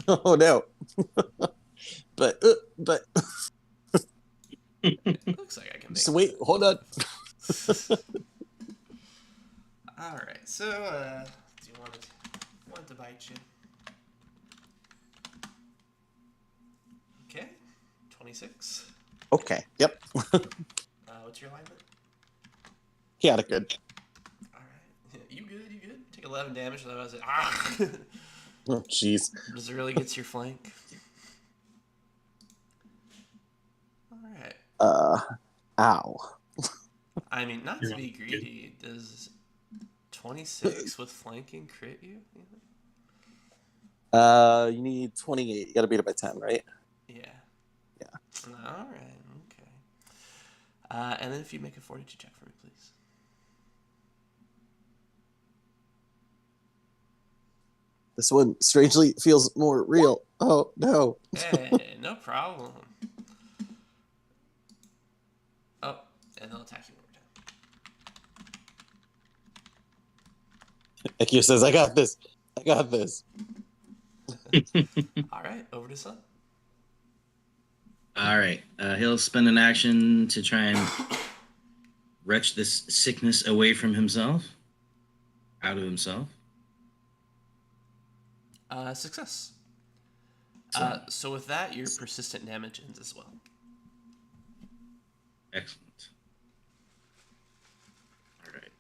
go to... Oh no. but It looks like I can make so wait, hold on. Alright, so, do you want to bite you? Okay, 26. Okay. Yep. What's your alignment? Chaotic good. Alright. You good? Take 11 damage, and then I was like, Oh jeez. Does it really get to your flank? Alright. Ow. I mean, not to be greedy, does 26 with flanking crit you? You need 28. You gotta beat it by 10, right? Yeah. Yeah. Alright, okay. And then if you make a fortitude check for me, please. This one strangely feels more real. Oh no. Hey, no problem. Oh, and they'll attack you one more time. Ekio says, I got this. Alright, over to Sun. All right. He'll spend an action to try and wrench this sickness away from himself, out of himself. Success. Excellent. So with that, your persistent damage ends as well. Excellent. All right.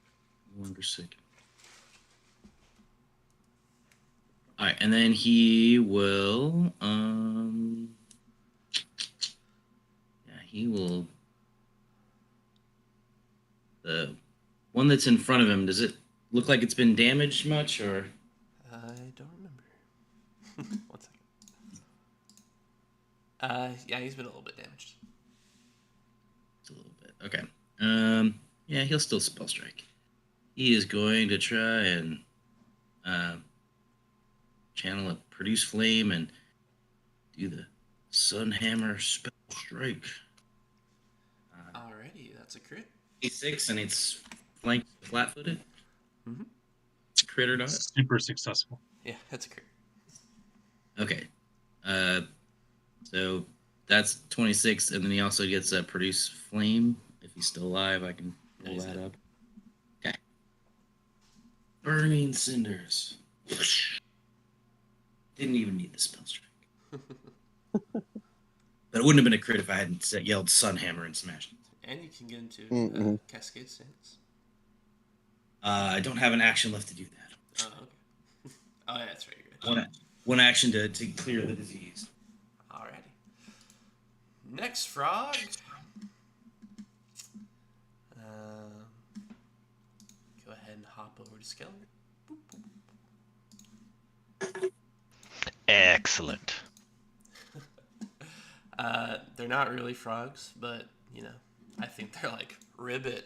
1 second. All right, and then he will. He will. The one that's in front of him. Does it look like it's been damaged much, or? I don't remember. 1 second. Yeah, he's been a little bit damaged. It's a little bit. Okay. Yeah, he'll still spell strike. He is going to try and channel a produce flame and do the Sunhammer spell strike. Alrighty, that's a crit. A6 and it's flanked flat-footed. Mhm. It's a crit or not? Super successful. Yeah, that's a crit. Okay. So that's 26, and then he also gets a produce flame. If he's still alive, I can pull He's that dead. up. Okay. Burning cinders. Didn't even need the spell strike. But it wouldn't have been a crit if I hadn't yelled Sunhammer and smashed it. And you can get into Mm-mm. Cascade Stance. I don't have an action left to do that. Oh, okay. Oh, yeah, that's right. You're good. One action to clear the disease. Alrighty. Next frog. Go ahead and hop over to Skelly. Boop, boop. Excellent. They're not really frogs, but you know, I think they're like ribbit.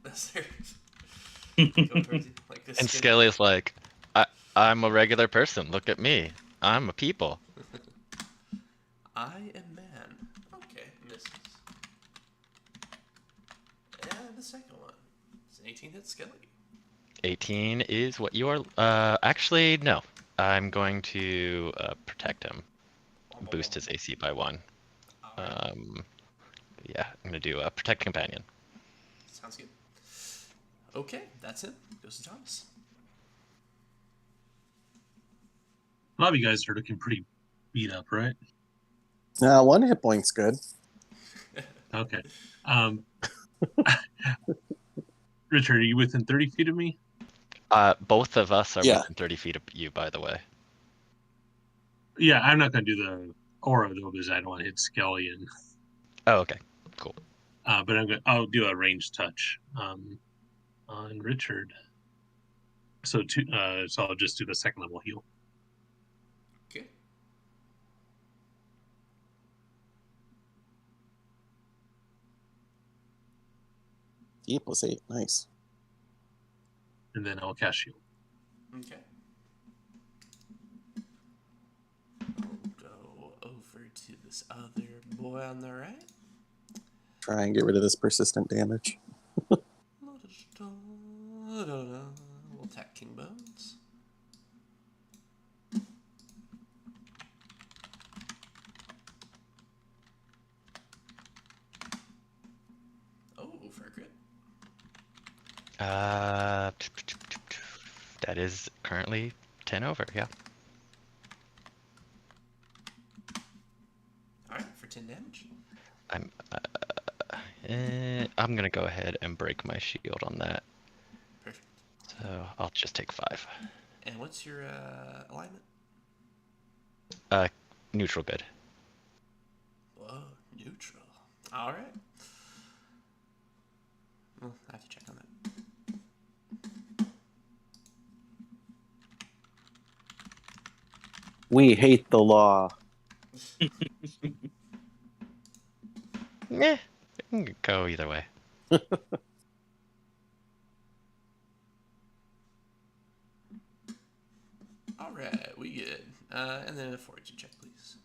That's their go towards you, like this. And Skelly's like, I'm a regular person. Look at me. I'm a people. I am man. Okay, misses. And the second one. It's an 18 hit Skelly. 18 is what you are. Actually, no. I'm going to protect him. Boost his AC by 1. Alright, Yeah, I'm gonna do a protect companion. sounds good. Okay, that's it. Goes to Thomas. A lot of you guys are looking pretty beat up, right? 1 hit point's good. Okay. Richard, are you within 30 feet of me? Both of us are Yeah. within 30 feet of you, by the way. Yeah, I'm not going to do the aura though because I don't want to hit Skelly and. Oh, okay. Cool. But I'll do a ranged touch on Richard. So I'll just do the second level heal. Okay. +8. Nice. And then I'll cast shield. Okay. I'll go over to this other boy on the right. Try and get rid of this persistent damage. We'll attack King Bones. Oh, for a crit. That is currently 10 over. Yeah. Alright, for 10 damage. I'm gonna go ahead and break my shield on that. Perfect. So I'll just take 5. And what's your alignment? Neutral good. Whoa, neutral. Alright. Well, I have to check on that. We hate the law. Yeah, it can go either way. Alright, we good. And then a fortitude check, please.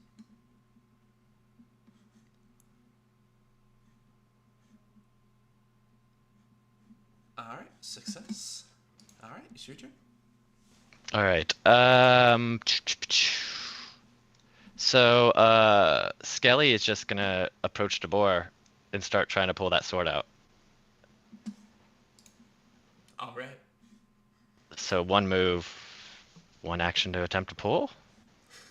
Alright, success. Alright, it's your turn. All right. So, Skelly is just gonna approach the boar and start trying to pull that sword out. All right. So one move, one action to attempt to pull.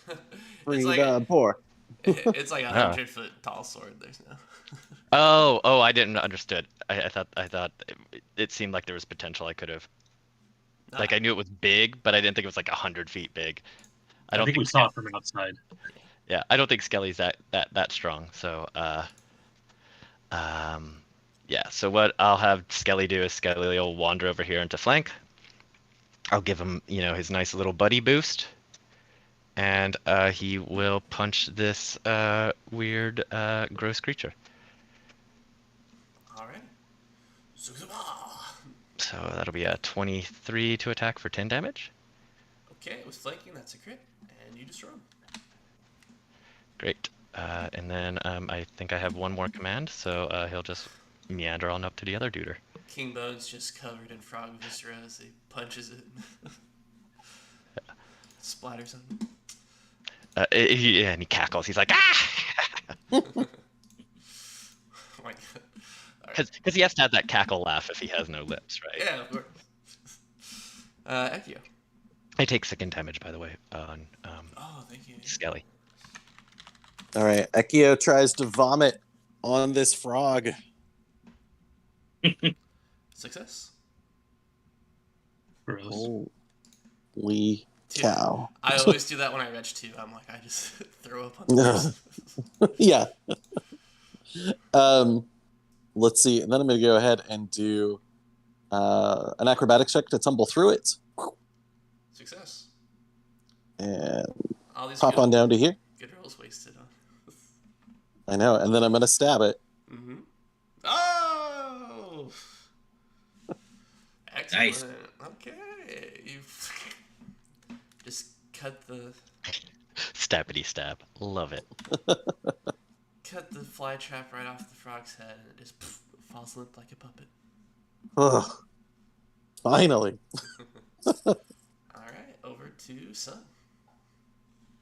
It's Free like the boar. it's like a Ah. 100-foot tall sword. There's no. Oh, I didn't understood. I thought it seemed like there was potential I could have. Like I knew it was big, but I didn't think it was like 100 feet big. I think we saw it from outside. Yeah, I don't think Skelly's that strong. So yeah. So what I'll have Skelly do is Skelly will wander over here into flank. I'll give him, his nice little buddy boost, and he will punch this weird gross creature. All right. So that'll be a 23 to attack for 10 damage. Okay, with flanking, that's a crit, and you destroy him. Great. And then I think I have one more command, so he'll just meander on up to the other duder. King Bone's just covered in frog viscera as he punches it. Splatters on him. And he cackles. He's like, ah! Oh my god. Because he has to have that cackle laugh if he has no lips, right? Yeah, of course. Ekio. I take second damage, by the way, on Oh, thank you. Skelly. All right, Ekio tries to vomit on this frog. Success. Gross. Holy cow. I always do that when I retch too. I'm like, I just throw up on the person. Yeah. Let's see. And then I'm going to go ahead and do an acrobatics check to tumble through it. Success. And All these pop good, on down to here. good rolls wasted on. I know. And then I'm going to stab it. Mm-hmm. Oh! Excellent. Nice. Okay. You just cut the Stabbity stab. Love it. fly trap right off the frog's head, and it just falls limp like a puppet. Ugh. Finally. All right, over to Sun.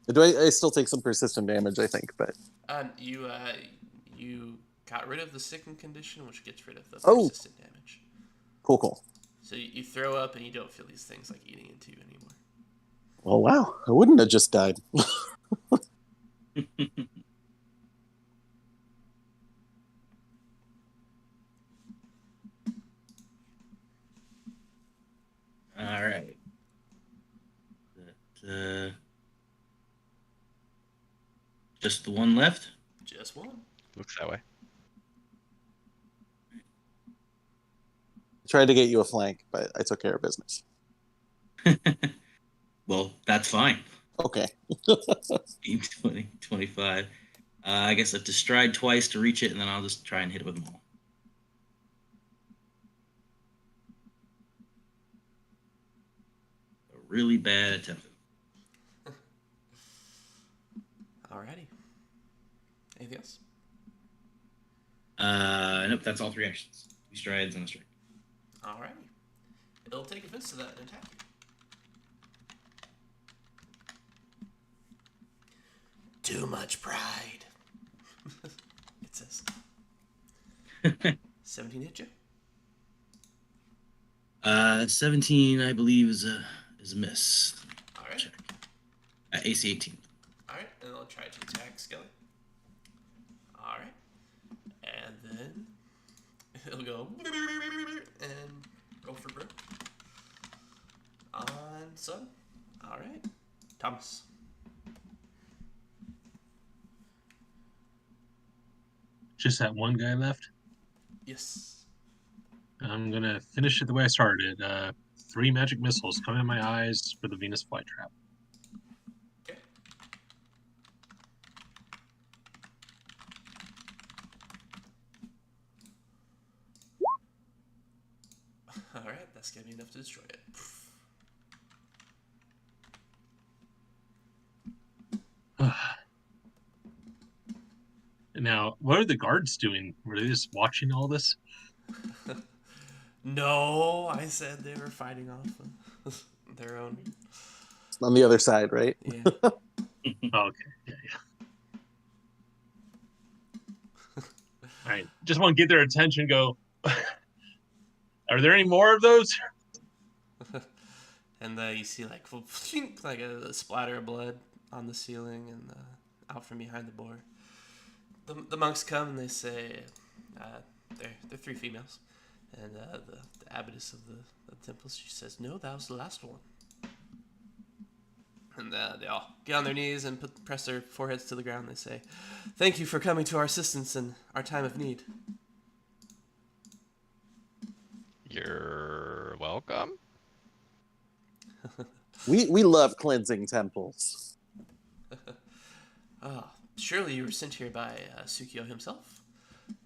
Do I still take some persistent damage, I think, but... You got rid of the sickened condition, which gets rid of the Oh. persistent damage. Cool. So you throw up, and you don't feel these things like eating into you anymore. Oh, wow. I wouldn't have just died. All right. Just the one left? Just one. Looks that way. Tried to get you a flank, but I took care of business. Well, that's fine. Okay. 20, 25. I guess I have to stride twice to reach it, and then I'll just try and hit it with them all. A really bad attempt. Alrighty. Anything else? Nope, that's all 3 actions. 2 strides and a strike. Alrighty. It'll take offense to that and attack you. Too much pride. It says. 17 hit you? 17, I believe, is a miss. Alright. Check. AC 18. Alright, and I'll try to attack Skelly. Alright. And then he'll go and roll for grip. On Sun. Alright. Thomas. Just that one guy left. Yes. I'm gonna finish it the way I started. 3 magic missiles come in my eyes for the Venus flytrap. Okay. Alright, that's gonna be enough to destroy it. Now, what are the guards doing? Were they just watching all this? No, I said they were fighting off their own. On the other side, right? Yeah. Okay. Yeah. All right. Just want to get their attention. Go. Are there any more of those? And you see like like a splatter of blood on the ceiling and out from behind the boar. The monks come and they say, they're three females, and the abbess of the temple, she says, "No, that was the last one." And they all get on their knees and press their foreheads to the ground. They say, "Thank you for coming to our assistance in our time of need." You're welcome. We love cleansing temples. Surely you were sent here by Tsukio himself,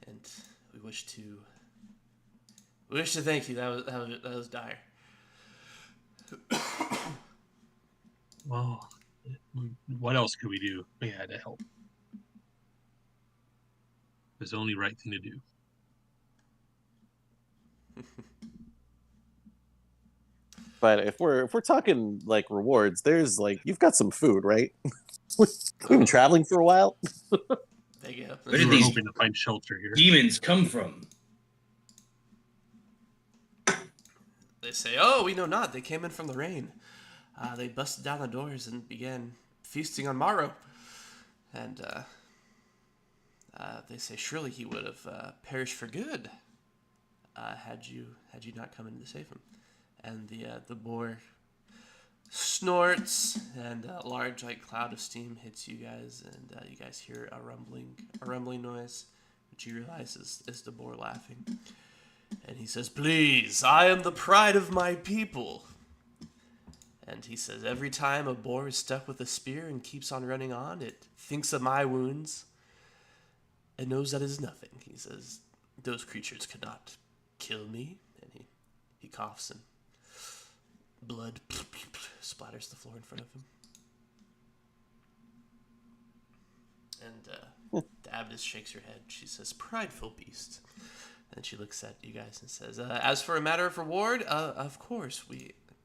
and we wish to thank you. That was dire. Well, what else could we do? We had to help. It was the only right thing to do. But if we're talking like rewards, there's like you've got some food, right? We've been traveling for a while. They get up. Where We did were these hoping to find shelter here. demons come from? They say, "Oh, we know not. They came in from the rain. They busted down the doors and began feasting on Maro." And they say, "Surely he would have perished for good had you not come in to save him." And the boar snorts, and a large like cloud of steam hits you guys, and you guys hear a rumbling noise, which you realize is the boar laughing. And he says, "Please, I am the pride of my people." And he says, "Every time a boar is stuck with a spear and keeps on running on, it thinks of my wounds and knows that it is nothing." He says, "Those creatures could not kill me." And he coughs, and blood splatters the floor in front of him. And the abbess shakes her head. She says, "Prideful beast." And she looks at you guys and says, "As for a matter of reward, of course,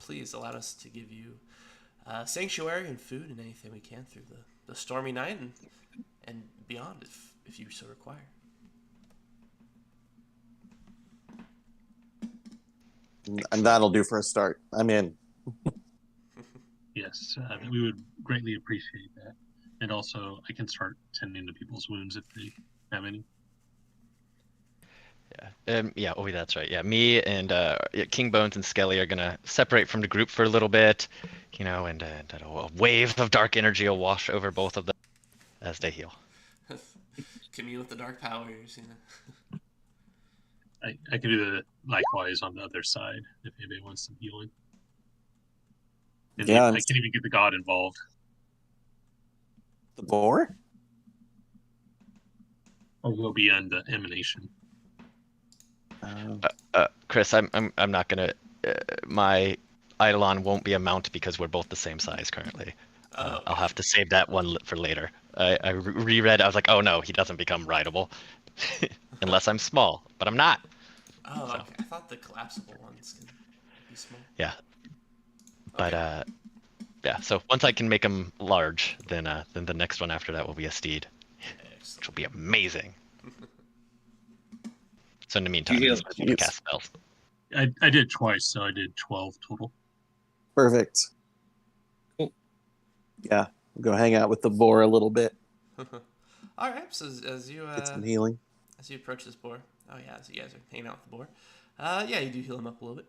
please allow us to give you sanctuary and food and anything we can through the stormy night and beyond, if you so require." And that'll do for a start. I'm in. Yes, we would greatly appreciate that. And also, I can start tending to people's wounds if they have any. Yeah. Oh, that's right. Yeah, me and King Bones and Skelly are gonna separate from the group for a little bit, and a wave of dark energy will wash over both of them as they heal. Commune with the dark powers, you know. I can do the likewise on the other side if anybody wants some healing. And Yeah, I can even get the god involved. The boar? Or go beyond the emanation. Chris, I'm not gonna. My Eidolon won't be a mount because we're both the same size currently. Okay. I'll have to save that one for later. I reread. I was like, oh no, he doesn't become rideable unless I'm small, but I'm not. Oh, So. okay. I thought the collapsible ones could be small. Yeah. But Okay. yeah. So once I can make him large, then the next one after that will be a steed, which Excellent. will be amazing. So in the meantime, You he's able to cast spells. I did twice, so I did 12 total. Perfect. Cool. Yeah, go hang out with the boar a little bit. All right. So as you Get some healing. as you approach this boar, oh yeah, as you guys are hanging out with the boar, yeah, you do heal him up a little bit.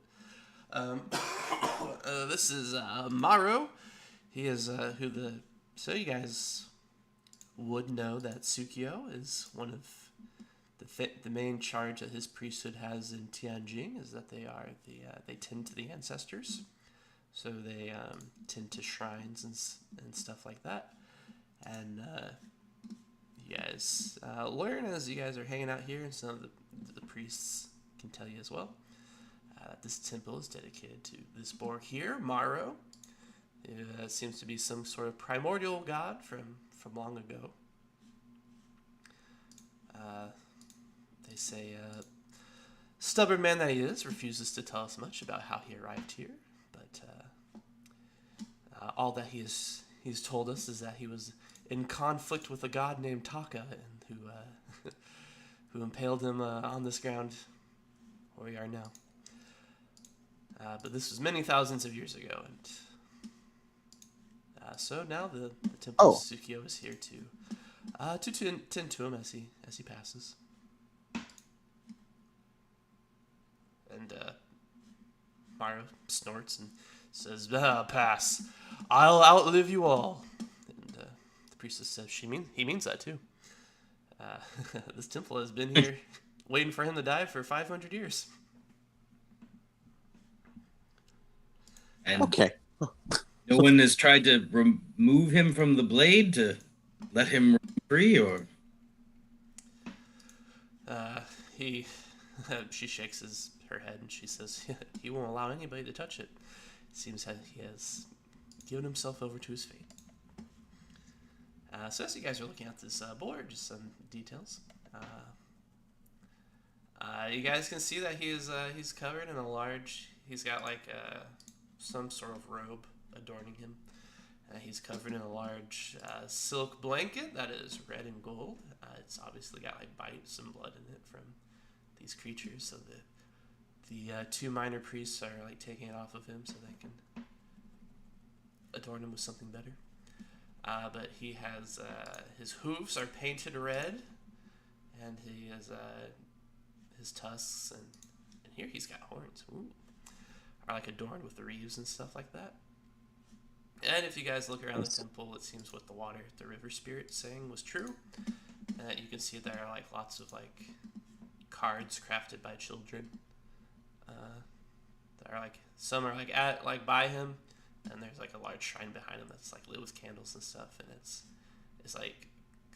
This is Maro. He is so you guys would know that Tsukio is one of the main charge that his priesthood has in Tianjin is that they are they tend to the ancestors, so they tend to shrines and stuff like that, and you guys learn as you guys are hanging out here, and some of the priests can tell you as well. This temple is dedicated to this boar here, Maro. It seems to be some sort of primordial god from long ago. They say, stubborn man that he is, refuses to tell us much about how he arrived here, but all that he he's told us is that he was in conflict with a god named Taka, and who impaled him on this ground where we are now. But this was many thousands of years ago, and so now the Temple of Tsukio is here to tend to him as he passes. And Mario snorts and says, "Pass. I'll outlive you all." And the priestess says, he means that too. This temple has been here waiting for him to die for 500 years. And Okay. no one has tried to remove him from the blade to let him run free, or she shakes her head and she says, he won't allow anybody to touch it. It seems that he has given himself over to his fate. So as you guys are looking at this board, just some details. You guys can see that he's covered in a large. He's got like some sort of robe adorning him. He's covered in a large silk blanket that is red and gold. It's obviously got like bites and blood in it from these creatures. So the two minor priests are like taking it off of him so they can adorn him with something better. But he has his hooves are painted red, and he has his tusks and here he's got horns. Ooh, are like adorned with the wreaths and stuff like that. And if you guys look around the temple, it seems what the river spirit saying was true. And you can see there are like lots of like cards crafted by children. That are like some are like at like by him, and there's like a large shrine behind him that's like lit with candles and stuff, and it's like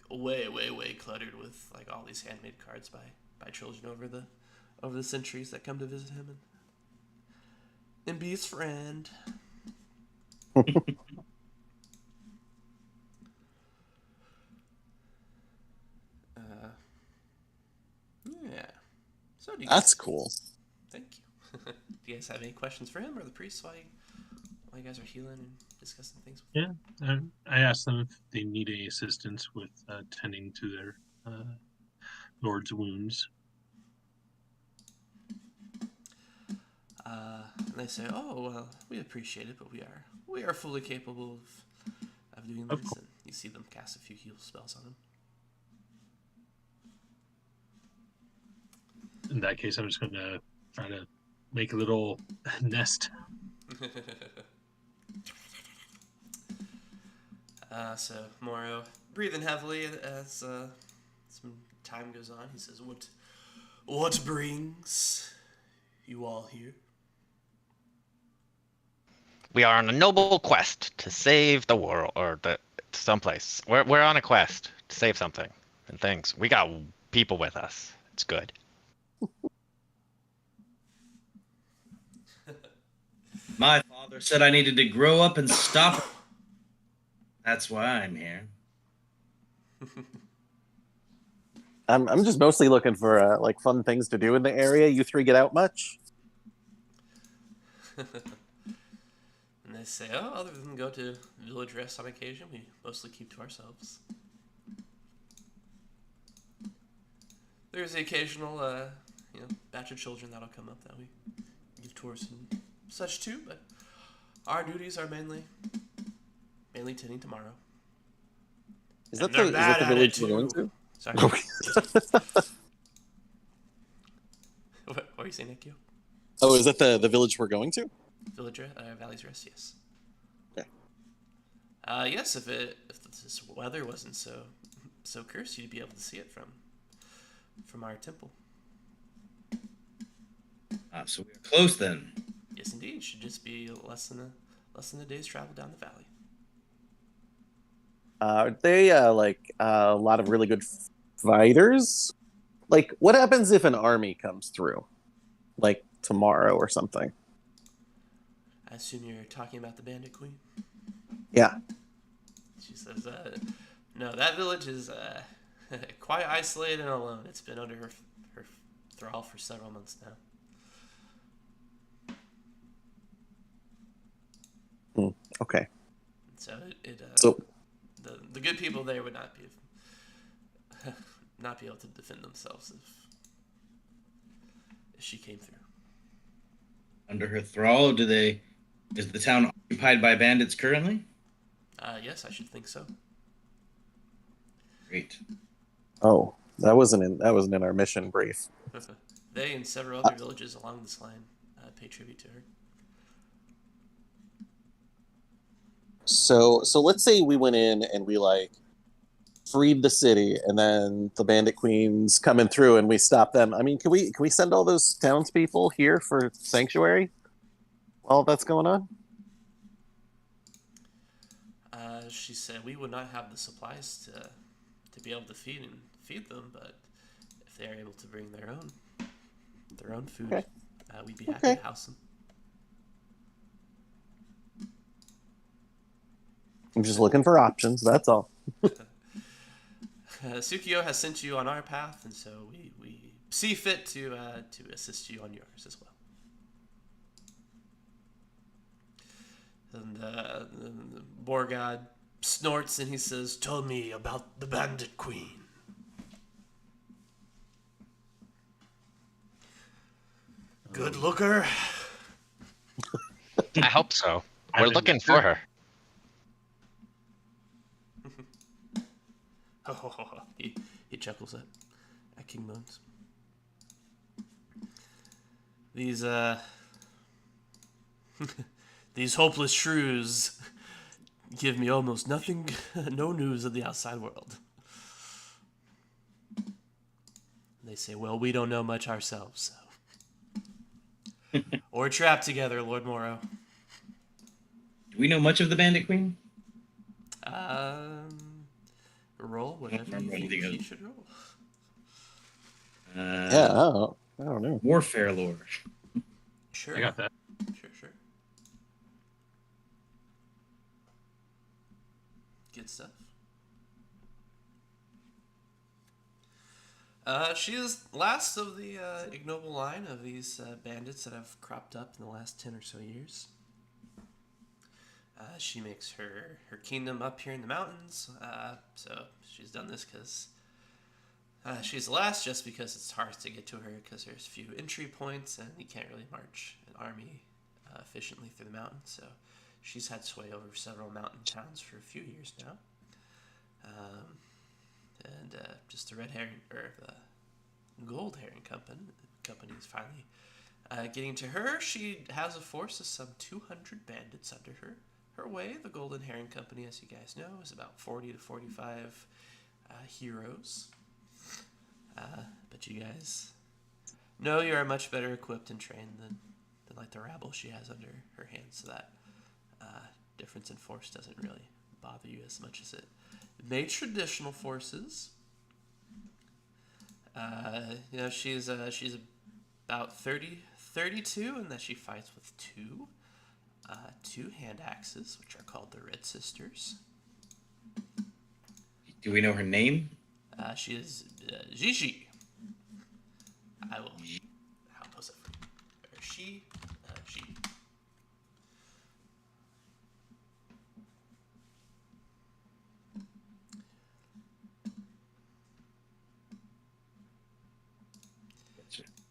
way cluttered with like all these handmade cards by children over the centuries that come to visit him and be his friend. Yeah. So That's cool. Thank you. Do you guys have any questions for him or the priest while you guys are healing and discussing things? Yeah, I asked them if they need any assistance with tending to their lord's wounds. And they say, "Oh, well, we appreciate it, but we are fully capable of doing this." And you see them cast a few heal spells on him. In that case, I'm just going to try to make a little nest. So Moro, breathing heavily as some time goes on, he says, "What brings you all here?" We are on a noble quest to save the world, or someplace. We're on a quest to save something and things. We got people with us. It's good. my father said I needed to grow up and stop. That's why I'm here. I'm just mostly looking for like fun things to do in the area. You three get out much? And they say, "Oh, other than go to village rest on occasion, we mostly keep to ourselves." There's the occasional, batch of children that'll come up that we give tours and such too, but our duties are mainly tending tomorrow. Is that the village we're going to? Sorry. What were you saying, Nikio? Oh, is that the village we're going to? Valley's Rest, yes. Okay. Yes, if this weather wasn't so cursed, you'd be able to see it from our temple. So we're close then. Yes, indeed. Should just be less than a day's travel down the valley. Are they like a lot of really good fighters? Like, what happens if an army comes through, like tomorrow or something? I assume you're talking about the Bandit Queen? Yeah. She says, "No, that village is quite isolated and alone. It's been under her thrall for several months now." Okay. So So the good people there would not be able to defend themselves if she came through. Under her thrall, is the town occupied by bandits currently? Yes, I should think so. Great. oh, that wasn't in our mission brief. They and several other villages along this line pay tribute to her. So let's say we went in and we like freed the city, and then the bandit queens coming through, and we stop them. I mean, can we send all those townspeople here for sanctuary while that's going on? She said we would not have the supplies to be able to feed them, but if they are able to bring their own food, Okay. We'd be happy Okay. to house them. I'm just looking for options. That's all. Tsukio has sent you on our path, and so we see fit to assist you on yours as well. And the boar god snorts and he says, "Tell me about the bandit queen." Good looker. I hope so. I We're didn't looking sure. for her. He chuckles at King Bones. These these hopeless shrews give me almost nothing, no news of the outside world. They say, well, we don't know much ourselves, so. We're trapped together, Lord Morrow. Do we know much of the Bandit Queen? Roll whatever you remember think anything she else. should roll. Yeah, I don't know. Warfare lore. Sure. I got that. Sure. Good stuff. She is last of the ignoble line of these bandits that have cropped up in the last 10 or so years. She makes her kingdom up here in the mountains, so she's done this because she's the last, just because it's hard to get to her because there's few entry points and you can't really march an army efficiently through the mountains. So she's had sway over several mountain towns for a few years now. And just the red herring, or the gold herring company is finally getting to her. She has a force of some 200 bandits under her. Her way, the Golden Heron Company, as you guys know, is about 40 to 45 heroes. But you guys know you are much better equipped and trained than like the rabble she has under her hands, so that difference in force doesn't really bother you as much as it may traditional forces. She's about 32, and that she fights with two hand axes, which are called the Red Sisters. Do we know her name? She is Gigi. How was it? She.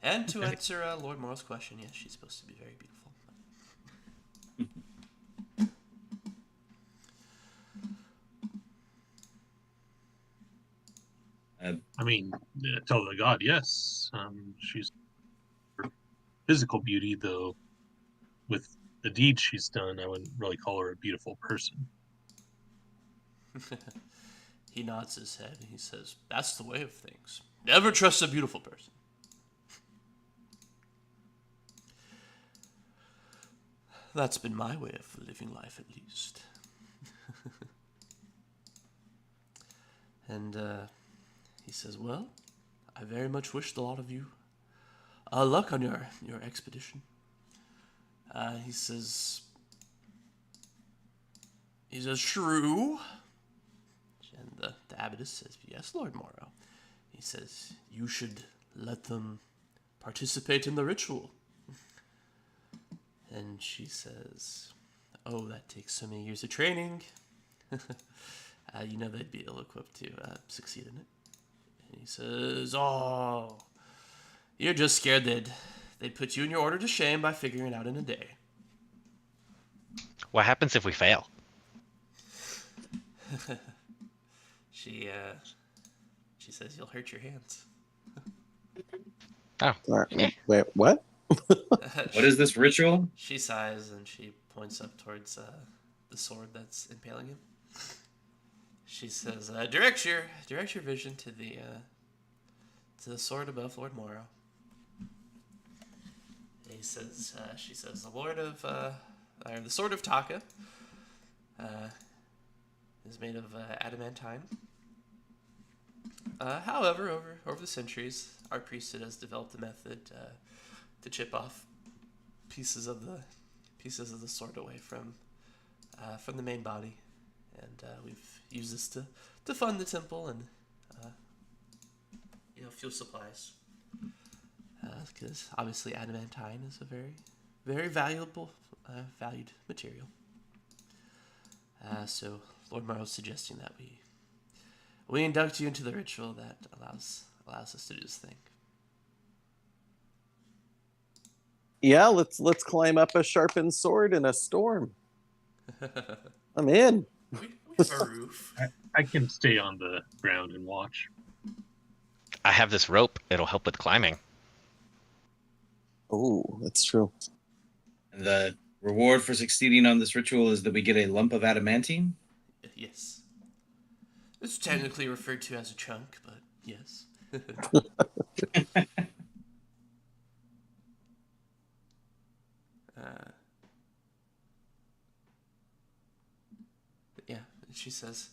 And to answer Lord Morrow's question, yes, she's supposed to be very beautiful. I mean, tell the god, yes. She's her physical beauty, though. With the deeds she's done, I wouldn't really call her a beautiful person. He nods his head and he says, "That's the way of things. Never trust a beautiful person." That's been my way of living life, at least. And he says, "Well, I very much wish the lot of you luck on your expedition." He says, "Shrew." And the abbess says, "Yes, Lord Morrow." He says, "You should let them participate in the ritual." And she says, Oh, that takes so many years of training. You know they'd be ill-equipped to succeed in it. And he says, oh, you're just scared they'd put you and your order to shame by figuring it out in a day. What happens if we fail? She says you'll hurt your hands. Oh, All right, wait, what? What is this ritual? She sighs and she points up towards the sword that's impaling him. She says, direct your vision to the sword above Lord Morrow. He says, she says, the sword of Taka is made of adamantine. However, over the centuries, our priesthood has developed a method to chip off pieces of the sword away from the main body, and we've used this to fund the temple and fuel supplies. Because obviously adamantine is a very, very valued material. So Lord Morrow's suggesting that we induct you into the ritual that allows us to do this thing. Yeah, let's climb up a sharpened sword in a storm. I'm in. We have a roof. I can stay on the ground and watch. I have this rope. It'll help with climbing. Oh, that's true. The reward for succeeding on this ritual is that we get a lump of adamantine. Yes. It's technically referred to as a chunk, but yes. Yeah, she says,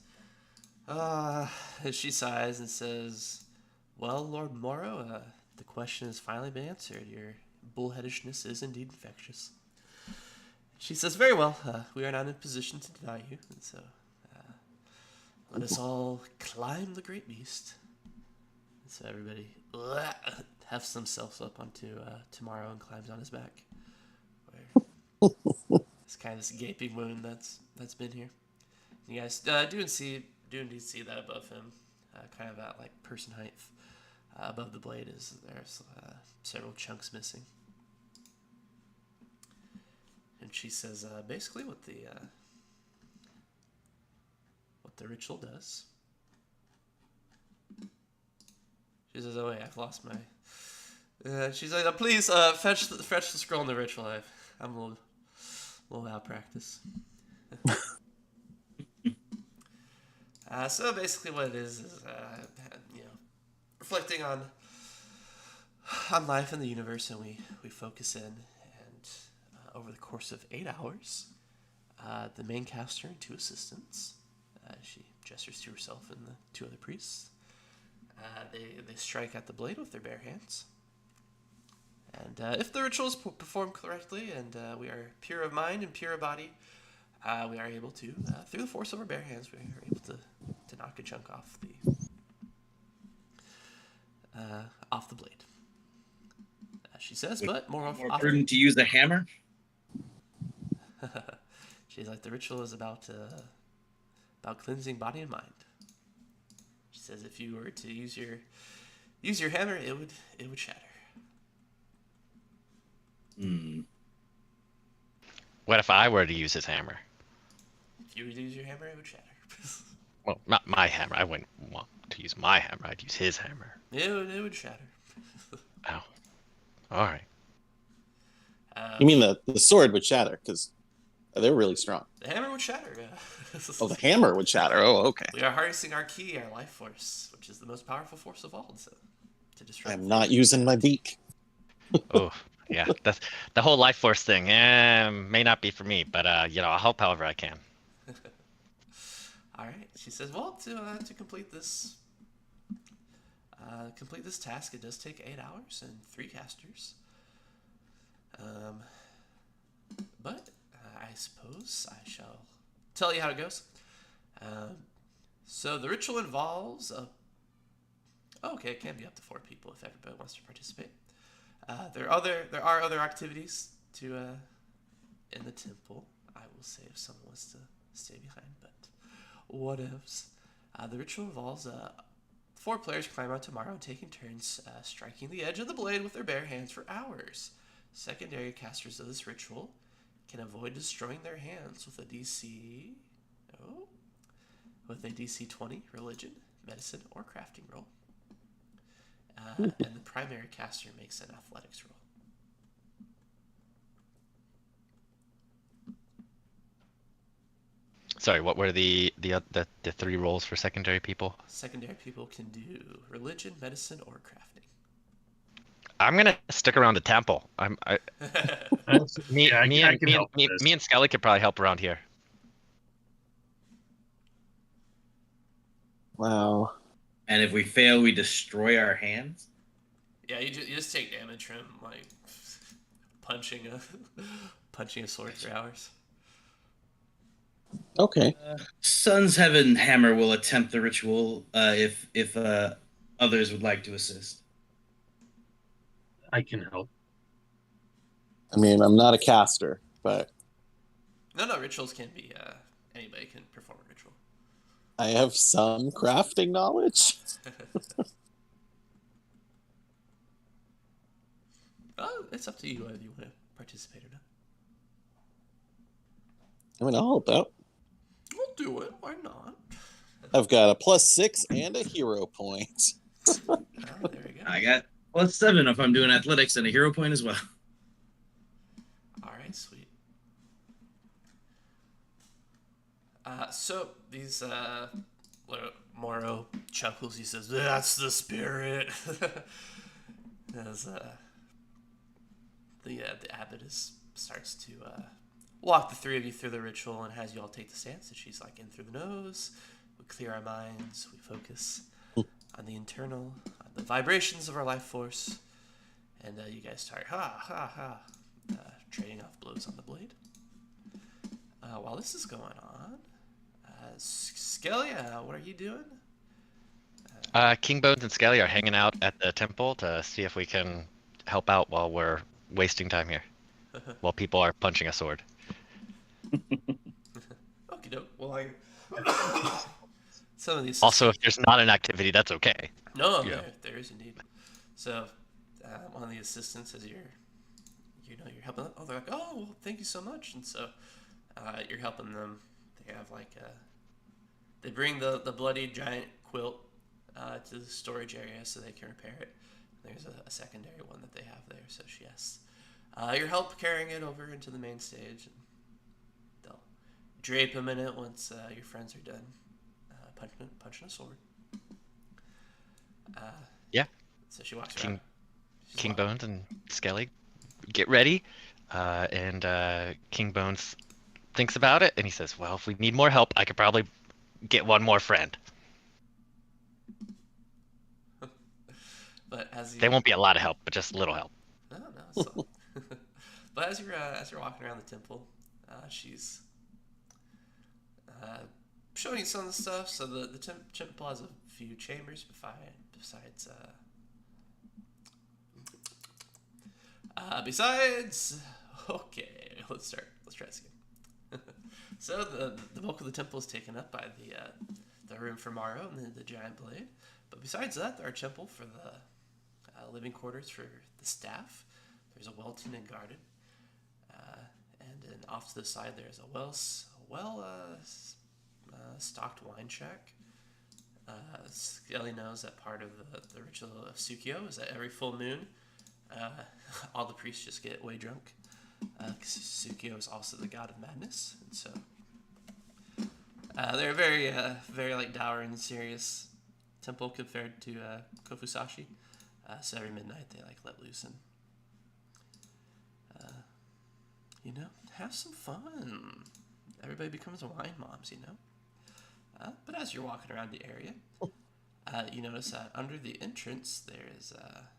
she sighs and says, well, Lord Morrow, the question has finally been answered. Your bullheadishness is indeed infectious. She says, very well, we are not in a position to deny you, and so let us all climb the great beast. And so everybody hefts themselves up onto Tomorrow and climbs on his back. It's kind of this gaping wound that's been here. You guys do indeed see that above him, kind of at like person height. Above the blade there's several chunks missing. And she says, basically what the ritual does. She says, oh wait, I've lost my. She's like, please fetch the scroll in the ritual. I'm a little out of practice. So basically, what it is reflecting on life in the universe, and we focus in, and over the course of 8 hours, the main caster and 2 assistants, she gestures to herself and the 2 other priests, they strike at the blade with their bare hands. And if the ritual is performed correctly, and we are pure of mind and pure of body, we are able to, through the force of our bare hands, we are able to knock a chunk off the blade. She says, but more often prudent to use the hammer. She's like, the ritual is about cleansing body and mind. She says, if you were to use your hammer, it would shatter. What if I were to use his hammer? If you were to use your hammer, it would shatter. Well, not my hammer. I wouldn't want to use my hammer. I'd use his hammer. It would shatter. Oh. All right. You mean the sword would shatter because they're really strong. The hammer would shatter, yeah. Oh, the hammer would shatter. Oh, okay. We are harnessing our ki, our life force, which is the most powerful force of all, to destroy. I'm not using my beak. Oh, yeah. That's the whole life force thing. May not be for me, but I'll help however I can. All right. She says, well, to complete this task, it does take 8 hours and 3 casters. But I suppose I shall tell you how it goes. So the ritual involves it can be up to 4 people if everybody wants to participate. There are other activities in the temple. I will say if someone wants to stay behind, but whatevs. The ritual involves 4 players climb out tomorrow, taking turns striking the edge of the blade with their bare hands for hours. Secondary casters of this ritual can avoid destroying their hands with a DC 20 religion, medicine, or crafting roll. And the primary caster makes an athletics roll. Sorry, what were the 3 rolls for secondary people? Secondary people can do religion, medicine, or crafting. I'm gonna stick around the temple. Me and Skelly could probably help around here. Wow. And if we fail, we destroy our hands. Yeah, you just take damage from like punching a sword for hours. Okay. Sun's Heaven Hammer will attempt the ritual if others would like to assist. I can help. I mean, I'm not a caster, but No, rituals can be anybody can perform a ritual. I have some crafting knowledge. Oh, it's up to you whether you want to participate or not. I mean, I'll help out. We'll do it. Why not? I've got a +6 and a hero point. Oh, there we go. I got +7 if I'm doing athletics and a hero point as well. All right, sweet. So these Moro chuckles. He says, "That's the spirit." As the abbot starts to walk the 3 of you through the ritual and has you all take the stance. And she's like, in through the nose. We clear our minds. We focus on the internal, on the vibrations of our life force. And you guys start trading off blows on the blade. While this is going on, Skelly, what are you doing? King Bones and Skelly are hanging out at the temple to see if we can help out while we're wasting time here, while people are punching a sword. Okie doke. Well, some of these. Also, if there's not an activity, that's okay. No, Yeah. there is indeed. So, one of the assistants, as you're helping them, they're like, "Oh, well, thank you so much." And so, you're helping them. They have they bring the bloody giant quilt to the storage area so they can repair it. There's a secondary one that they have there, so she asks your help carrying it over into the main stage. And they'll drape them in it once your friends are done punching a sword. Yeah. So she walks around. King Bones and Skelly get ready, and King Bones thinks about it, and he says, "Well, if we need more help, I could probably get one more friend." But as They won't be a lot of help, but just a little help. No. So. But as you're walking around the temple, she's showing you some of the stuff. So the temple has a few chambers besides. Okay, let's try this again. So the bulk of the temple is taken up by the room for Maro and the giant blade. But besides that, there are temple for the living quarters for the staff. There's a well tended and garden, and then off to the side there's a well stocked wine shack. Skelly knows that part of the ritual of Tsukio is that every full moon, all the priests just get way drunk. Tsukio is also the god of madness, and so they're very dour and serious temple compared to Kofusashi. So every midnight they let loose and have some fun. Everybody becomes wine moms, But as you're walking around the area, you notice that under the entrance there's a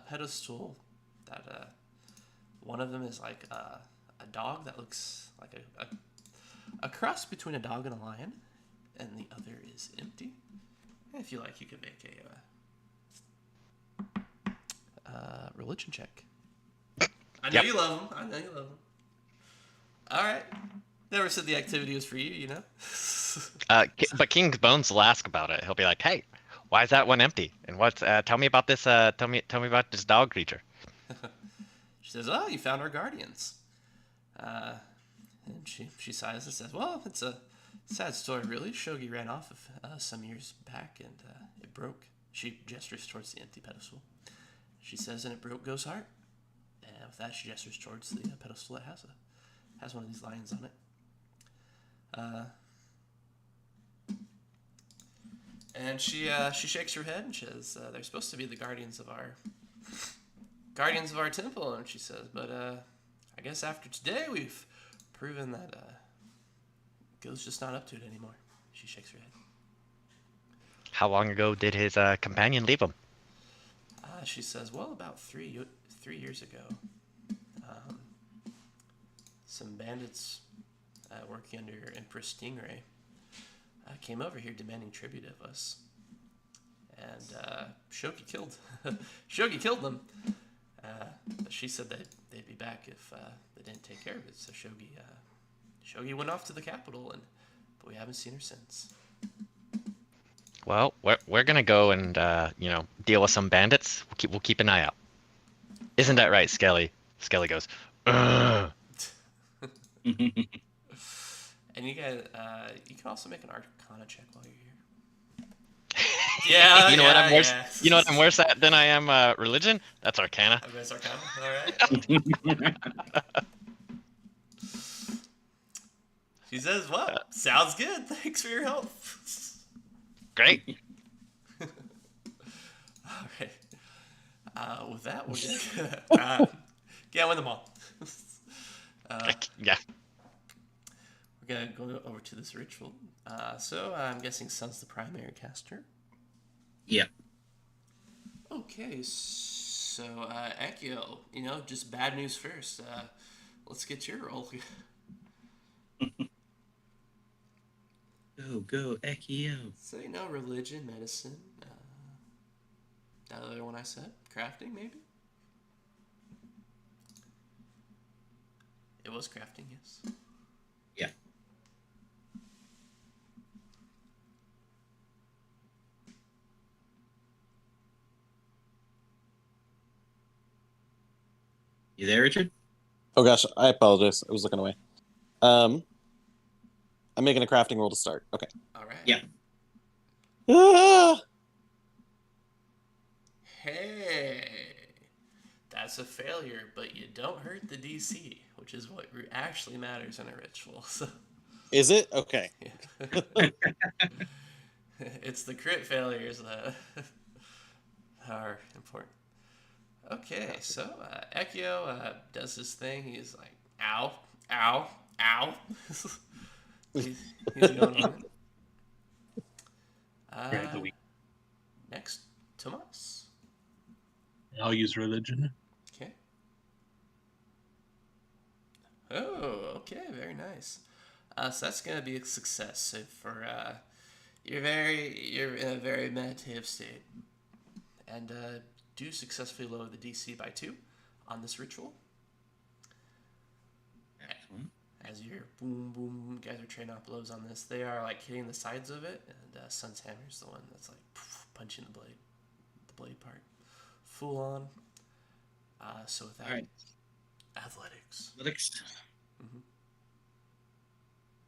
pedestal that one of them is like a dog that looks like a cross between a dog and a lion, and the other is empty. If you like, you could make a religion check. I know you love him. I know you love him. All right. Never said the activity was for you, you know? But King's Bones will ask about it. He'll be like, "Hey, why is that one empty? And what's? Tell me about this. Tell me about this dog creature." She says, "Oh, you found our guardians." And she sighs and says, "Well, it's a sad story, really. Shogi ran off some years back, and it broke." She gestures towards the empty pedestal. She says, "And it broke Go's heart." And with that, she gestures towards the pedestal that has one of these lions on it. And she shakes her head and says, "They're supposed to be the guardians of our temple." And she says, "But I guess after today, we've proven that Go's just not up to it anymore." She shakes her head. How long ago did his companion leave him? She says, "Well, about 3 years ago, some bandits working under Empress Stingray came over here demanding tribute of us, and Shogi killed them. But she said that they'd be back if they didn't take care of it. So Shogi went off to the capital, but we haven't seen her since." Well, we're gonna go and deal with some bandits. We'll keep an eye out. Isn't that right, Skelly? Skelly goes, "Ugh." And you guys, you can also make an Arcana check while you're here. Yeah, You know what? I'm worse. yeah. You know what I'm worse at than I am religion. That's Arcana. Okay, it's Arcana. All right. She says, "Well, sounds good. Thanks for your help." Great. All right. With that, we're gonna get with them all. Yeah. We're gonna go over to this ritual. So I'm guessing Sun's the primary caster. Yeah. Okay, so Ekio, just bad news first. Let's get your roll. Go, Ekio. So religion, medicine. That other one I said, crafting maybe. It was crafting, yes. Yeah. You there, Richard? Oh gosh, I apologize. I was looking away. I'm making a crafting roll to start. Okay. All right. Yeah. Ah! Hey, that's a failure, but you don't hurt the DC, which is what actually matters in a ritual. So. Is it? Okay. It's the crit failures that are important. Okay, so Ekio does this thing. He's like, "Ow, ow, ow." he's going on it. Next, Tomas. I'll use religion. Okay. Oh, okay, very nice. So that's gonna be a success. So for you're in a very meditative state, and do successfully lower the DC by 2 on this ritual. Excellent. As your boom boom guys are trading off blows on this, they are like hitting the sides of it, and Sun's hammer is the one that's like punching the blade part, full on. So with that, All right. athletics.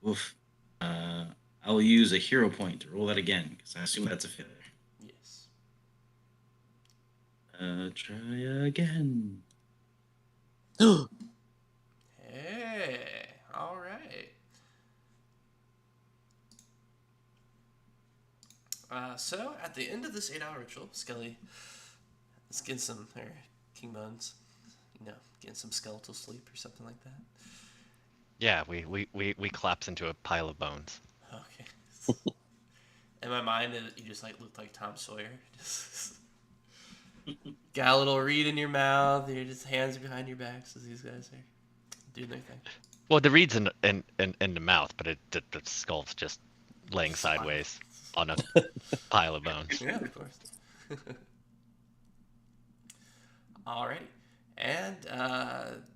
Oof. I will use a hero point to roll that again because I assume that's a failure. Yes. Try again. Hey, all right. So at the end of this 8-hour ritual, Skelly is getting some, or King Bones, getting some skeletal sleep or something like that. Yeah, we collapse into a pile of bones. Okay. In my mind, you just looked like Tom Sawyer. Just got a little reed in your mouth. Your just hands behind your backs as these guys are doing their thing. Well, the reed's in the mouth, but the skull's just laying sideways on a pile of bones. Yeah, of course. Alrighty. And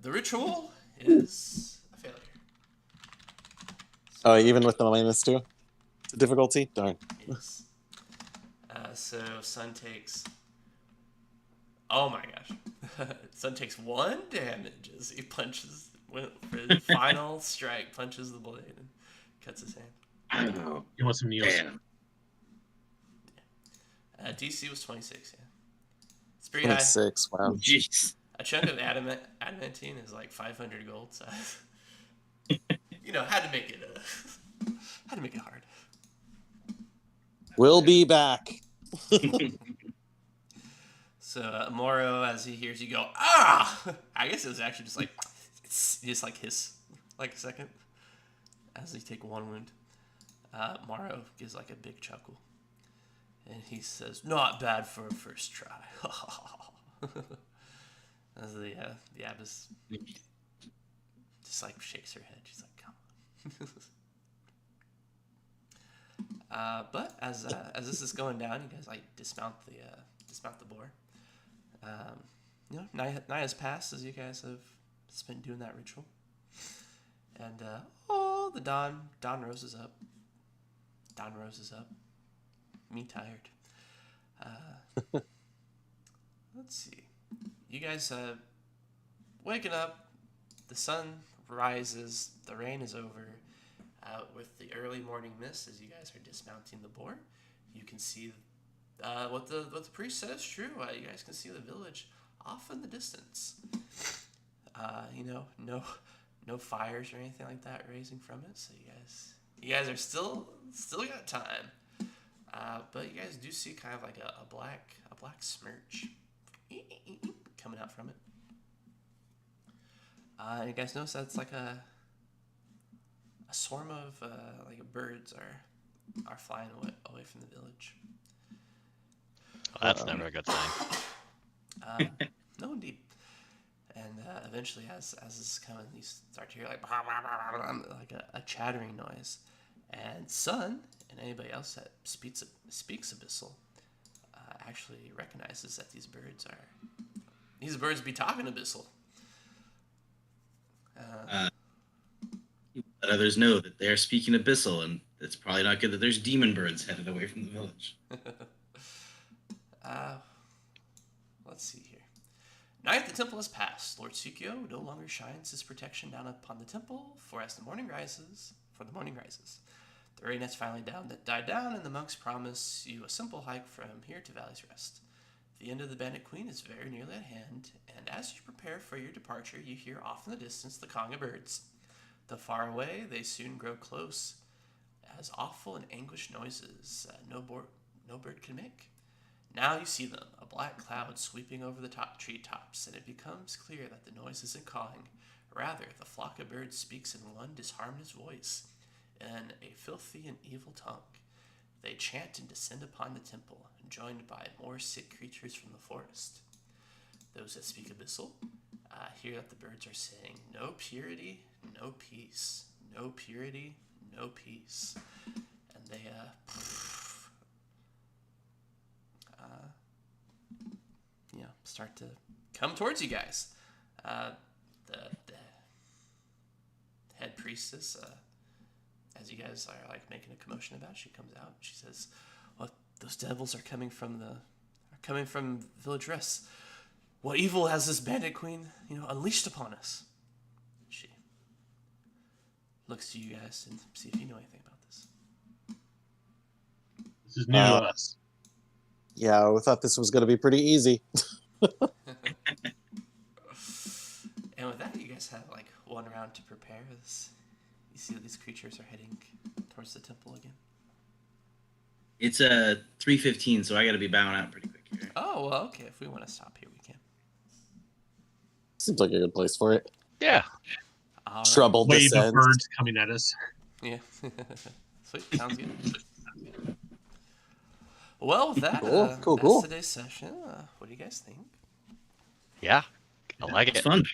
the ritual is a failure. Oh, even with the -2? The difficulty? Darn. Yes. So Sun takes. Oh my gosh. Sun takes 1 damage as he punches for the final strike, punches the blade and cuts his hand. Oh, You want some Neos? damn. DC was 26, yeah. It's pretty high. 26, wow. Jeez. A chunk of adamantine is like 500 gold, so had to make it hard. We'll be back. So Moro, as he hears you go, ah! I guess it was actually just like hiss, like a second, as he take 1 wound. Moro gives like a big chuckle, and he says, "Not bad for a first try." As the abbess just like shakes her head, she's like, "Come on." But as this is going down, you guys like dismount the boar. Night has passed as you guys have been doing that ritual, and the dawn roses up. Dawn roses up. Me tired. Let's see. You guys waking up. The sun rises. The rain is over. With the early morning mist, as you guys are dismounting the boar, you can see what the priest said is true. You guys can see the village off in the distance. No fires or anything like that raising from it. So you guys are still got time. But you guys do see kind of like a black smirch coming out from it. You guys notice that's like a swarm of birds are flying away from the village. Well, that's never a good sign. No, indeed. And eventually, as this is coming, you start to hear like a chattering noise. And Sun and anybody else that speaks Abyssal actually recognizes that these birds be talking Abyssal. Let others know that they are speaking Abyssal, and it's probably not good that there's demon birds headed away from the village. Let's see here. Night at the temple has passed. Lord Tsukio no longer shines his protection down upon the temple, for the morning rises, the rain has finally died down, and the monks promise you a simple hike from here to Valley's Rest. The end of the Bandit Queen is very nearly at hand, and as you prepare for your departure, you hear off in the distance the conga birds. Though far away, they soon grow close, as awful and anguished noises no bird can make. Now you see them, a black cloud sweeping over the treetops, and it becomes clear that the noise isn't cawing. Rather, the flock of birds speaks in one disharmonious voice, in a filthy and evil tongue. They chant and descend upon the temple, joined by more sick creatures from the forest. Those that speak Abyssal hear that the birds are saying, "No purity, no peace. No purity, no peace." And they start to come towards you guys. The head priestess, as you guys are like making a commotion about, she comes out. She says, "Well, those devils are coming from Village Rest. What evil has this bandit queen, unleashed upon us?" She looks to you guys and see if you know anything about this. This is new to us. Yeah, we thought this was going to be pretty easy. And with that, you guys have like 1 round to prepare as you see that these creatures are heading towards the temple again. It's 3:15, so I got to be bowing out pretty quick here. Oh, well, okay. If we want to stop here, we can. Seems like a good place for it. Yeah. All right. Trouble Wave of descends. birds coming at us. Yeah. Sweet. Sounds good. Well, with that, Cool. that's today's session. What do you guys think? Yeah. I like It's it. fun.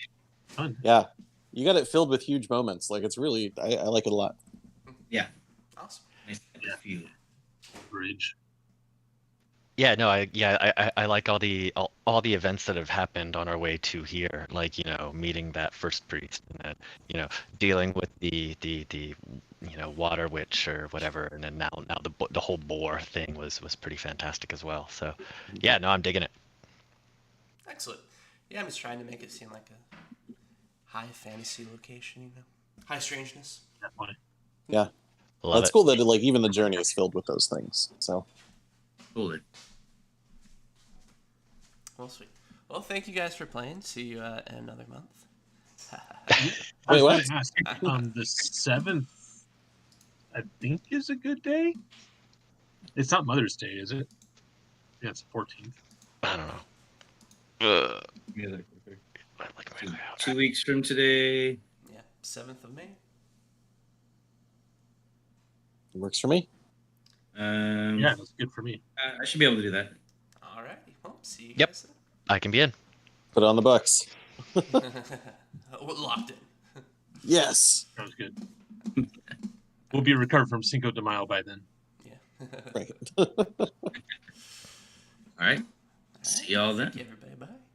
Fun. Yeah, you got it filled with huge moments. Like it's really, I like it a lot. Yeah. Awesome. Nice to feel. Bridge. Yeah, no, I like all the events that have happened on our way to here, like, meeting that first priest and then, dealing with the water witch or whatever, and then now the whole boar thing was pretty fantastic as well. So, yeah, no, I'm digging it. Excellent. Yeah, I'm just trying to make it seem like a high fantasy location, high strangeness. Definitely. Yeah, Love that's it. cool that like even the journey is filled with those things. So Cool. Well, sweet. Well, thank you guys for playing. See you in another month. I was Wait, going what? to ask, the 7th, I think, is a good day. It's not Mother's Day, is it? Yeah, it's the 14th. I don't know. Yeah, Like my layout. 2 weeks from today. Yeah, 7th of May. it works for me. Yeah, that's good for me. I should be able to do that. Alrighty. Well, see you Yep. guys I can be in. Put it on the Bucks. then. We're locked in. Yes. Sounds good. We'll be recovered from Cinco de Mayo by then. Yeah. Right. All right. See y'all then. Thank you, everybody.